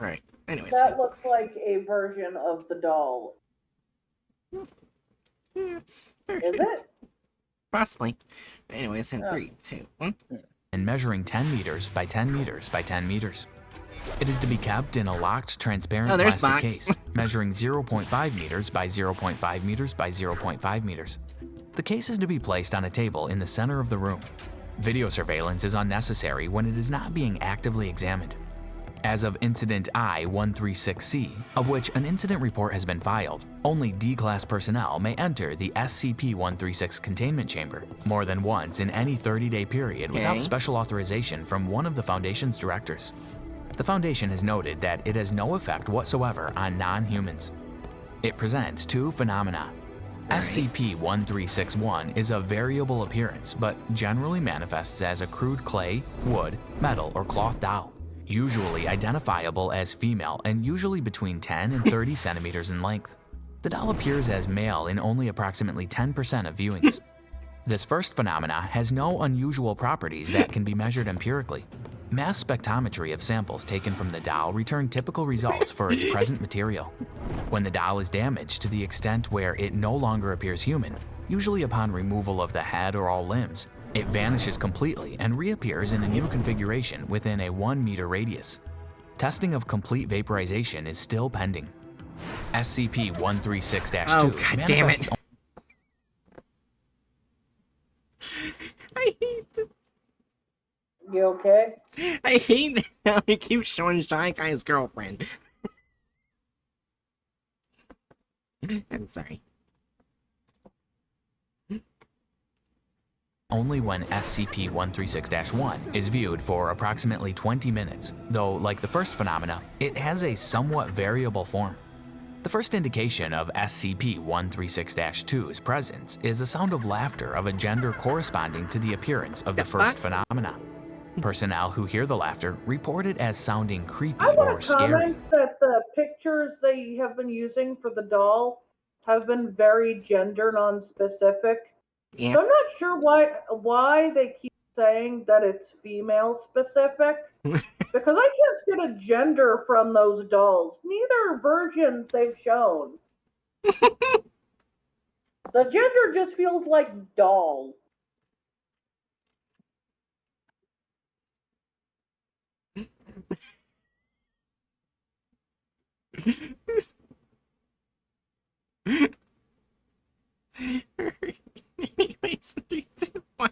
Alright, anyways. That looks like a version of the doll. Is it? Possibly. Anyways, in Yeah. 3, 2, 1. and measuring 10 meters by 10 meters by 10 meters. It is to be kept in a locked, transparent Oh, there's plastic box. case, measuring 0.5 meters by 0.5 meters by 0.5 meters. The case is to be placed on a table in the center of the room. Video surveillance is unnecessary when it is not being actively examined. As of Incident I-136C, of which an incident report has been filed, only D-Class personnel may enter the SCP-136 containment chamber more than once in any 30-day period without Okay. special authorization from one of the Foundation's directors. The Foundation has noted that it has no effect whatsoever on non-humans. It presents two phenomena. Alright. SCP-1361 is of variable appearance, but generally manifests as a crude clay, wood, metal, or cloth doll, usually identifiable as female and usually between 10 and 30 centimeters in length. The doll appears as male in only approximately 10% of viewings. This first phenomena has no unusual properties that can be measured empirically. Mass spectrometry of samples taken from the doll return typical results for its present material. When the doll is damaged to the extent where it no longer appears human, usually upon removal of the head or all limbs, it vanishes completely and reappears in a new configuration within a 1-meter radius. Testing of complete vaporization is still pending. SCP-136-2 Oh, god damn it. manifests I hate this. You okay? I hate how he keeps showing Shy Guy's girlfriend. I'm sorry. only when SCP-136-1 is viewed for approximately 20 minutes, though like the first phenomena, it has a somewhat variable form. The first indication of SCP-136-2's presence is a sound of laughter of a gender corresponding to the appearance of the The first fuck? phenomena. Personnel who hear the laughter report it as sounding creepy I or want to scary. comment that the pictures they have been using for the doll have been very gender non-specific. Yeah. So I'm not sure why they keep saying that it's female specific. Because I can't get a gender from those dolls. Neither versions they've shown. The gender just feels like doll. Anyways, 3, 2, 1.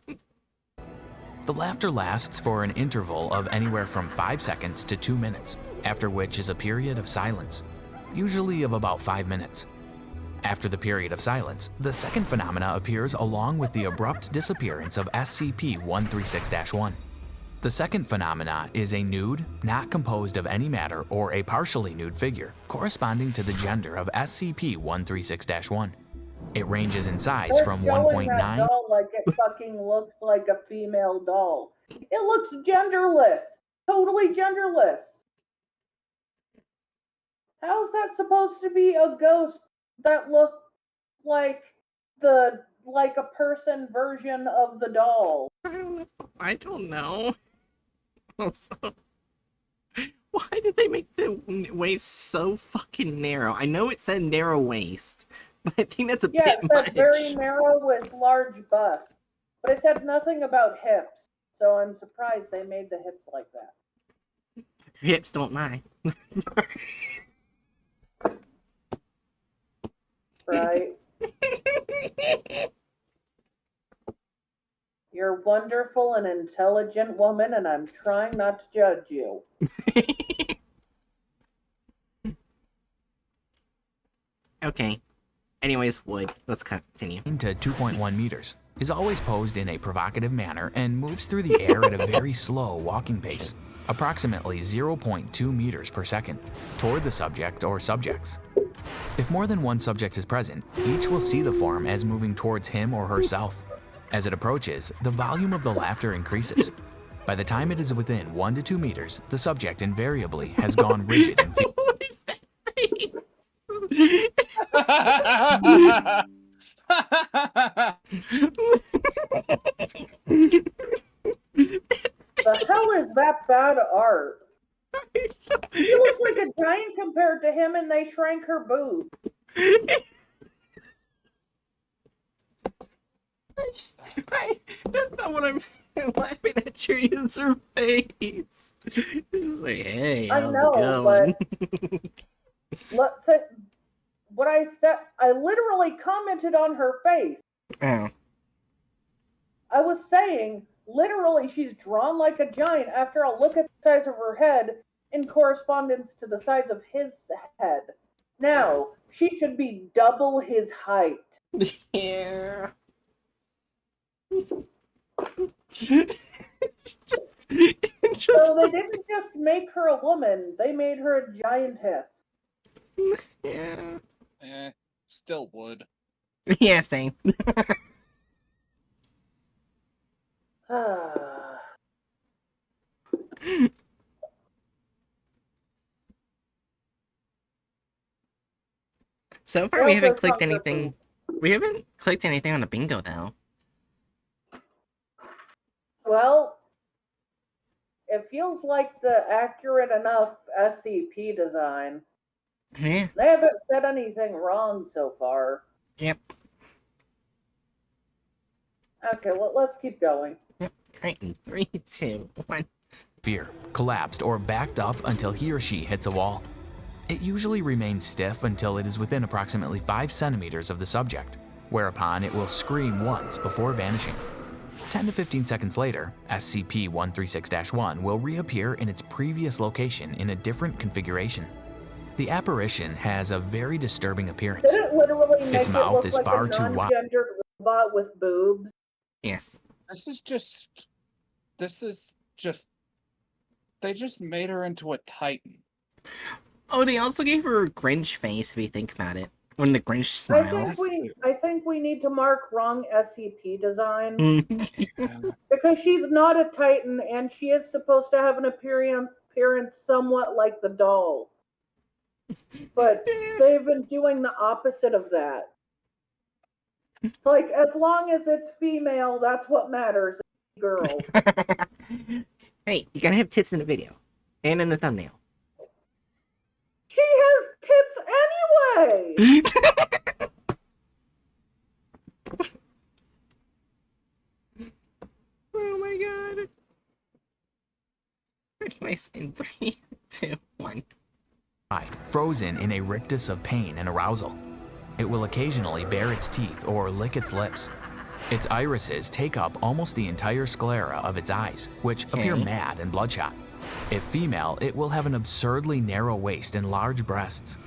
The laughter lasts for an interval of anywhere from 5 seconds to 2 minutes, after which is a period of silence, usually of about 5 minutes. After the period of silence, the second phenomena appears along with the abrupt disappearance of SCP-136-1. The second phenomena is a nude, not composed of any matter, or a partially nude figure, corresponding to the gender of SCP-136-1. It ranges in size They're from showing that 1.9 doll like it fucking looks like a female doll. It looks genderless. Totally genderless. How is that supposed to be a ghost that looks like a person version of the doll? I don't know. Also, why did they make the waist so fucking narrow? I know it said narrow waist, but I think that's a Yeah, bit it much. said very narrow with large bust, but it said nothing about hips. So I'm surprised they made the hips like that. Hips don't lie. Right? You're a wonderful and intelligent woman, and I'm trying not to judge you. Okay. Anyways, wood. Let's continue. to 2.1 meters, is always posed in a provocative manner and moves through the air at a very slow walking pace, approximately 0.2 meters per second, toward the subject or subjects. If more than one subject is present, each will see the form as moving towards him or herself. As it approaches, the volume of the laughter increases. By the time it is within 1 to 2 meters, the subject invariably has gone rigid and What is that face? The hell is that bad art? She looks like a giant compared to him, and they shrank her boob. That's not what I'm laughing at. You is her face. Just like, hey, I how's know, it going? What I said, I literally commented on her face. Oh. I was saying, literally, she's drawn like a giant after I look at the size of her head in correspondence to the size of his head. Now, she should be double his height. Yeah. So they didn't just make her a woman, they made her a giantess. Yeah. Still would. Yeah, same. So far, They we also haven't clicked shrunk her anything. We haven't clicked anything on the bingo, though. Well, it feels like the accurate enough SCP design. Yeah. They haven't said anything wrong so far. Yep. Okay, well, let's keep going. Yep. Right in 3, 2, 1. fear, collapsed, or backed up until he or she hits a wall. It usually remains stiff until it is within approximately 5 centimeters of the subject, whereupon it will scream once before vanishing. 10 to 15 seconds later, SCP-136-1 will reappear in its previous location in a different configuration. The apparition has a very disturbing appearance. Did it literally make Its it mouth look is like far a too wide. non-gendered robot with boobs? Yes. They just made her into a Titan. Oh, they also gave her a Grinch face, if you think about it. When the Grinch smiles. I think we need to mark wrong SCP design. Yeah. Because she's not a Titan, and she is supposed to have an appearance somewhat like the doll. But they've been doing the opposite of that. It's like, as long as it's female, that's what matters. Girl. Hey, you gotta have tits in the video. And in the thumbnail. She has tits anyway! Oh my god. Anyways, in 3, 2, 1. frozen in a rictus of pain and arousal. It will occasionally bare its teeth or lick its lips. Its irises take up almost the entire sclera of its eyes, which appear mad and bloodshot. If female, it will have an absurdly narrow waist and large breasts.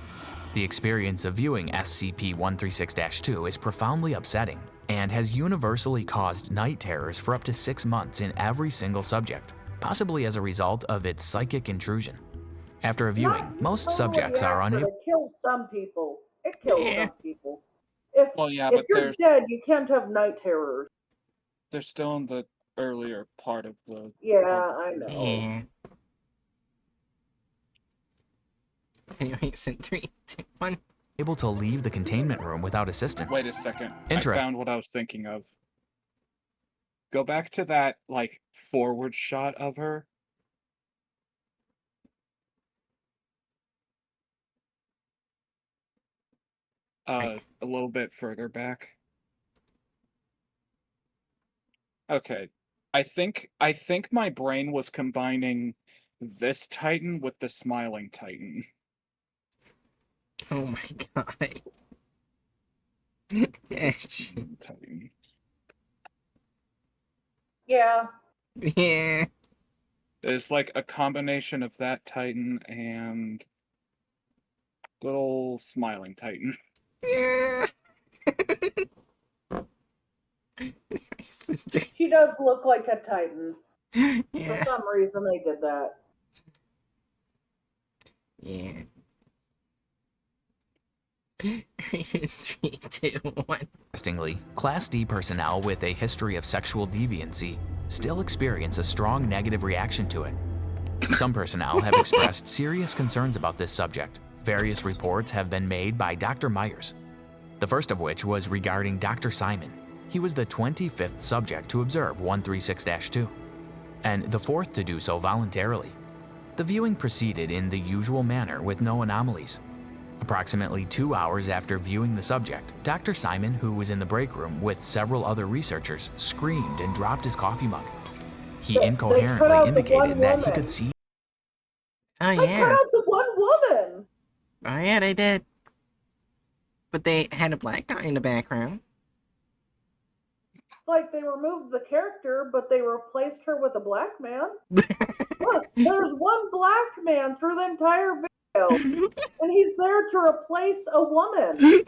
The experience of viewing SCP-136-2 is profoundly upsetting and has universally caused night terrors for up to 6 months in every single subject, possibly as a result of its psychic intrusion. After a viewing, most subjects are unable. It kills some people. It kills Yeah. some people. If, Well, yeah, if but you're dead, you can't have night terrors. they're still in the earlier part of the. Yeah, I know. Yeah. Anyways, in 3, 2, 1. Able to leave the containment room without assistance. Wait a second. I Interesting. found what I was thinking of. Go back to that, like, forward shot of her. A little bit further back. Okay. I think my brain was combining this Titan with the smiling Titan. Oh my god. Titan. Yeah. Yeah. It's like a combination of that Titan and little smiling Titan. Yeah. She does look like a Titan. Yeah. For some reason, they did that. Yeah. 3, 2, 1. Interestingly, Class D personnel with a history of sexual deviancy still experience a strong negative reaction to it. Some personnel have expressed serious concerns about this subject. Various reports have been made by Dr. Myers, the first of which was regarding Dr. Simon. He was the 25th subject to observe 136-2, and the 4th to do so voluntarily. The viewing proceeded in the usual manner with no anomalies. Approximately 2 hours after viewing the subject, Dr. Simon, who was in the break room with several other researchers, screamed and dropped his coffee mug. He They cut out incoherently the indicated one that he woman. could see. Oh I cut yeah. out the one woman. Oh yeah, they did. But they had a black guy in the background. It's like they removed the character, but they replaced her with a black man. Look, there's one black man through the entire video, and he's there to replace a woman.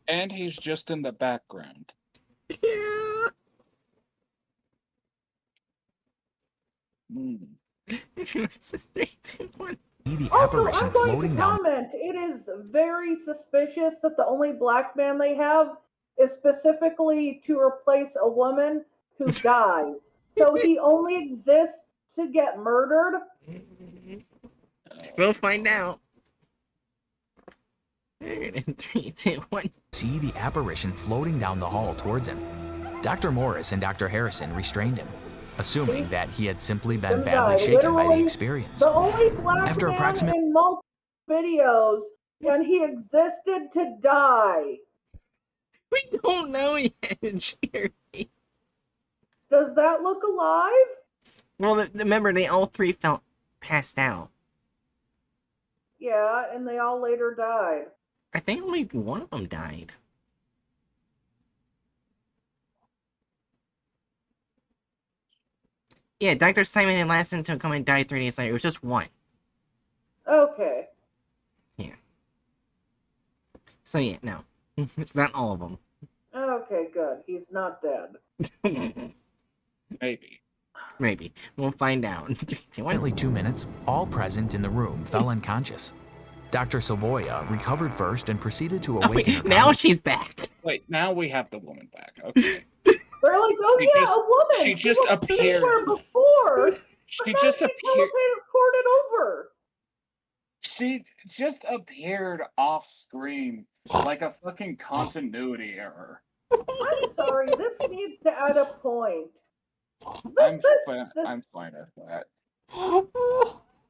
And he's just in the background. Yeah. It's a 3, 2, 1. The Also, apparition I'm going floating to down. comment, it is very suspicious that the only black man they have is specifically to replace a woman who dies. So he only exists to get murdered. We'll find out. In 3, 2, 1. See the apparition floating down the hall towards him. Dr. Morris and Dr. Harrison restrained him, assuming that he had simply been Gonna badly die. shaken by the Literally, experience. The only black After man approximately in multiple videos, and he existed to die. We don't know yet, Jerry. Does that look alive? Well, remember, they all 3 felt passed out. Yeah, and they all later died. I think only one of them died. Yeah, Dr. Simon and Last until coming died 3 days later. It was just one. Okay. Yeah. So yeah, no. It's not all of them. Okay, good. He's not dead. Maybe. Maybe. We'll find out. 3, 2, 1. Approximately 2 minutes, all present in the room fell unconscious. Dr. Savoya recovered first and proceeded to Oh, awaken wait, her now colleagues. she's back. Wait, now we have the woman back. Okay. They're like, oh She yeah, just- a woman. she just was appeared. anywhere before. She but just then she appeared. teleported over. She just appeared off screen like a fucking continuity error. I'm sorry. This needs to add a point. I'm This- fine with that.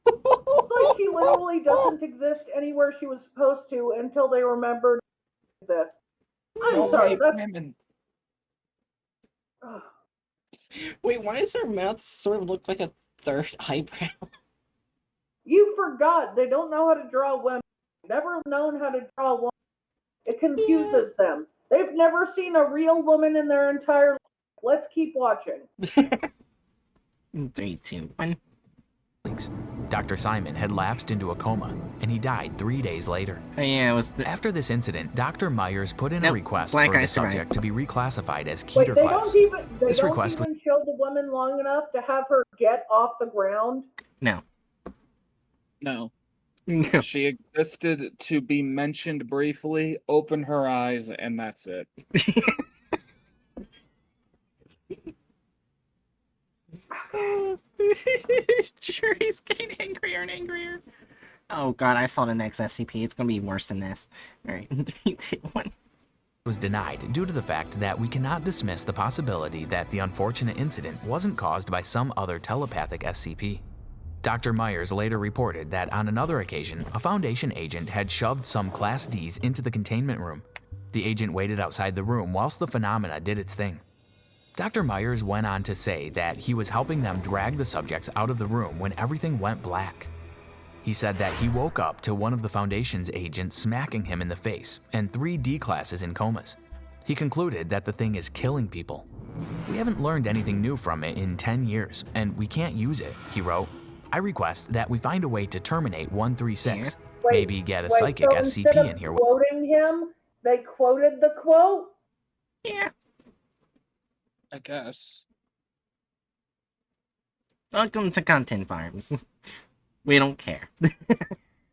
It's like she literally doesn't exist anywhere she was supposed to until they remembered to exist. I'm No sorry. way, That's women. ugh. Wait, why does her mouth sort of look like a third eyebrow? You forgot. They don't know how to draw women. Never known how to draw women. It confuses them. They've never seen a real woman in their entire life. Let's keep watching. 3, 2, 1. Dr. Simon had lapsed into a coma, and he died 3 days later. Oh yeah, it was the... After this incident, Dr. Myers put in a Nope, request black for eye the survived. subject to be reclassified as Wait, Keter they class. don't even This request show the woman long enough to have her get off the ground. No. No. No. She existed to be mentioned briefly, open her eyes, and that's it. Sure, he's getting angrier and angrier. Oh god, I saw the next SCP. It's gonna be worse than this. Alright, 3, 2, 1. Was denied due to the fact that we cannot dismiss the possibility that the unfortunate incident wasn't caused by some other telepathic SCP. Dr. Myers later reported that on another occasion, a Foundation agent had shoved some Class Ds into the containment room. The agent waited outside the room whilst the phenomena did its thing. Dr. Myers went on to say that he was helping them drag the subjects out of the room when everything went black. He said that he woke up to one of the Foundation's agents smacking him in the face and 3 D classes in comas. He concluded that the thing is killing people. We haven't learned anything new from it in 10 years, and we can't use it, he wrote. I request that we find a way to terminate 136. Maybe get a psychic so SCP instead of in here. Quoting him, they quoted the quote. Yeah. I guess. Welcome to Content Farms. We don't care. They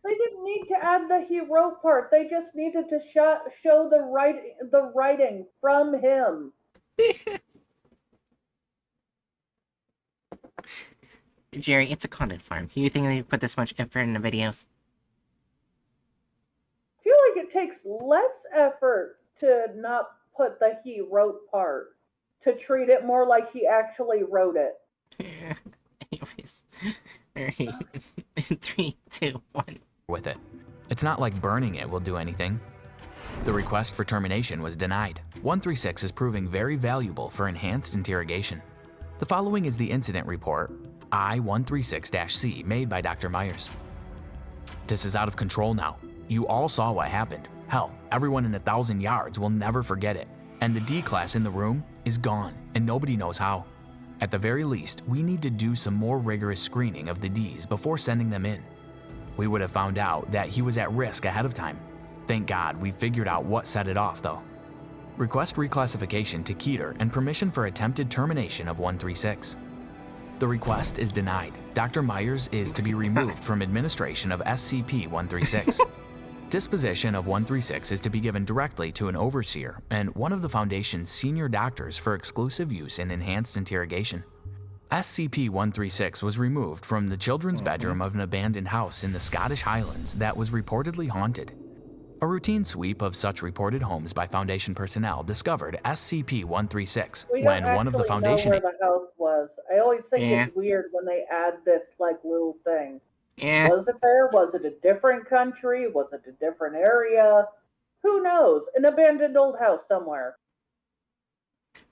didn't need to add the hero part. They just needed to show the writing from him. Jerry, it's a content farm. You think they put this much effort in the videos? I feel like it takes less effort to not put the he wrote part, to treat it more like he actually wrote it. Anyways. Alright. 3, 2, 1. With it. It's not like burning it will do anything. The request for termination was denied. 136 is proving very valuable for enhanced interrogation. The following is the incident report, I-136-C, made by Dr. Myers. This is out of control now. You all saw what happened. Hell, everyone in 1,000 yards will never forget it. And the D class in the room is gone, and nobody knows how. At the very least, we need to do some more rigorous screening of the Ds before sending them in. We would have found out that he was at risk ahead of time. Thank God we figured out what set it off, though. Request reclassification to Keter and permission for attempted termination of 136. The request is denied. Dr. Myers is to be removed from administration of SCP-136. Disposition of 136 is to be given directly to an overseer and one of the Foundation's senior doctors for exclusive use in enhanced interrogation. SCP-136 was removed from the children's bedroom of an abandoned house in the Scottish Highlands that was reportedly haunted. A routine sweep of such reported homes by Foundation personnel discovered SCP-136 when one of the Foundation... know where the house was. I always think it's weird when they add this little thing. Yeah. Was it there? Was it a different country? Was it a different area? Who knows? An abandoned old house somewhere.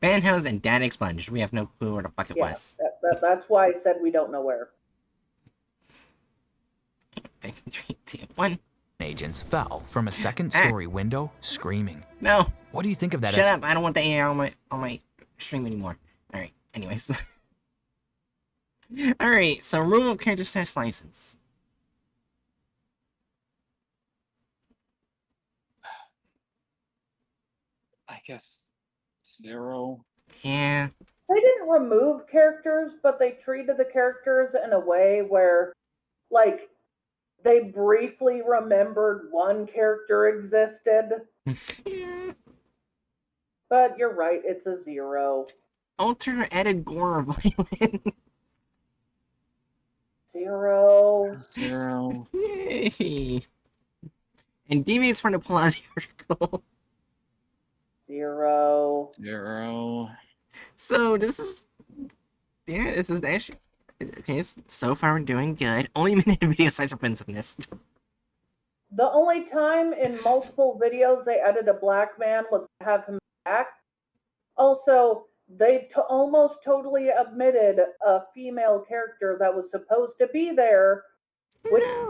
Band house and dad expunged. We have no clue where the fuck it was. That's why I said we don't know where. 3, 2, 1. Agents fell from a second-story window, screaming. No. What do you think of that? Shut up! I don't want the AI on my stream anymore. All right. Anyways. All right. So removal of character status license. I guess 0. Yeah. They didn't remove characters, but they treated the characters in a way where, like, they briefly remembered one character existed. Yeah. But you're right, it's a 0. Alter added gore or violence. 0. 0. Yay. And deviates from the plot of the article. 0. 0. So this is... Yeah, this is actually... Okay, so far we're doing good. Only minute video size offensiveness. The only time in multiple videos they added a black man was to have him back. Also, they almost totally omitted a female character that was supposed to be there which No.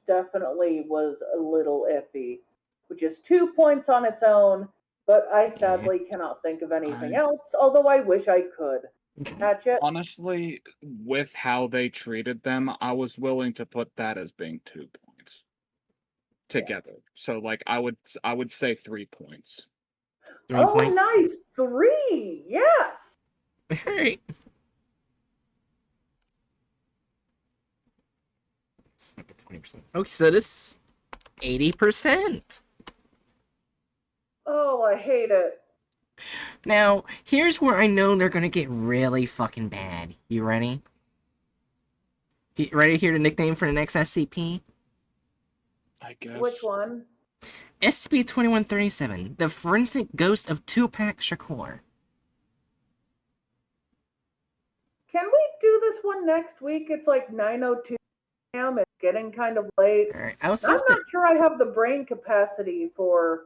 definitely was a little iffy, which is 2 points on its own. But I sadly cannot think of anything I- else, although I wish I could. Hatchet? Honestly, with how they treated them, I was willing to put that as being 2 points together. So like I would say 3 points. 3 Oh, points. nice! 3! Yes! Alright. Let's make it 20%. Okay, so this 80%. Oh, I hate it. Now, here's where I know they're gonna get really fucking bad. You ready? You ready to hear the nickname for the next SCP? I guess. Which one? SCP-2137, the forensic ghost of Tupac Shakur. Can we do this one next week? It's like 9:02 p.m. It's getting kind of late. Alright, I'll see I'm if the... not sure I have the brain capacity for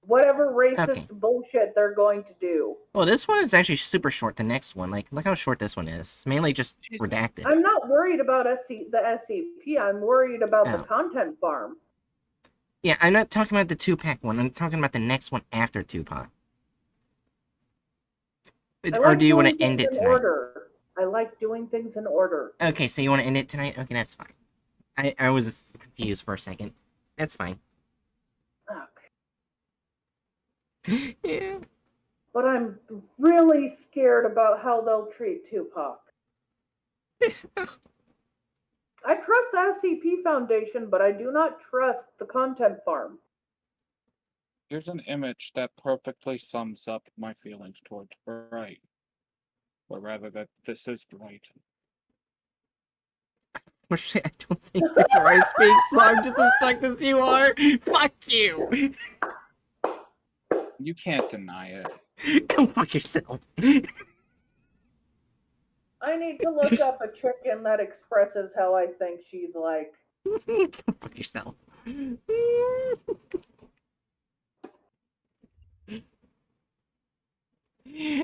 whatever racist Okay. bullshit they're going to do. Well, this one is actually super short, the next one. Like, look how short this one is. It's mainly just Jesus. redacted. I'm not worried about the SCP. I'm worried about the Oh. content farm. Yeah, I'm not talking about the Tupac one. I'm talking about the next one after Tupac. I Or like do you want doing to end things it in tonight? order. I like doing things in order. Okay, so you want to end it tonight? Okay, that's fine. I was confused for a second. That's fine. Okay. Yeah. But I'm really scared about how they'll treat Tupac. I trust the SCP Foundation, but I do not trust the content farm. Here's an image that perfectly sums up my feelings towards Bright. Or rather that this is Bright. Which I don't think before I speak, so I'm just as shocked as you are. Fuck you! You can't deny it. Go fuck yourself. I need to look up a chicken that expresses how I think she's like. Go fuck yourself.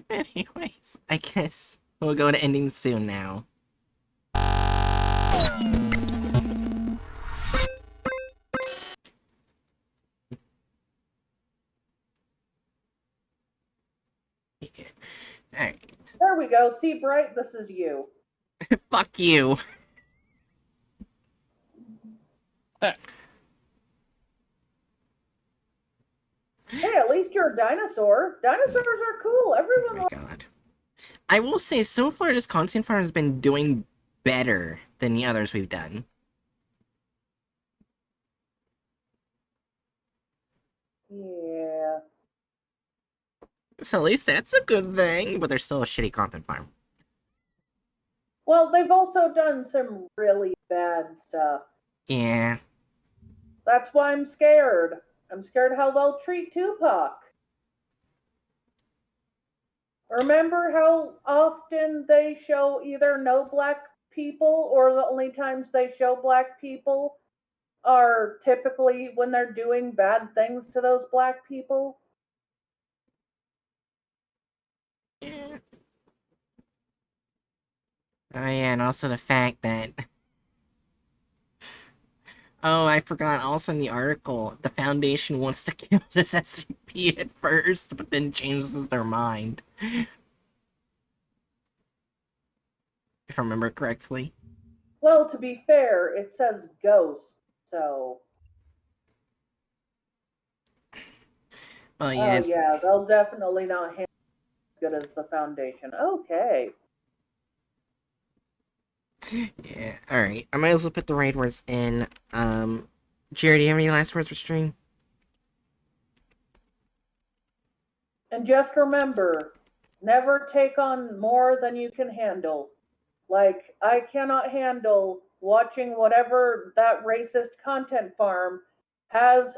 Anyways, I guess we'll go to ending soon now. Alright. There we go. See, Bright, this is you. Fuck you. Hey, at least you're a dinosaur. Dinosaurs are cool. Oh Everyone my god. I will say, so far this content farm has been doing better than the others we've done. Yeah. So at least that's a good thing, but there's still a shitty content farm. Well, they've also done some really bad stuff. Yeah. That's why I'm scared. I'm scared how they'll treat Tupac. Remember how often they show either no black people or the only times they show black people are typically when they're doing bad things to those black people? Yeah. Oh yeah, and also the fact that... Oh, I forgot, also in the article, the Foundation wants to kill this SCP at first, but then changes their mind. If I remember correctly. Well, to be fair, it says ghost, so... Well, yeah, Oh yeah, they'll definitely not handle it as good as the Foundation. Okay. Yeah, alright. I might as well put the right words in. Jerry, do you have any last words for stream? And just remember, never take on more than you can handle. Like, I cannot handle watching whatever that racist content farm has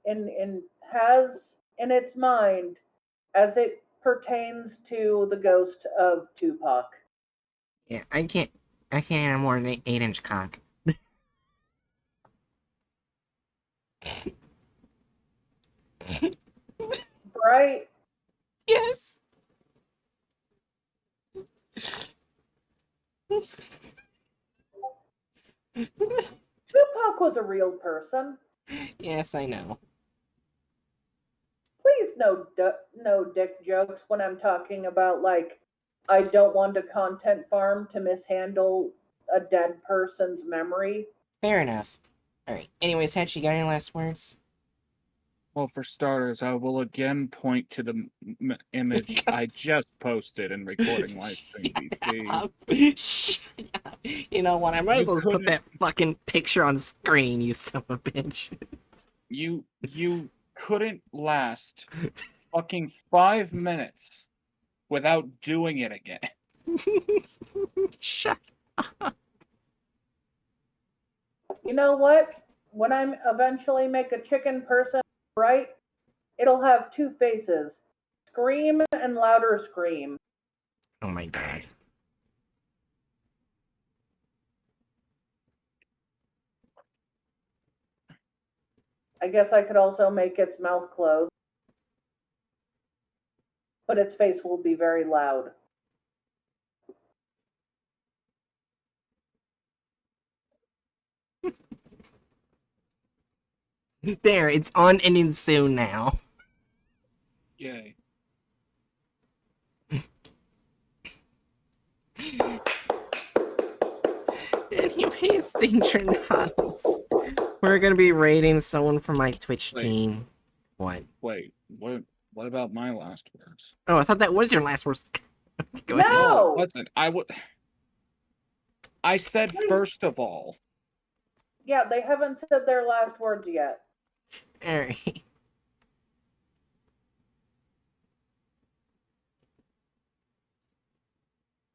has in its mind as it pertains to the ghost of Tupac. Yeah, I can't handle more than an 8-inch cock. Right? Yes! was a real person. Yes, I know. Please no dick jokes when I'm talking about, like, I don't want a content farm to mishandle a dead person's memory. Fair enough. Alright, anyways, Hatch, you got any last words? Well, for starters, I will again point to the image I just posted in Recording Live Stream DC. Shut up. You know what? I might as well put that fucking picture on screen, you son of a bitch. You couldn't last fucking 5 minutes without doing it again. Shut up. You know what? When I eventually make a chicken person, right? It'll have two faces. Scream and louder scream. Oh my god. I guess I could also make its mouth closed. But its face will be very loud. There, it's on ending soon now. Yay. Anyways, Danger Novels. We're gonna be rating someone from my Twitch Wait. team. What? Wait, what about my last words? Oh, I thought that was your last words. Go ahead. No! No, it wasn't. I said first of all. Yeah, they haven't said their last words yet. Alright.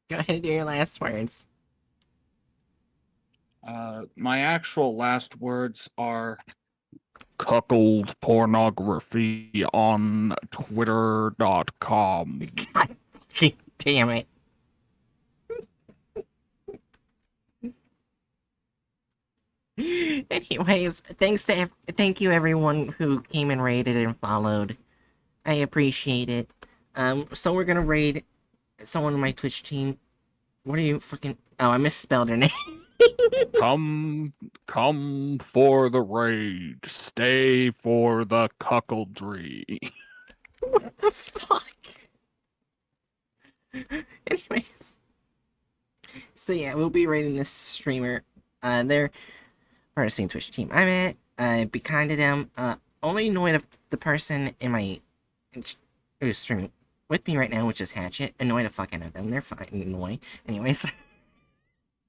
Go ahead and do your last words. My actual last words are cuckold pornography on twitter.com. God fucking damn it. Anyways, thank you everyone who came and raided and followed. I appreciate it. So we're gonna raid someone on my Twitch team. What are you fucking? Oh, I misspelled her name. Come for the raid. Stay for the cuckoldry. What the fuck? Anyways. So yeah, we'll be rating this streamer. They're part of the same Twitch team I'm at. Be kind to them. Only annoyed the person in my who's streaming with me right now, which is Hatchet. Annoy the fuck out of them. They're fine annoy. Anyways.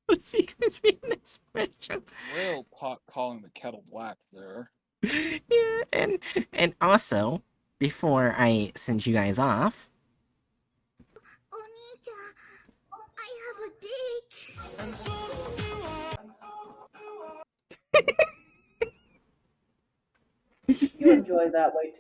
Let's see you guys read next special. Real pot calling the kettle black there. Yeah, and also, before I send you guys off, I have a dick. You enjoy that way too.